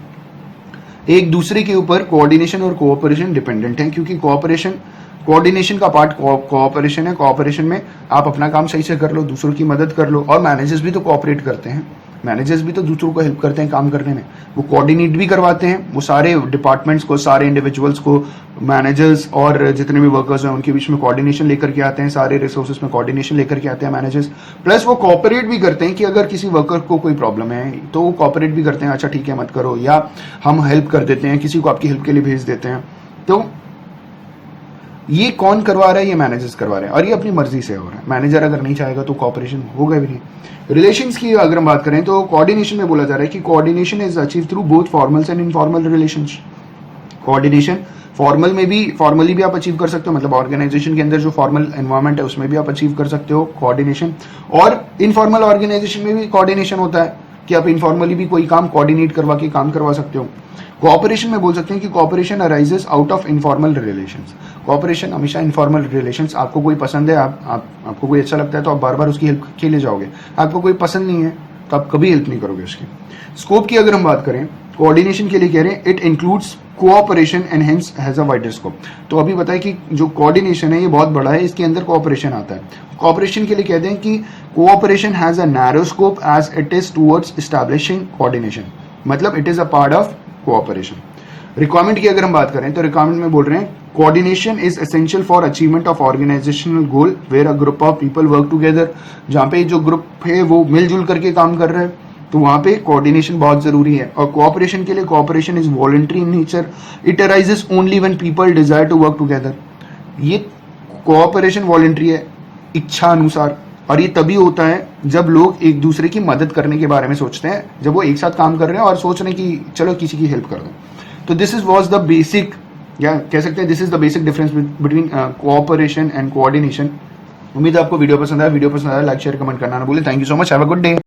एक दूसरे के ऊपर कोऑर्डिनेशन और कोऑपरेशन डिपेंडेंट है क्योंकि कोऑर्डिनेशन का पार्ट कोऑपरेशन है। कोऑपरेशन में आप अपना काम सही से कर लो, दूसरों की मदद कर लो, और मैनेजर्स भी तो कोऑपरेट करते हैं। मैनेजर्स भी तो दूसरों को हेल्प करते हैं काम करने में, वो कोऑर्डिनेट भी करवाते हैं, वो सारे डिपार्टमेंट्स को, सारे इंडिविजुअल्स को, मैनेजर्स और जितने भी वर्कर्स हैं उनके बीच में कोऑर्डिनेशन लेकर के आते हैं, सारे रिसोर्सेज में कोऑर्डिनेशन लेकर के आते हैं मैनेजर्स। प्लस वो कोऑपरेट भी करते हैं कि अगर किसी वर्कर को कोई प्रॉब्लम है तो वो कोऑपरेट भी करते हैं, अच्छा ठीक है मत करो, या हम हेल्प कर देते हैं, किसी को आपकी हेल्प के लिए भेज देते हैं। तो ये कौन करवा रहा है? ये मैनेजर्स करवा रहे हैं, और ये अपनी मर्जी से हो रहा है। मैनेजर अगर नहीं चाहेगा तो कोऑपरेशन होगा भी नहीं। रिलेशंस की अगर हम बात करें तो कोऑर्डिनेशन में बोला जा रहा है कि coordination is achieve through both formals and informal relations. Coordination formal में भी, फॉर्मली भी आप अचीव कर सकते हो, मतलब ऑर्गेनाइजेशन के अंदर जो फॉर्मल एनवायरनमेंट है उसमें भी आप अचीव कर सकते हो कोऑर्डिनेशन, और इनफॉर्मल ऑर्गेनाइजेशन में भी कोऑर्डिनेशन होता है कि आप इनफॉर्मली भी कोई काम कोऑर्डिनेट करवा के काम करवा सकते हो। कोऑपरेशन में बोल सकते हैं कि cooperation arises out of informal relations. Cooperation हमेशा इनफॉर्मल रिलेशंस, आपको कोई पसंद है, आपको कोई अच्छा लगता है तो आप बार बार उसकी हेल्प के लिए जाओगे, आपको कोई पसंद नहीं है तो आप कभी हेल्प नहीं करोगे उसकी। स्कोप की अगर हम बात करें, कोऑर्डिनेशन के लिए कह रहे हैं it includes cooperation and hence has a wider scope. तो अभी बताया कि जो कोऑर्डिनेशन है ये बहुत बड़ा है, इसके अंदर कोऑपरेशन आता है। कोऑपरेशन के लिए कहते हैं कि cooperation has a narrow scope as it is towards establishing coordination, मतलब it is a part of cooperation. Requirement की अगर हम बात करें तो रिक्वायरमेंट में बोल रहे हैं coordination is essential for achievement of organisational goal where a group of people work together. जहाँ पे जो ग्रुप है वो मिलजुल करके काम कर रहे हैं तो वहां पे कोऑर्डिनेशन बहुत जरूरी है। और कोऑपरेशन के लिए, cooperation is voluntary in nature, it arises only when people desire to work together. ये कोऑपरेशन वॉलंटरी है, इच्छा अनुसार, और ये तभी होता है जब लोग एक दूसरे की मदद करने के बारे में सोचते हैं, जब वो एक साथ काम कर रहे हैं और सोच रहे हैं कि चलो किसी की हेल्प कर दो। तो this is was the basic, या कह सकते हैं this is the basic difference between cooperation and coordination. उम्मीद है आपको वीडियो पसंद आया। वीडियो पसंद आया लाइक शेयर कमेंट करना ना भूलें। Thank you so much, have a good day.